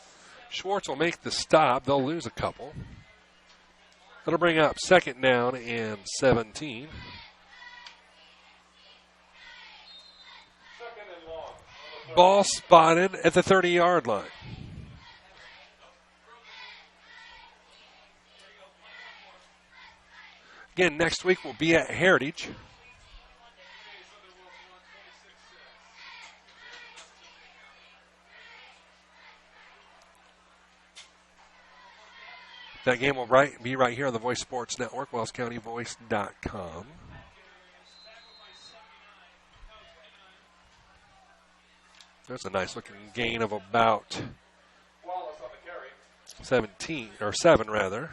Schwartz will make the stop. They'll lose a couple. That'll bring up 2nd down and 17. Second and long. Ball spotted at the 30-yard line. Again, next week we'll be at Heritage. That game will be right here on the Voice Sports Network, WellsCountyVoice.com. There's a nice looking gain of about 7 rather.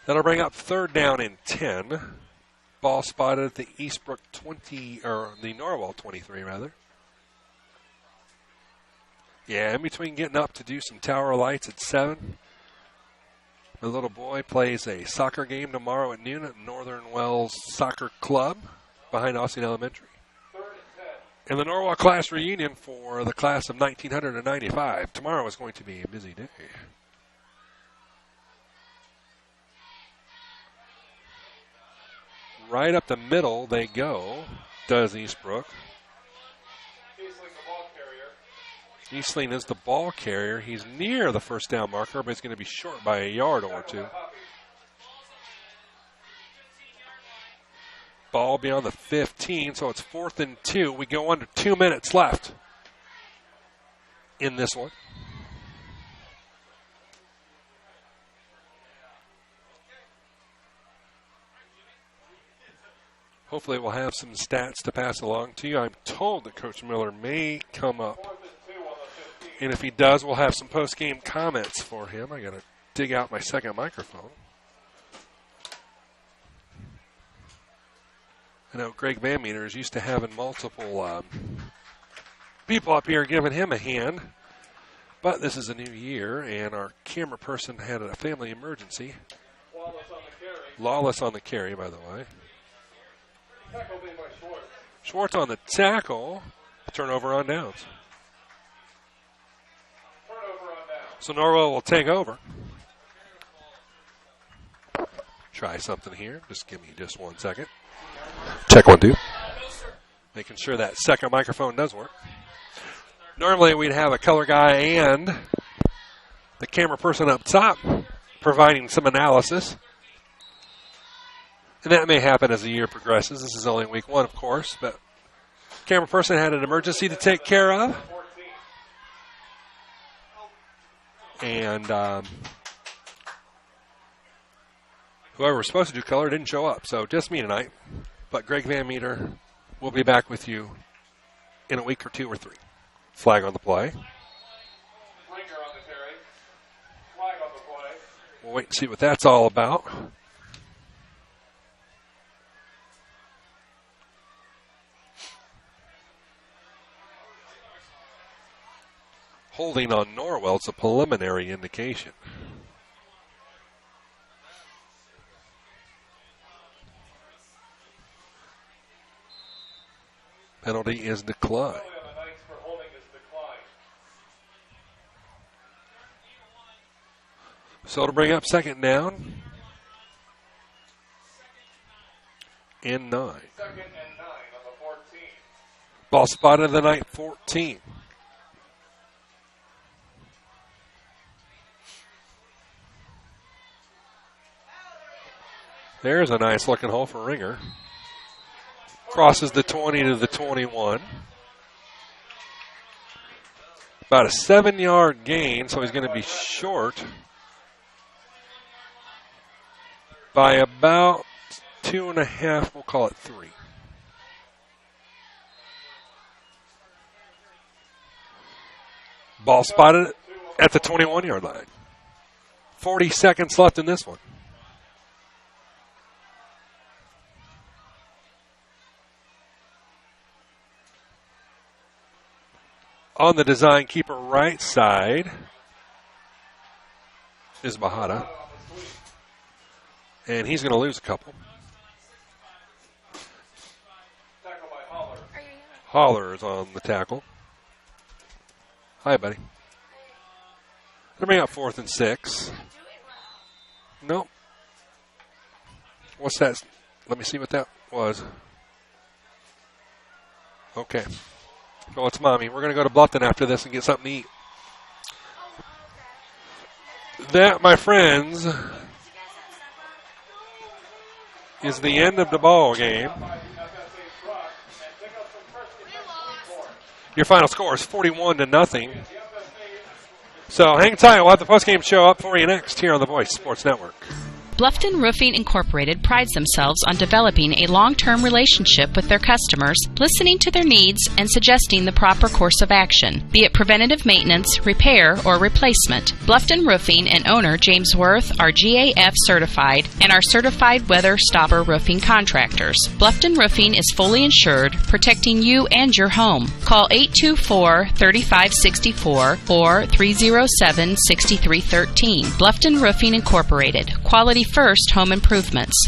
That'll bring up 3rd down and 10. Ball spotted at the Eastbrook 20, or the Norwell 23, rather. Yeah, in between getting up to do some tower lights at 7. My little boy plays a soccer game tomorrow at noon at Northern Wells Soccer Club behind Austin Elementary. And the Norwell class reunion for the class of 1995. Tomorrow is going to be a busy day. Right up the middle they go, does Eastbrook. Eastling is the ball carrier. He's near the first down marker, but he's going to be short by a yard or two. Ball beyond the 15, so it's 4th and 2. We go under 2 minutes left in this one. Hopefully we'll have some stats to pass along to you. I'm told that Coach Miller may come up. And if he does, we'll have some post-game comments for him. I got to dig out my second microphone. I know Greg Van Meter is used to having multiple people up here giving him a hand. But this is a new year, and our camera person had a family emergency. Lawless on the carry, by the way. Schwartz on the tackle. Turnover on downs. So Norwell will take over. Try something here. Just give me just 1 second. Check 1, 2. Making sure that second microphone does work. Normally we'd have a color guy and the camera person up top providing some analysis. And that may happen as the year progresses. This is only week 1, of course, but camera person had an emergency to take care of. And whoever was supposed to do color didn't show up, so just me tonight. But Greg Van Meter will be back with you in a week or 2 or 3. Flag on the play. We'll wait and see what that's all about. Holding on Norwell, it's a preliminary indication. Penalty is declined. So to bring up 2nd down. And 9. 2nd and 9 on the 14. Ball spotted at the night 14. There's a nice looking hole for Ringer. Crosses the 20 to the 21. About a 7-yard gain, so he's going to be short by about 2.5, we'll call it 3. Ball spotted at the 21-yard line. 40 seconds left in this one. On the design keeper right side is Bahada. And he's going to lose a couple. Holler is on the tackle. Hi, buddy. They're bringing up 4th and 6. Nope. What's that? Let me see what that was. Okay. Oh, it's Mommy. We're going to go to Bluffton after this and get something to eat. That, my friends, is the end of the ball game. Your final score is 41-0. So hang tight. We'll have the postgame show up for you next here on the Voice Sports Network. Bluffton Roofing Incorporated prides themselves on developing a long-term relationship with their customers, listening to their needs and suggesting the proper course of action, be it preventative maintenance, repair, or replacement. Bluffton Roofing and owner James Worth are GAF certified and are certified weather stopper roofing contractors. Bluffton Roofing is fully insured, protecting you and your home. Call 824-3564 or 307-6313. Bluffton Roofing Incorporated. Quality first home improvements.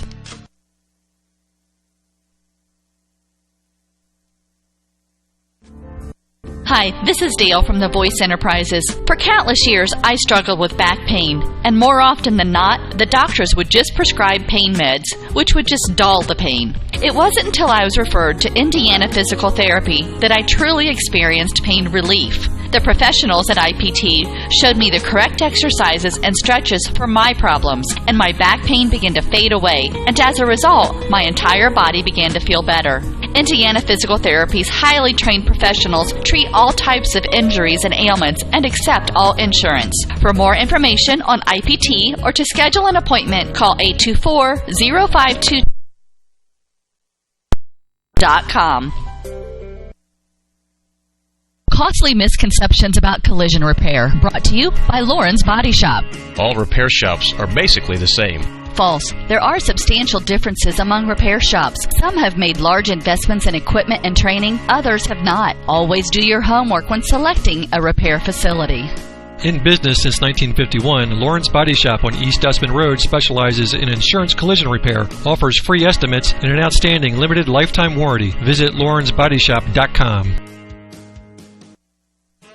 Hi, this is Dale from the Voice Enterprises. For countless years, I struggled with back pain, and more often than not, the doctors would just prescribe pain meds, which would just dull the pain. It wasn't until I was referred to Indiana Physical Therapy that I truly experienced pain relief. The professionals at IPT showed me the correct exercises and stretches for my problems, and my back pain began to fade away, and as a result, my entire body began to feel better. Indiana Physical Therapy's highly trained professionals treat all types of injuries and ailments and accept all insurance. For more information on IPT or to schedule an appointment, call 824-052.com. Costly misconceptions about collision repair, brought to you by Lauren's Body Shop. All repair shops are basically the same. False. There are substantial differences among repair shops. Some have made large investments in equipment and training, others have not. Always do your homework when selecting a repair facility. In business since 1951, Lauren's Body Shop on East Dustman Road specializes in insurance collision repair, offers free estimates, and an outstanding limited lifetime warranty. Visit lawrensbodyshop.com.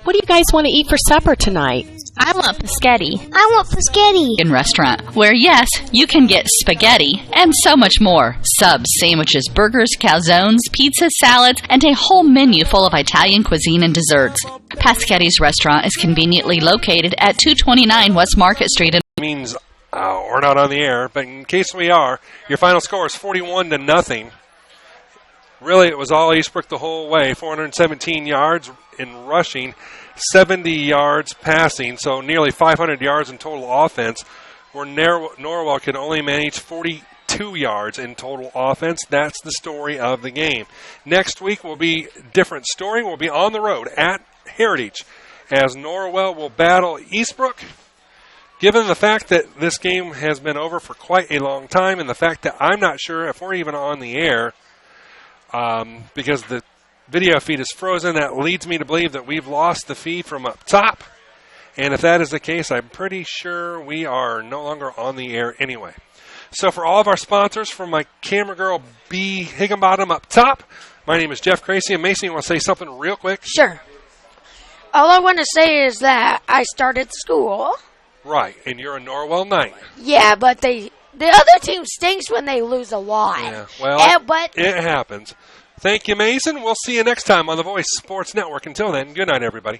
What do you guys want to eat for supper tonight? I want Paschetti. I want Paschetti. In restaurant, where yes, you can get spaghetti and so much more. Subs, sandwiches, burgers, calzones, pizzas, salads, and a whole menu full of Italian cuisine and desserts. Paschetti's restaurant is conveniently located at 229 West Market Street. Means we're not on the air, but in case we are, your final score is 41-0. Really, it was all Eastbrook the whole way. 417 yards in rushing, 70 yards passing, so nearly 500 yards in total offense, where Norwell could only manage 42 yards in total offense. That's the story of the game. Next week will be a different story. We'll be on the road at Heritage as Norwell will battle Eastbrook. Given the fact that this game has been over for quite a long time and the fact that I'm not sure if we're even on the air because the video feed is frozen, that leads me to believe that we've lost the feed from up top. And if that is the case, I'm pretty sure we are no longer on the air anyway. So for all of our sponsors, from my camera girl B. Higginbottom up top, my name is Jeff Cracy. And Mason, you want to say something real quick? Sure. All I want to say is that I started school. Right, and you're a Norwell Knight. Yeah, but the other team stinks when they lose a lot. Yeah, well, it happens. Thank you, Mason. We'll see you next time on the Voice Sports Network. Until then, good night, everybody.